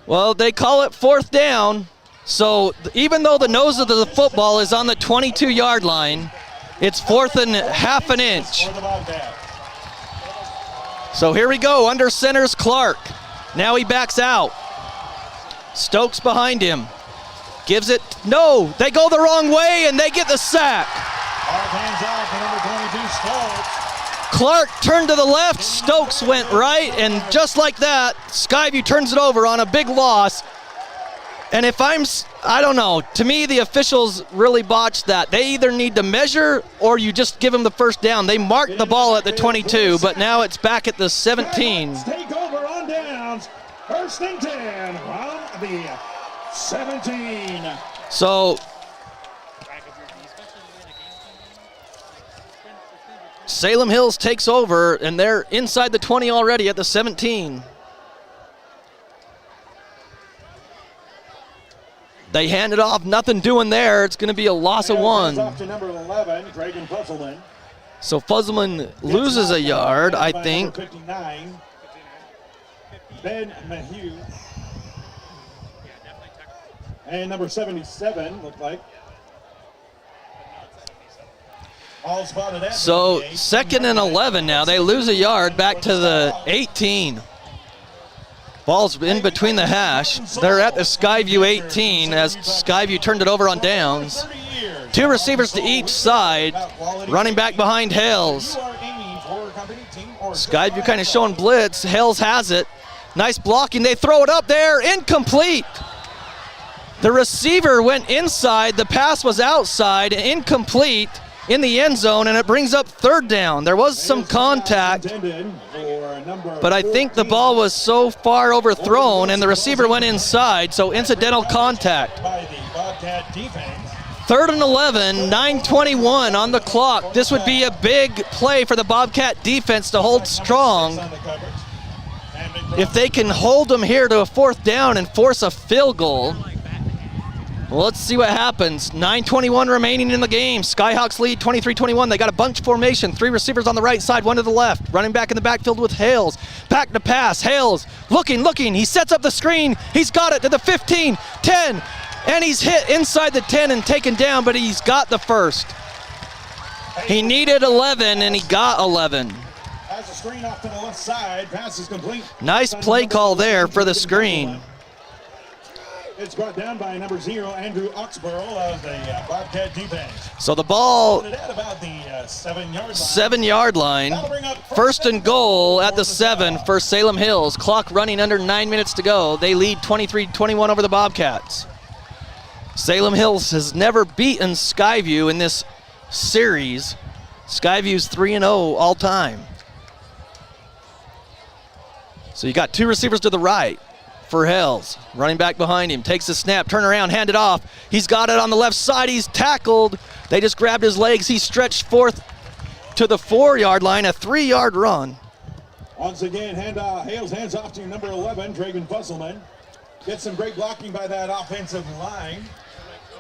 Well, they call it 4th down. So even though the nose of the football is on the 22-yard line, it's 4th and half an inch. So here we go. Under center's Clark. Now he backs out. Stokes behind him. Gives it. No, they go the wrong way and they get the sack.
Hands off to number 22, Stokes.
Clark turned to the left, Stokes went right, and just like that, Skyview turns it over on a big loss. And if I don't know, to me the officials really botched that. They either need to measure or you just give them the first down. They marked the ball at the 22, but now it's back at the 17.
Take over on downs. First and 10 from the 17.
So Salem Hills takes over, and they're inside the 20 already at the 17. They hand it off, nothing doing there. It's going to be a loss of 1.
Off to number 11, Dragon Fusselman.
So Fusselman loses a yard, I think.
59, Ben Mahue. And number 77, looked like. All spotted at
So 2nd and 11 now. They lose a yard back to the 18. Ball's in between the hash. They're at the Skyview 18 as Skyview turned it over on downs. 2 receivers to each side. Running back behind Hales. Skyview kind of showing blitz. Hales has it. Nice blocking. They throw it up there. Incomplete. The receiver went inside. The pass was outside. Incomplete in the end zone, and it brings up 3rd down. There was some contact, but I think the ball was so far overthrown and the receiver went inside, so incidental contact. 3rd and 11, 9:21 on the clock. This would be a big play for the Bobcat defense to hold strong. If they can hold them here to a 4th down and force a field goal. Well, let's see what happens. 9:21 remaining in the game. Skyhawks lead 23-21. They got a bunch formation. 3 receivers on the right side, 1 to the left. Running back in the backfield with Hales. Back to pass. Hales looking. He sets up the screen. He's got it to the 15, 10, and he's hit inside the 10 and taken down, but he's got the first. He needed 11, and he got 11.
Has a screen off to the left side. Pass is complete.
Nice play call there for the screen.
It's brought down by number 0, Andrew Oxborough of the Bobcat defense.
So the ball,
At about the 7-yard line.
7-yard line. 1st and goal at the 7 for Salem Hills. Clock running under 9 minutes to go. They lead 23-21 over the Bobcats. Salem Hills has never beaten Skyview in this series. Skyview's 3-0 all time. So you got 2 receivers to the right for Hales. Running back behind him, takes the snap, turn around, hand it off. He's got it on the left side, he's tackled. They just grabbed his legs. He stretched forth to the 4-yard line, a 3-yard run.
Once again, Hales hands off to number 11, Dragon Fusselman. Gets some great blocking by that offensive line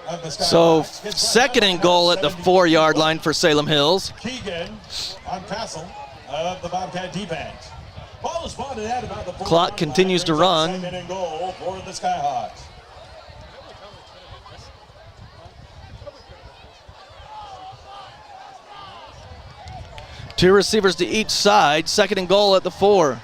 of the Skyhawks.
So 2nd and goal at the 4-yard line for Salem Hills.
Keegan on Castle of the Bobcat defense. Ball is spotted at about the
Clock continues to run.
2nd and goal for the Skyhawks.
Two receivers to each side. 2nd and goal at the 4.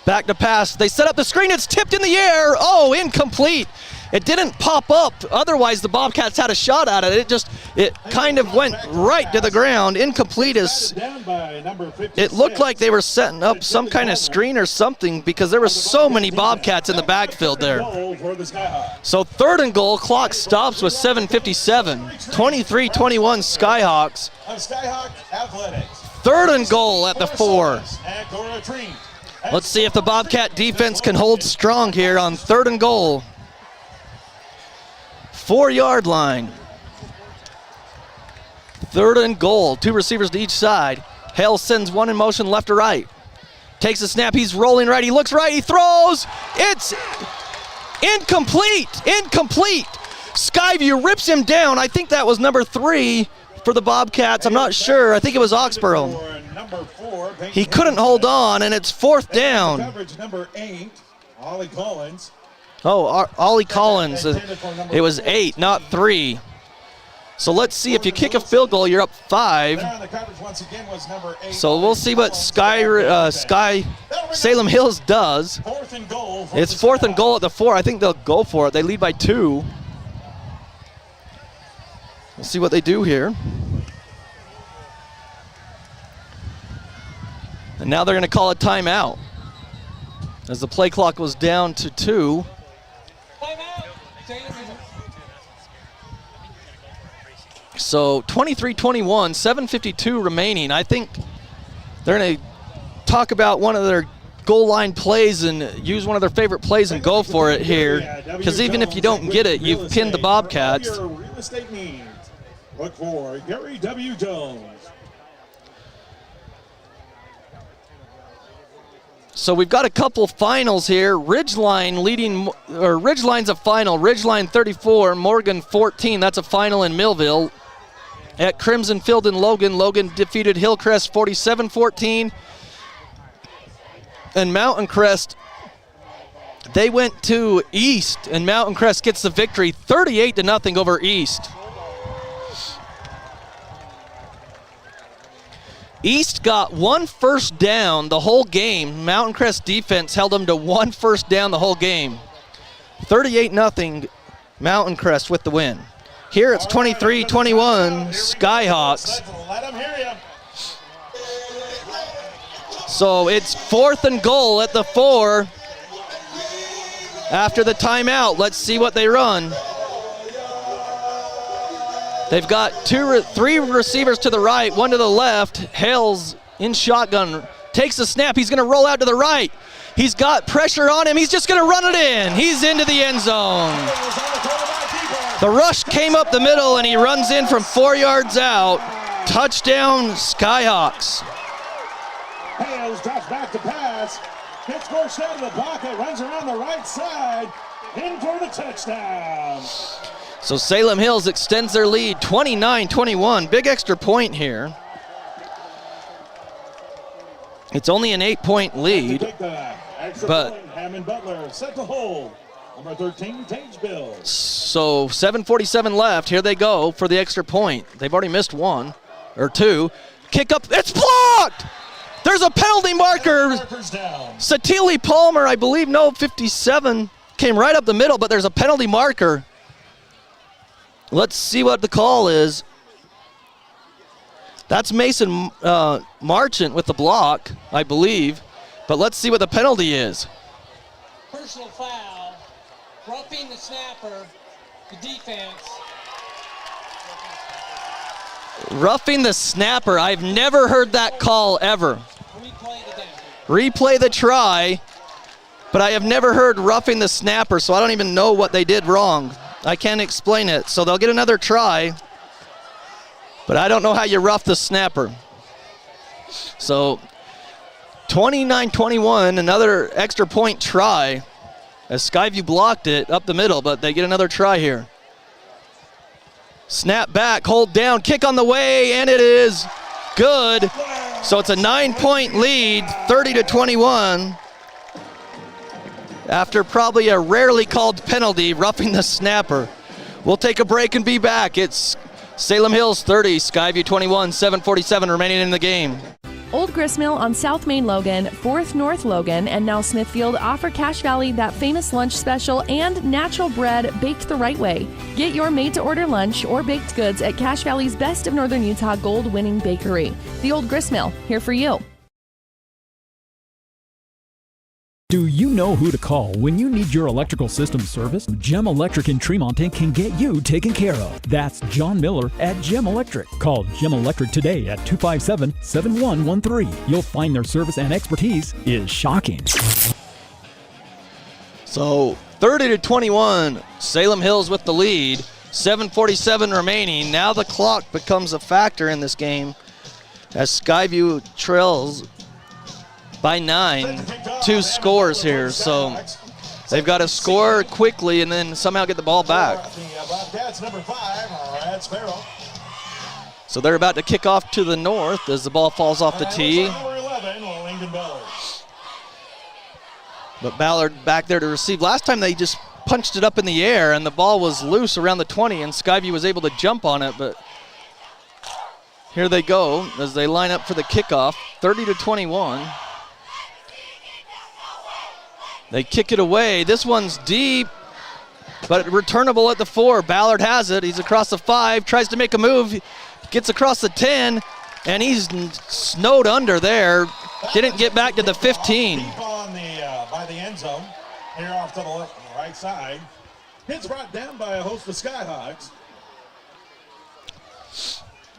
Back to pass. They set up the screen. It's tipped in the air. Oh, incomplete. It didn't pop up. Otherwise, the Bobcats had a shot at it. It kind of went right to the ground. Incomplete is. It looked like they were setting up some kind of screen or something because there were so many Bobcats in the backfield there. So 3rd and goal. Clock stops with 7:57. 23-21 Skyhawks. 3rd and goal at the 4. Let's see if the Bobcat defense can hold strong here on 3rd and goal. 4-yard line. 3rd and goal. 2 receivers to each side. Hale sends one in motion left to right. Takes a snap. He's rolling right. He looks right. He throws. It's incomplete. Incomplete. Skyview rips him down. I think that was number 3 for the Bobcats. I'm not sure. I think it was Oxborough. He couldn't hold on, and it's 4th down.
Coverage number 8, Ollie Collins.
Oh, Ollie Collins. It was 8, not 3. So let's see, if you kick a field goal, you're up 5. So we'll see what Salem Hills does. It's 4th and goal at the 4. I think they'll go for it. They lead by 2. We'll see what they do here. And now they're going to call a timeout as the play clock was down to 2. So 23-21, 7:52 remaining. I think they're going to talk about one of their goal line plays and use one of their favorite plays and go for it here. Because even if you don't get it, you've pinned the Bobcats.
Your real estate needs. Look for Gary W. Jones.
So we've got a couple finals here. Ridgeline leading, or Ridgeline's a final. Ridgeline 34, Morgan 14. That's a final in Millville. At Crimson Field in Logan, Logan defeated Hillcrest 47-14. And Mountain Crest, they went to East, and Mountain Crest gets the victory 38-0 over East. East got 1 first down the whole game. Mountain Crest defense held them to 1 first down the whole game. 38-0 Mountain Crest with the win. Here it's 23-21 Skyhawks.
Let them hear you.
So it's 4th and goal at the 4. After the timeout, let's see what they run. They've got 3 receivers to the right, 1 to the left. Hales in shotgun, takes the snap. He's going to roll out to the right. He's got pressure on him. He's just going to run it in. He's into the end zone. The rush came up the middle, and he runs in from 4 yards out. Touchdown, Skyhawks.
Hales drops back to pass. Gets forced out of the pocket, runs around the right side, in for the touchdown.
So Salem Hills extends their lead 29-21. Big extra point here. It's only an 8-point lead, but
Hammond Butler set to hold. Number 13, Tage Bill.
So 7:47 left. Here they go for the extra point. They've already missed 1 or 2. Kick up, it's blocked! There's a penalty marker. Satili Palmer, I believe, no, 57, came right up the middle, but there's a penalty marker. Let's see what the call is. That's Mason Marchant with the block, I believe. But let's see what the penalty is.
Personal foul, roughing the snapper, the defense.
Roughing the snapper. I've never heard that call ever. Replay the try, but I have never heard roughing the snapper, so I don't even know what they did wrong. I can't explain it. So they'll get another try, but I don't know how you rough the snapper. So 29-21, another extra point try, as Skyview blocked it up the middle, but they get another try here. Snap back, hold down, kick on the way, and it is good. So it's a 9-point lead, 30-21. After probably a rarely called penalty, roughing the snapper. We'll take a break and be back. It's Salem Hills 30, Skyview 21, 7:47 remaining in the game.
Old Gristmill on South Main Logan, 4th North Logan, and now Smithfield offer Cache Valley that famous lunch special and natural bread baked the right way. Get your made-to-order lunch or baked goods at Cache Valley's Best of Northern Utah gold-winning bakery. The Old Gristmill, here for you.
Do you know who to call when you need your electrical system serviced? Gem Electric in Tremonton can get you taken care of. That's John Miller at Gem Electric. Call Gem Electric today at 257-7113. You'll find their service and expertise is shocking.
So 30-21, Salem Hills with the lead. 7:47 remaining. Now the clock becomes a factor in this game as Skyview trails by 9, 2 scores here. So they've got to score quickly and then somehow get the ball back. So they're about to kick off to the north as the ball falls off the tee. But Ballard back there to receive. Last time they just punched it up in the air and the ball was loose around the 20 and Skyview was able to jump on it, but here they go as they line up for the kickoff, 30-21. They kick it away. This one's deep, but returnable at the 4. Ballard has it. He's across the 5, tries to make a move, gets across the 10, and he's snowed under there. Didn't get back to the 15.
By the end zone, here off to the right side. Hits brought down by a host of Skyhawks.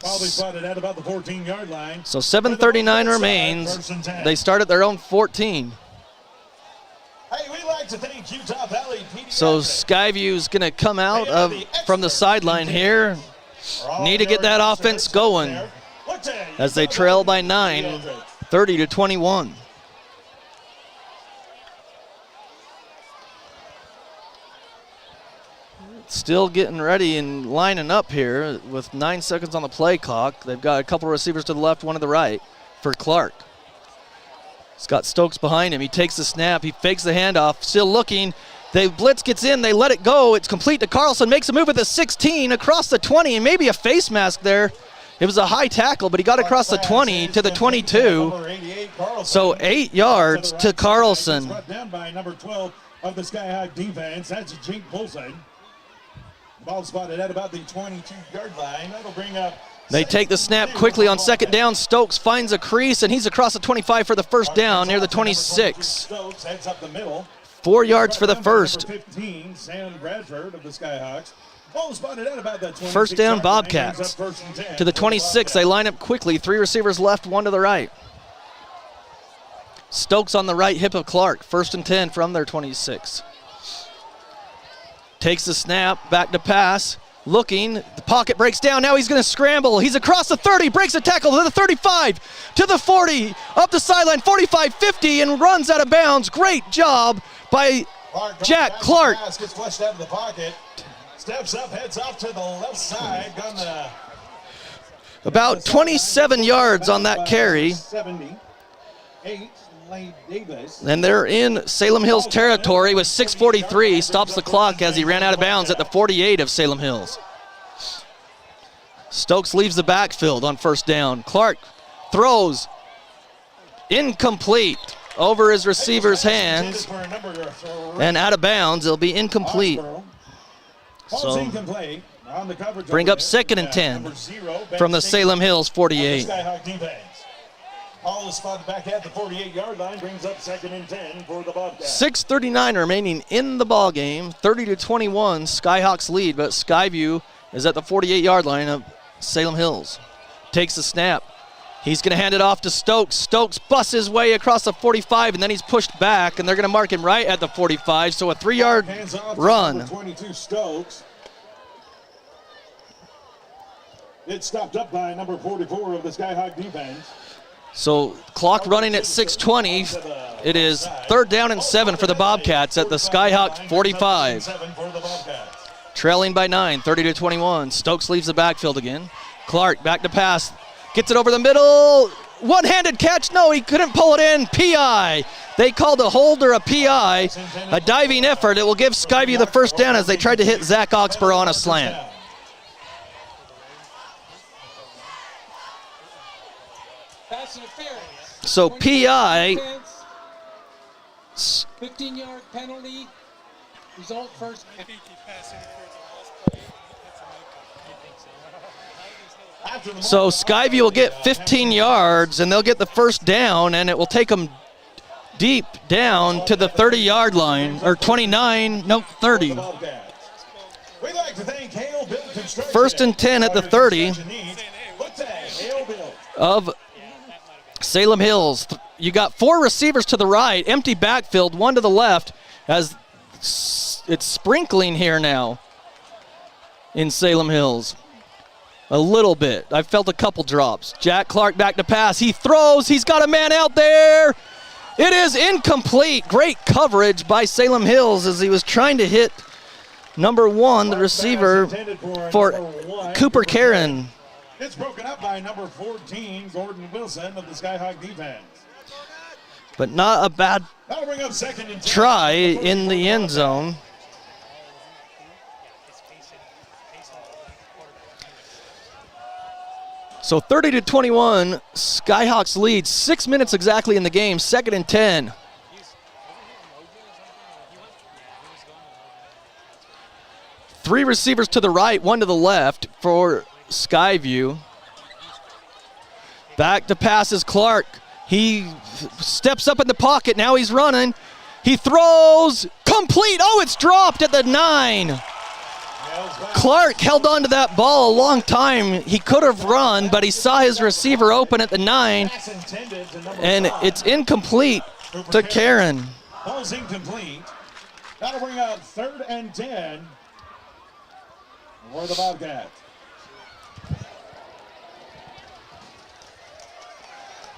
Probably spotted at about the 14-yard line.
So 7:39 remains. They start at their own 14.
Hey, we like to thank Utah Valley Pediatrics.
So Skyview's going to come out from the sideline here. Need to get that offense going as they trail by 9, 30-21. Still getting ready and lining up here with 9 seconds on the play clock. They've got a couple receivers to the left, one to the right for Clark. He's got Stokes behind him. He takes the snap. He fakes the handoff. Still looking. The blitz gets in. They let it go. It's complete to Carlson. Makes a move at the 16 across the 20, and maybe a face mask there. It was a high tackle, but he got across the 20 to the 22. So 8 yards to Carlson.
Brought down by number 12 of the Skyhawk defense. That's Jake Poulsen. Ball spotted at about the 22-yard line. That'll bring up.
They take the snap quickly on second down. Stokes finds a crease, and he's across the 25 for the first down near the 26.
Stokes heads up the middle.
4 yards for the first.
15, Sam Bradford of the Skyhawks. Ball spotted at about that 26.
First down, Bobcats. To the 26, they line up quickly. 3 receivers left, 1 to the right. Stokes on the right hip of Clark. 1st and 10 from their 26. Takes the snap, back to pass. Looking, the pocket breaks down. Now he's going to scramble. He's across the 30, breaks a tackle to the 35, to the 40, up the sideline, 45, 50, and runs out of bounds. Great job by Jack Clark.
Gets flushed out of the pocket. Steps up, heads off to the left side.
About 27 yards on that carry.
78.
And they're in Salem Hills territory with 6:43. Stops the clock as he ran out of bounds at the 48 of Salem Hills. Stokes leaves the backfield on first down. Clark throws incomplete over his receiver's hands and out of bounds. It'll be incomplete. So bring up 2nd and 10 from the Salem Hills 48.
Ball is spotted back at the 48-yard line, brings up 2nd and 10 for the Bobcats.
6:39 remaining in the ball game. 30-21, Skyhawks lead, but Skyview is at the 48-yard line of Salem Hills. Takes the snap. He's going to hand it off to Stokes. Stokes busts his way across the 45, and then he's pushed back, and they're going to mark him right at the 45, so a 3-yard run.
22 Stokes. It's stopped up by number 44 of the Skyhawk defense.
So clock running at 6:20. It is 3rd down and 7 for the Bobcats at the Skyhawk 45. Trailing by 9, 30-21. Stokes leaves the backfield again. Clark back to pass. Gets it over the middle. One-handed catch. No, he couldn't pull it in. PI. They called a hold or a PI. A diving effort. It will give Skyview the first down as they tried to hit Zach Oxborough on a slant. So PI.
15-yard penalty. Result first.
So Skyview will get 15 yards, and they'll get the first down, and it will take them deep down to the 30-yard line, or 29, no, 30.
We'd like to thank Hale Build Construction.
1st and 10 at the 30 of Salem Hills. You got 4 receivers to the right, empty backfield, 1 to the left, as it's sprinkling here now in Salem Hills. A little bit. I felt a couple drops. Jack Clark back to pass. He throws. He's got a man out there. It is incomplete. Great coverage by Salem Hills as he was trying to hit number 1, the receiver for Cooper Karen.
It's broken up by number 14, Gordon Wilson of the Skyhawk defense.
But not a bad
That'll bring up 2nd and 10.
try in the end zone. So 30-21, Skyhawks lead. 6 minutes exactly in the game. 2nd and 10. Three receivers to the right, 1 to the left for Skyview. Back to passes Clark. He steps up in the pocket. Now he's running. He throws. Complete. Oh, it's dropped at the 9. Clark held on to that ball a long time. He could have run, but he saw his receiver open at the 9, and it's incomplete to Karen.
Ball's incomplete. That'll bring up 3rd and 10 for the Bobcats.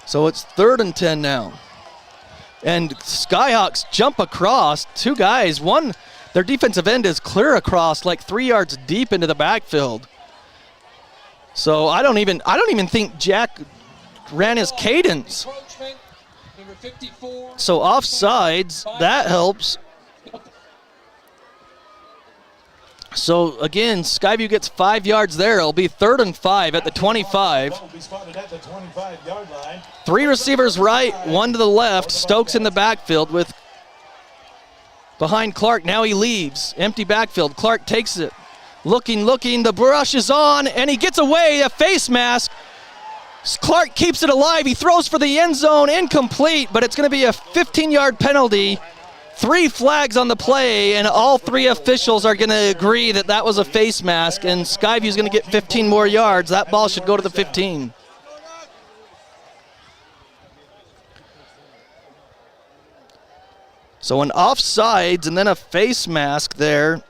So it's 3rd and 10 now. And Skyhawks jump across. 2 guys. One, their defensive end is clear across like 3 yards deep into the backfield. So I don't even think Jack ran his cadence. So offsides, that helps. So again, Skyview gets 5 yards there. It'll be 3rd and 5 at the 25. 3 receivers right, 1 to the left. Stokes in the backfield with behind Clark. Now he leaves. Empty backfield. Clark takes it. Looking. The brush is on, and he gets away. A face mask. Clark keeps it alive. He throws for the end zone. Incomplete, but it's going to be a 15-yard penalty. 3 flags on the play, and all 3 officials are going to agree that that was a face mask, and Skyview's going to get 15 more yards. That ball should go to the 15. So an offsides and then a face mask there.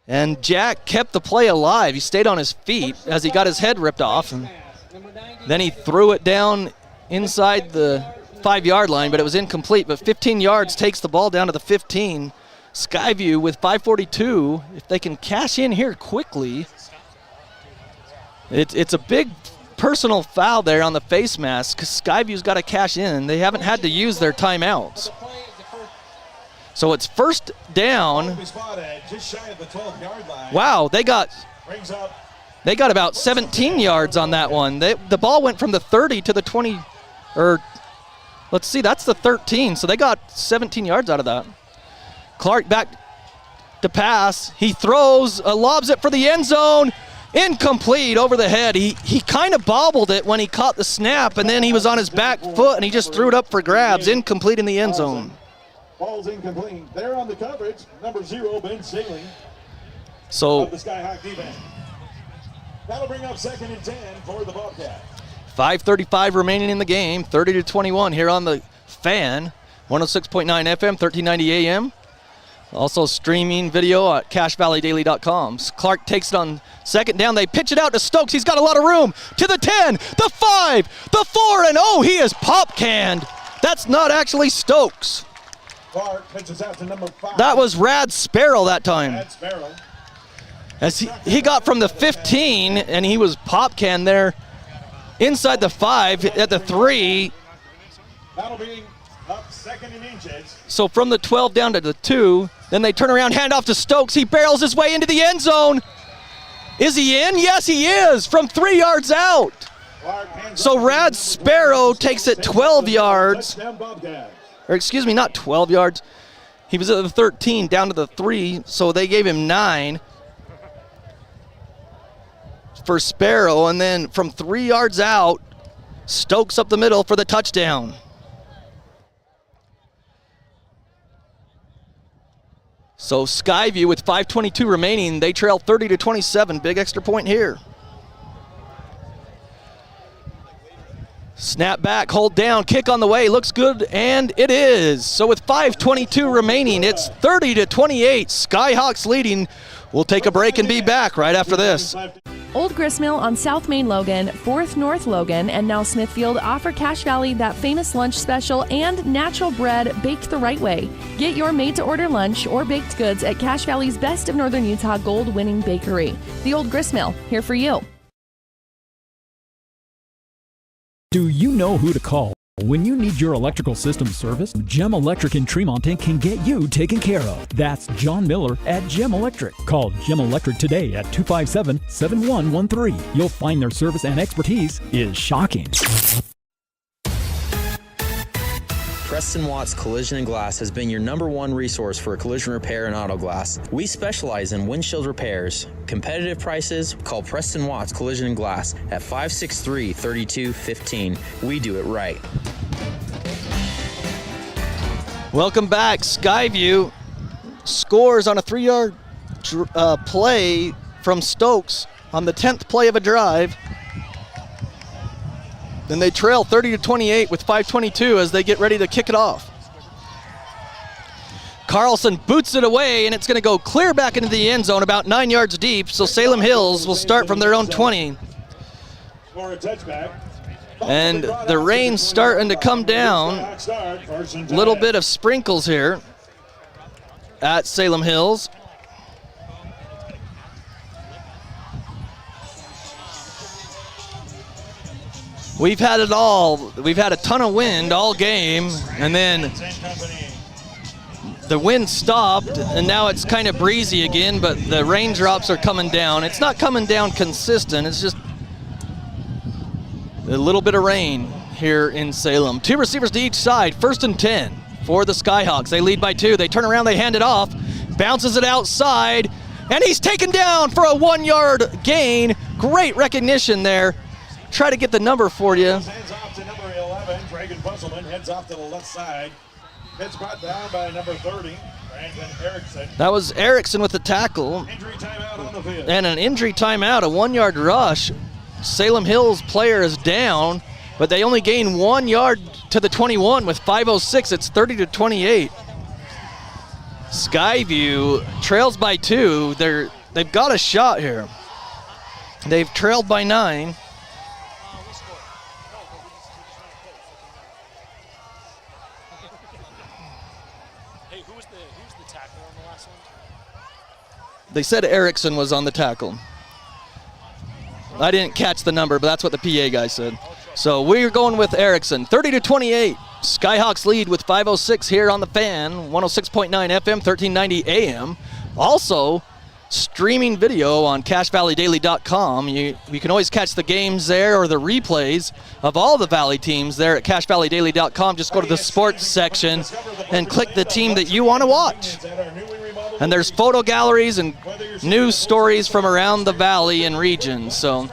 And Jack kept the play alive. He stayed on his feet as he got his head ripped off. And then he threw it down inside the 5-yard line, but it was incomplete. But 15 yards takes the ball down to the 15. Skyview with 5:42. If they can cash in here quickly. It's a big personal foul there on the face mask because Skyview's got to cash in. They haven't had to use their timeouts. So it's 1st down. Wow, they got about 17 yards on that one. The ball went from the 30 to the 20, or let's see, that's the 13. So they got 17 yards out of that. Clark back to pass. He throws, lobs it for the end zone. Incomplete over the head. He kind of bobbled it when he caught the snap, and then he was on his back foot, and he just threw it up for grabs. Incomplete in the end zone.
Ball's incomplete. There on the coverage, number 0, Ben Salem.
So
of the Skyhawk defense. That'll bring up 2nd and 10 for the Bobcats.
5:35 remaining in the game. 30-21 here on the Fan. 106.9 FM, 1390 AM. Also streaming video at CashValleyDaily.com. Clark takes it on 2nd down. They pitch it out to Stokes. He's got a lot of room. To the 10, the 5, the 4, and oh, he is pop-canned. That's not actually Stokes.
Clark pitches out to number 5.
That was Rad Sparrow that time.
Rad Sparrow.
As he got from the 15, and he was pop-canned there inside the 5 at the 3.
That'll be up 2nd and inches.
So from the 12 down to the 2, then they turn around, hand off to Stokes. He barrels his way into the end zone. Is he in? Yes, he is, from 3 yards out. So Rad Sparrow takes it 12 yards. Or excuse me, not 12 yards. He was at the 13, down to the 3, so they gave him 9 for Sparrow, and then from 3 yards out, Stokes up the middle for the touchdown. So Skyview with 5:22 remaining, they trail 30-27, big extra point here. Snap back, hold down, kick on the way, looks good, and it is. So with 5:22 remaining, it's 30-28, Skyhawks leading. We'll take a break and be back right after this.
Old Gristmill on South Main Logan, 4th North Logan, and now Smithfield offer Cache Valley that famous lunch special and natural bread baked the right way. Get your made-to-order lunch or baked goods at Cache Valley's Best of Northern Utah gold-winning bakery. The Old Gristmill, here for you.
Do you know who to call when you need your electrical system serviced? Gem Electric in Tremonton can get you taken care of. That's John Miller at Gem Electric. Call Gem Electric today at 257-7113. You'll find their service and expertise is shocking.
Preston Watts Collision and Glass has been your #1 resource for collision repair and auto glass. We specialize in windshield repairs. Competitive prices, call Preston Watts Collision and Glass at 563-3215. We do it right.
Welcome back. Skyview scores on a 3-yard play from Stokes on the 10th play of a drive. Then they trail 30-28 with 5:22 as they get ready to kick it off. Carlson boots it away, and it's going to go clear back into the end zone about 9 yards deep, so Salem Hills will start from their own 20. And the rain's starting to come down. Little bit of sprinkles here at Salem Hills. We've had it all. We've had a ton of wind all game, and then the wind stopped, and now it's kind of breezy again, but the raindrops are coming down. It's not coming down consistent. It's just a little bit of rain here in Salem. 2 receivers to each side. 1st and 10 for the Skyhawks. They lead by 2. They turn around, they hand it off. Bounces it outside, and he's taken down for a 1-yard gain. Great recognition there. Try to get the number for you.
Hands off to number 11. Dragon Busselman heads off to the left side. It's brought down by number 30, Brandon Erickson.
That was Erickson with the tackle.
Injury timeout on the field.
And an injury timeout, a 1-yard rush. Salem Hills player is down, but they only gain 1 yard to the 21 with 5:06. It's 30-28. Skyview trails by 2. They've got a shot here. They've trailed by 9. They said Erickson was on the tackle. I didn't catch the number, but that's what the PA guy said. So we're going with Erickson. 30-28. Skyhawks lead with 5:06 here on the Fan. 106.9 FM, 1390 AM. Also, streaming video on CashValleyDaily.com. You can always catch the games there or the replays of all the Valley teams there at CashValleyDaily.com. Just go to the sports section and click the team that you want to watch. And there's photo galleries and news stories from around the Valley and region. So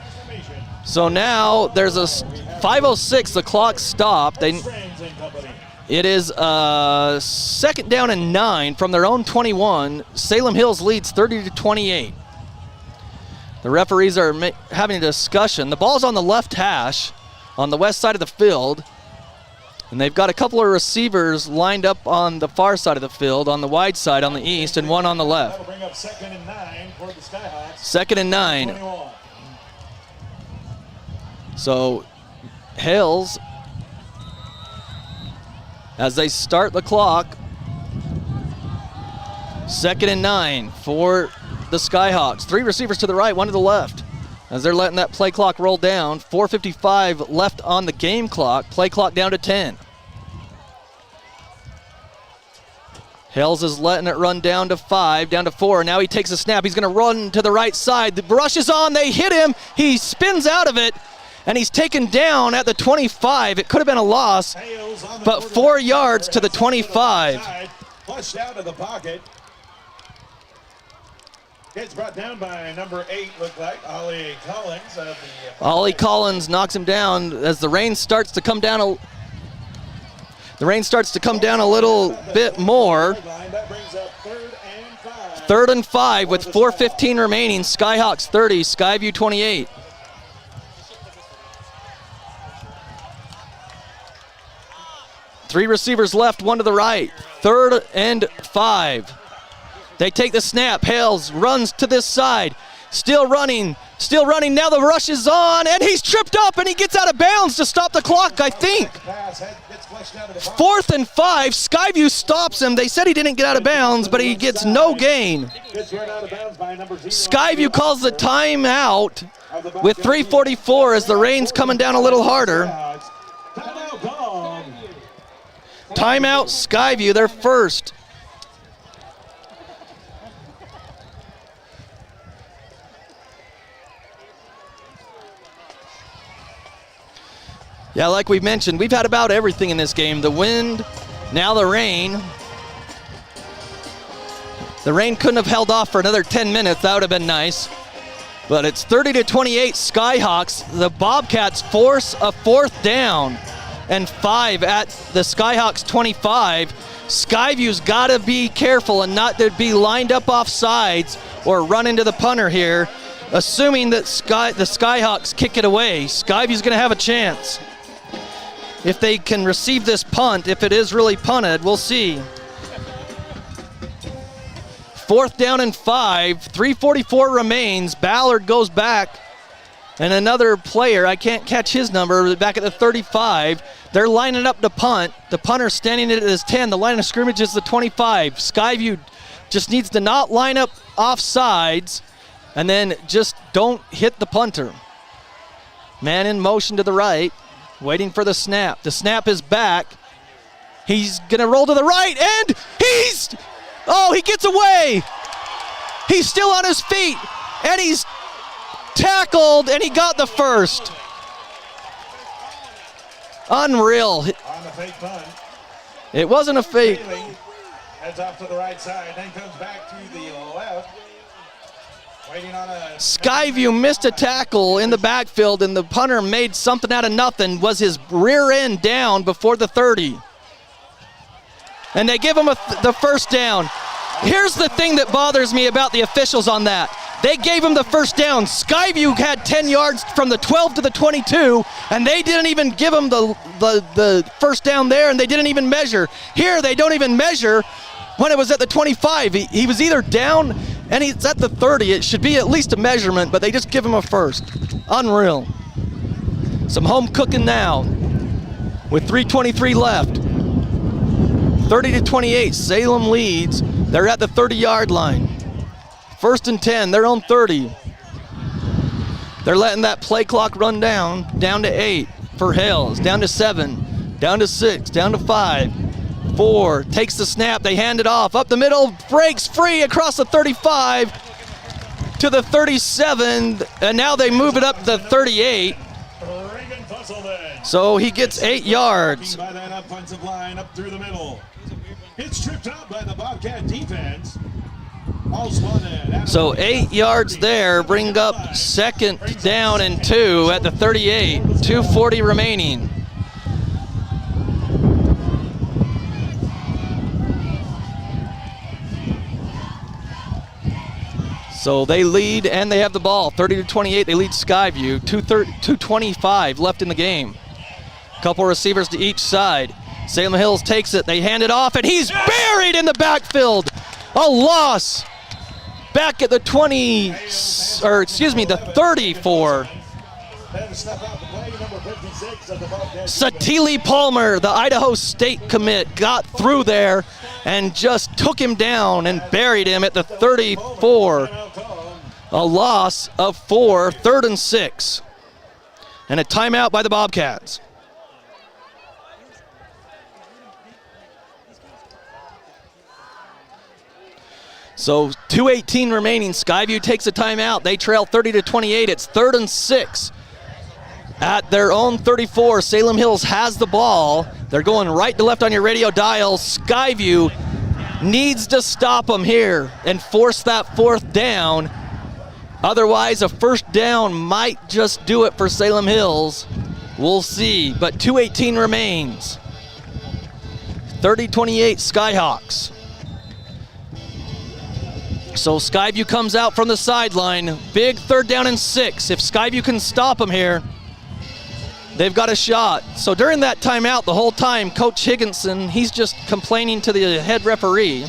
now there's a 5:06. The clock stopped. It is 2nd down and 9 from their own 21. Salem Hills leads 30-28. The referees are having a discussion. The ball's on the left hash on the west side of the field. And they've got a couple of receivers lined up on the far side of the field, on the wide side on the east, and one on the left.
That'll bring up 2nd and 9 for the Skyhawks.
2nd and 9.
21.
So Hills, as they start the clock, 2nd and 9 for the Skyhawks. 3 receivers to the right, 1 to the left. As they're letting that play clock roll down, 4:55 left on the game clock. Play clock down to 10. Hills is letting it run down to 5, down to 4. Now he takes a snap. He's going to run to the right side. The rush is on. They hit him. He spins out of it, and he's taken down at the 25. It could have been a loss, but 4 yards to the 25.
Flushed out of the pocket. Gets brought down by number 8, looked like Ollie Collins.
Ollie Collins knocks him down as the rain starts to come down a little bit more. 3rd and 5 with 4:15 remaining. Skyhawks 30, Skyview 28. Three receivers left, 1 to the right. 3rd and 5. They take the snap. Hales runs to this side. Still running. Now the rush is on, and he's tripped up, and he gets out of bounds to stop the clock, I think. 4th and 5. Skyview stops him. They said he didn't get out of bounds, but he gets no gain. Skyview calls the timeout with 3:44 as the rain's coming down a little harder. Timeout Skyview, their first. Yeah, like we mentioned, we've had about everything in this game. The wind, now the rain. The rain couldn't have held off for another 10 minutes. That would have been nice. But it's 30-28 Skyhawks. The Bobcats force a 4th down. and 5 at the Skyhawks 25. Skyview's got to be careful and not to be lined up off sides or run into the punter here, assuming that the Skyhawks kick it away. Skyview's going to have a chance. If they can receive this punt, if it is really punted, we'll see. 4th down and 5, 3:44 remains. Ballard goes back, and another player, I can't catch his number, back at the 35. They're lining up to punt. The punter standing at his 10. The line of scrimmage is the 25. Skyview just needs to not line up off sides, and then just don't hit the punter. Man in motion to the right, waiting for the snap. The snap is back. He's gonna roll to the right, and he gets away. He's still on his feet, and he's tackled, and he got the first. Unreal.
On the fake punt.
It wasn't a fake.
Heads off to the right side, then comes back to the left. Waiting on a
Skyview missed a tackle in the backfield, and the punter made something out of nothing. Was his rear end down before the 30. And they give him the first down. Here's the thing that bothers me about the officials on that. They gave him the first down. Skyview had 10 yards from the 12 to the 22, and they didn't even give him the first down there, and they didn't even measure. Here, they don't even measure when it was at the 25. He was either down, and he's at the 30. It should be at least a measurement, but they just give him a first. Unreal. Some home cooking now with 3:23 left. 30-28, Salem leads. They're at the 30-yard line. 1st and 10, their own 30. They're letting that play clock run down to 8 for Hales, down to 7, down to 6, down to 5, 4, takes the snap, they hand it off, up the middle, breaks free across the 35 to the 37, and now they move it up to the 38. So he gets 8 yards.
By that offensive line up through the middle. It's tripped up by the Bobcat defense.
So 8 yards there, bring up 2nd down and 2 at the 38, 2:40 remaining. So they lead and they have the ball, 30-28, they lead Skyview, 2:25 left in the game. Couple receivers to each side. Salem Hills takes it, they hand it off, and he's buried in the backfield. A loss. Back at the 34. Satili Palmer, the Idaho State commit, got through there and just took him down and buried him at the 34. A loss of 4, 3rd and 6. And a timeout by the Bobcats. So 2:18 remaining. Skyview takes a timeout. They trail 30-28. It's 3rd and 6. At their own 34, Salem Hills has the ball. They're going right to left on your radio dial. Skyview needs to stop them here and force that 4th down. Otherwise, a 1st down might just do it for Salem Hills. We'll see, but 2:18 remains. 30-28 Skyhawks. So Skyview comes out from the sideline. Big 3rd down and 6. If Skyview can stop them here, they've got a shot. So during that timeout, the whole time, Coach Higginson, he's just complaining to the head referee.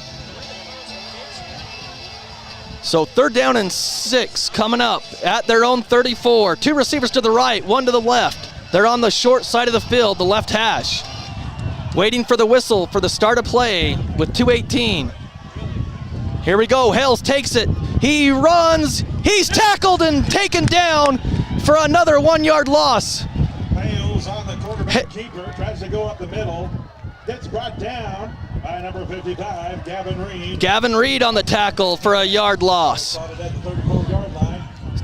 So 3rd down and 6 coming up at their own 34. 2 receivers to the right, 1 to the left. They're on the short side of the field, the left hash. Waiting for the whistle for the start of play with 2:18. Here we go, Hales takes it. He runs, he's tackled and taken down for another 1-yard loss.
Hales on the quarterback keeper, tries to go up the middle. Gets brought down by number 55, Gavin Reed.
Gavin Reed on the tackle for a yard loss.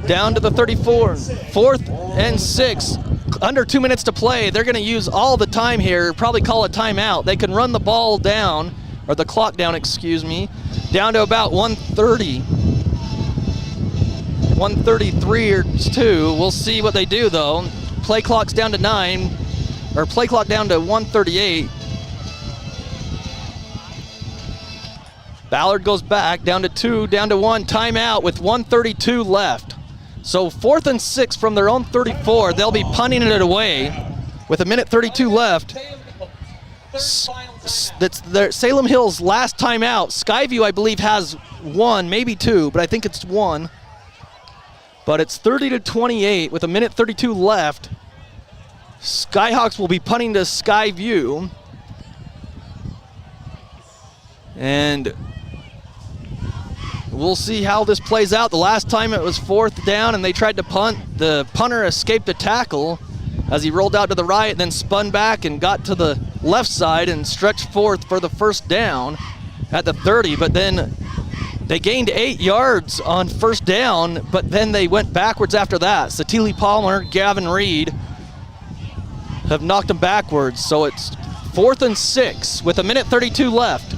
Down to the 34. 4th and 6. Under 2 minutes to play. They're going to use all the time here, probably call a timeout. They can run the ball down, or the clock down, excuse me, down to about 1:30. 1:33 or 2. We'll see what they do, though. Play clock's down to 9. or play clock down to 1:38. Ballard goes back, down to 2, down to 1, timeout with 1:32 left. So 4th and 6 from their own 34. They'll be punting it away with 1:32 left. That's their Salem Hills' last timeout. Skyview, I believe, has 1, maybe 2, but I think it's 1. But it's 30-28 with 1:32 left. Skyhawks will be punting to Skyview. And we'll see how this plays out. The last time it was 4th down and they tried to punt. The punter escaped a tackle as he rolled out to the right, then spun back and got to the left side and stretched forth for the first down at the 30. But then they gained 8 yards on first down, but then they went backwards after that. Satili Palmer, Gavin Reed have knocked them backwards. So it's 4th and 6 with 1:32 left.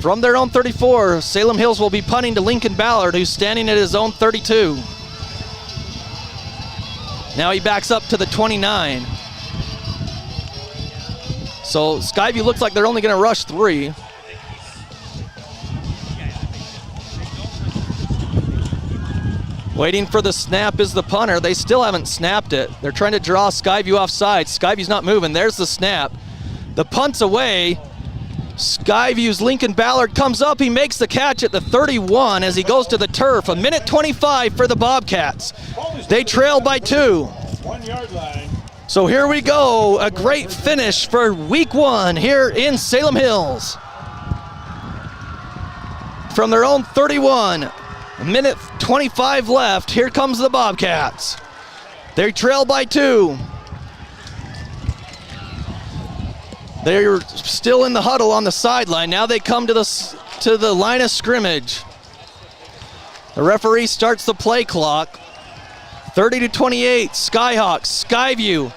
From their own 34, Salem Hills will be punting to Lincoln Ballard, who's standing at his own 32. Now he backs up to the 29. So Skyview looks like they're only going to rush 3. Waiting for the snap is the punter. They still haven't snapped it. They're trying to draw Skyview offside. Skyview's not moving. There's the snap. The punt's away. Skyview's Lincoln Ballard comes up. He makes the catch at the 31 as he goes to the turf. 1:25 for the Bobcats. They trail by 2.
1 yard line.
So here we go. A great finish for week 1 here in Salem Hills. From their own 31, 1:25 left. Here comes the Bobcats. They trail by 2. They're still in the huddle on the sideline. Now they come to the line of scrimmage. The referee starts the play clock. 30-28, Skyhawks, Skyview.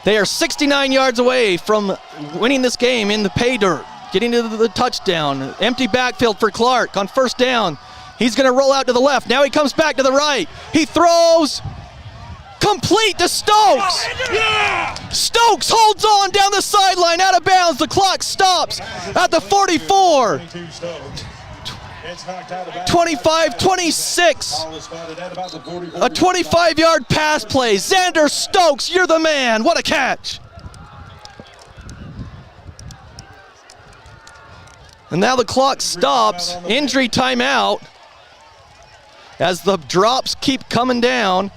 They are 69 yards away from winning this game in the pay dirt, getting to the touchdown. Empty backfield for Clark on first down. He's going to roll out to the left. Now he comes back to the right. He throws. Complete to Stokes. Stokes holds on down the sideline, out of bounds. The clock stops at the 44. 25-26. A 25-yard pass play. Xander Stokes, you're the man. What a catch. And now the clock stops. Injury timeout as the drops keep coming down.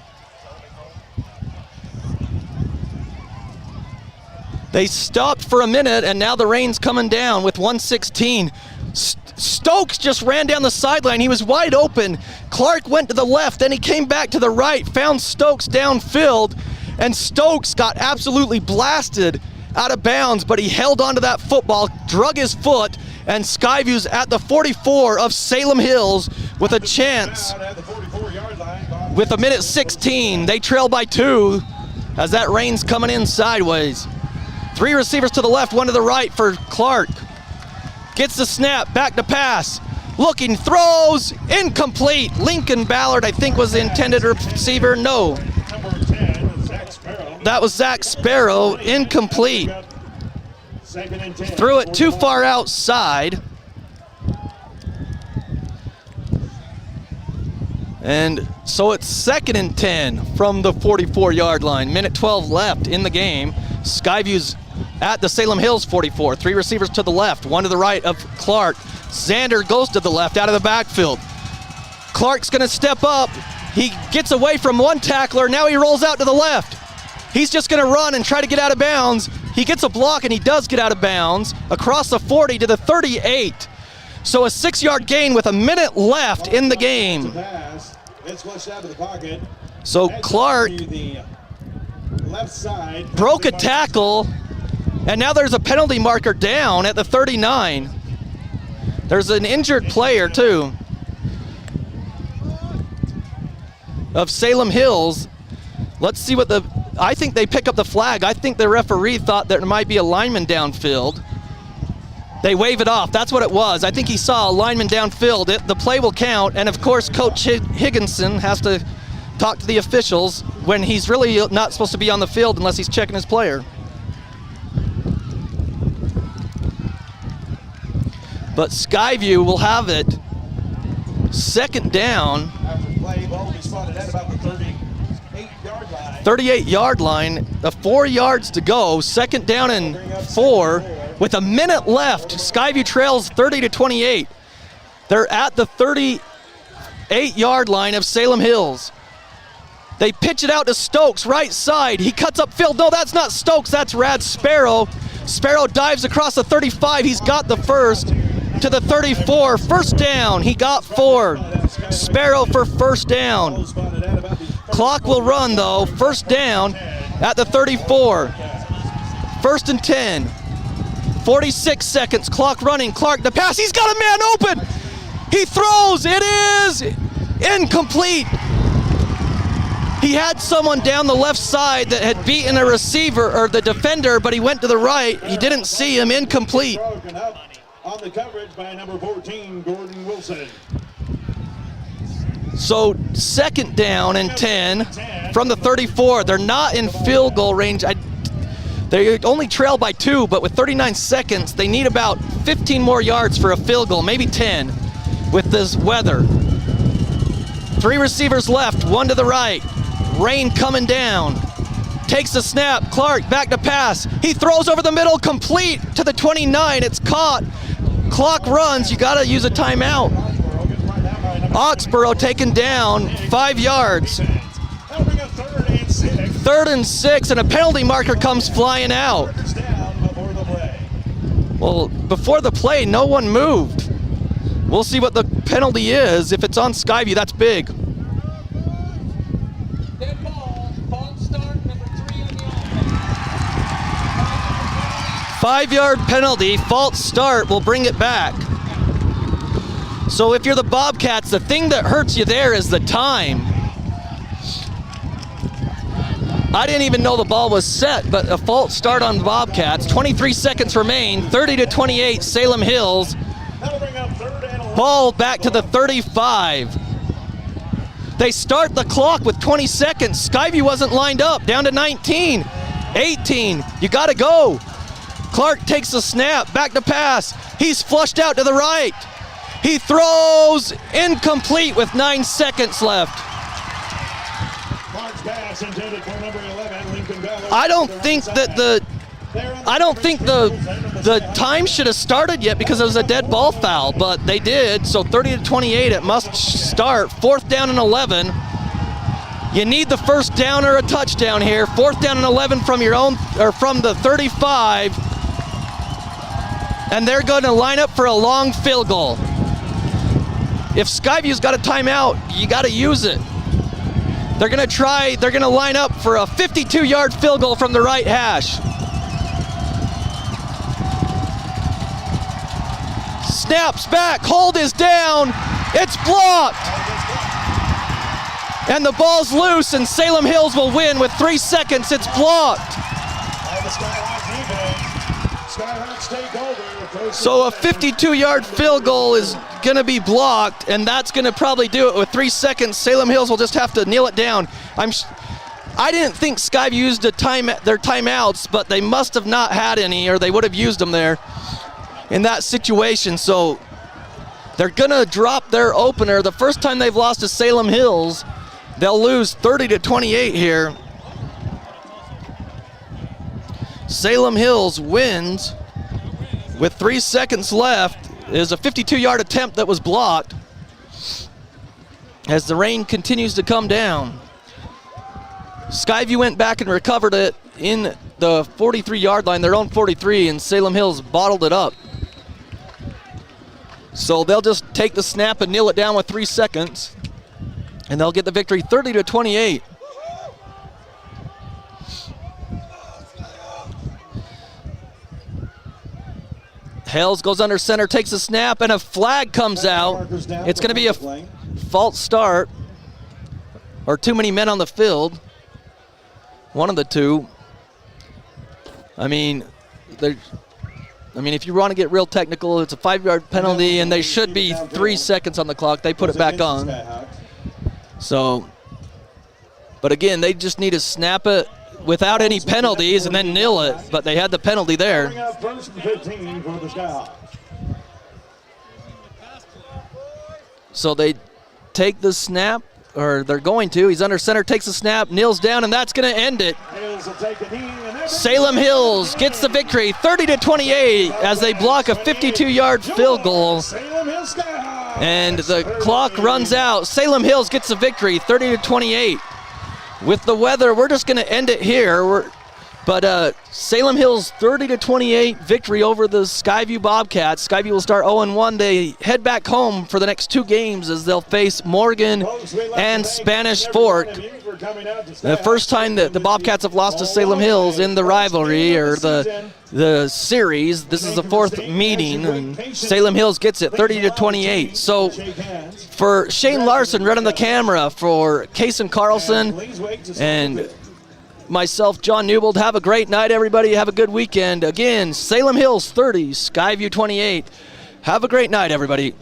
They stopped for a minute, and now the rain's coming down with 1:16. Stokes just ran down the sideline. He was wide open. Clark went to the left, then he came back to the right, found Stokes downfield, and Stokes got absolutely blasted out of bounds, but he held onto that football, drug his foot, and Skyview's at the 44 of Salem Hills with a chance. With 1:16, they trail by 2 as that rain's coming in sideways. 3 receivers to the left, 1 to the right for Clark. Gets the snap, back to pass. Looking, throws, incomplete. Lincoln Ballard, I think, was the intended receiver. No. That was Zach Sparrow, incomplete. Threw it too far outside. And so it's 2nd and 10 from the 44-yard line. 1:12 left in the game. Skyview's at the Salem Hills 44. 3 receivers to the left, 1 to the right of Clark. Xander goes to the left out of the backfield. Clark's going to step up. He gets away from 1 tackler. Now he rolls out to the left. He's just going to run and try to get out of bounds. He gets a block, and he does get out of bounds across the 40 to the 38. So a 6-yard gain with a minute left in the game. So Clark broke a tackle, and now there's a penalty marker down at the 39. There's an injured player, too, of Salem Hills. Let's see what I think they pick up the flag. I think the referee thought there might be a lineman downfield. They wave it off. That's what it was. I think he saw a lineman downfield. The play will count, and of course, Coach Higginson has to talk to the officials. when he's really not supposed to be on the field unless he's checking his player. But Skyview will have it. Second down. 38-yard line. 4 yards to go. Second down and 4 with a minute left. Skyview trails 30-28. They're at the 38-yard line of Salem Hills. They pitch it out to Stokes, right side. He cuts upfield. No, that's not Stokes. That's Rad Sparrow. Sparrow dives across the 35. He's got the first. To the 34, first down, he got 4. Sparrow for first down. Clock will run though, first down at the 34. First and 10. 46 seconds, clock running, Clark the pass, he's got a man open! He throws, it is incomplete. He had someone down the left side that had beaten a receiver, or the defender, but he went to the right, he didn't see him, incomplete.
On the coverage by number 14, Gordon Wilson.
So second down and 10 from the 34. They're not in field goal range. They only trail by 2, but with 39 seconds, they need about 15 more yards for a field goal, maybe 10 with this weather. 3 receivers left, 1 to the right. Rain coming down. Takes the snap, Clark back to pass. He throws over the middle, complete to the 29. It's caught. Clock runs, you gotta use a timeout. Oxborough taken down 5 yards. 3rd and 6, and a penalty marker comes flying out. Well, before the play, no one moved. We'll see what the penalty is. If it's on Skyview, that's big.
Dead ball, false start, number 3 on the offense.
5-yard penalty, false start will bring it back. So if you're the Bobcats, the thing that hurts you there is the time. I didn't even know the ball was set, but a false start on the Bobcats. 23 seconds remain, 30-28, Salem Hills. Ball back to the 35. They start the clock with 20 seconds. Skyview wasn't lined up, down to 19, 18, you gotta go. Clark takes the snap, back to pass. He's flushed out to the right. He throws incomplete with 9 seconds left. I don't think that the time should have started yet because it was a dead ball foul, but they did. So 30-28, it must start. 4th down and 11. You need the first down or a touchdown here. 4th down and 11 from your own, or from the 35. And they're going to line up for a long field goal. If Skyview's got a timeout, you got to use it. They're going to line up for a 52-yard field goal from the right hash. Snaps back, hold is down, it's blocked. And the ball's loose and Salem Hills will win with 3 seconds, it's blocked. So a 52-yard field goal is going to be blocked, and that's going to probably do it with 3 seconds. Salem Hills will just have to kneel it down. I didn't think Skyview used their timeouts, but they must have not had any, or they would have used them there in that situation. So they're going to drop their opener. The first time they've lost to Salem Hills, they'll lose 30-28 here. Salem Hills wins with 3 seconds left. Is a 52-yard attempt that was blocked as the rain continues to come down. Skyview went back and recovered it in the 43-yard line, their own 43, and Salem Hills bottled it up. So they'll just take the snap and kneel it down with 3 seconds, and they'll get the victory 30-28. Hales goes under center, takes a snap, and a flag comes out. It's going to be a false start, or too many men on the field. One of the two. I mean, if you want to get real technical, it's a 5-yard penalty, and they should be 3 seconds on the clock. They put it back on. So But again, they just need to snap it without any penalties and then nil it. But they had the penalty there.
First and 15 for the Skyhawks.
So they take the snap, or they're going to. He's under center, takes the snap, kneels down, and that's going to end it. Salem Hills gets the victory, 30-28, as they block a 52-yard field goal. And the clock runs out. Salem Hills gets the victory, 30-28. With the weather, we're just going to end it here. But Salem Hills 30-28 victory over the Skyview Bobcats. Skyview will start 0-1. They head back home for the next 2 games as they'll face Morgan and Spanish Fork. The first time that the Bobcats have lost to Salem Hills in the rivalry or the series. This is the 4th meeting, and Salem Hills gets it 30-28. So for Shane Larson running the camera, for Kason Carlson and myself, John Newbold, have a great night, everybody. Have a good weekend. Again, Salem Hills 30, Skyview 28. Have a great night, everybody.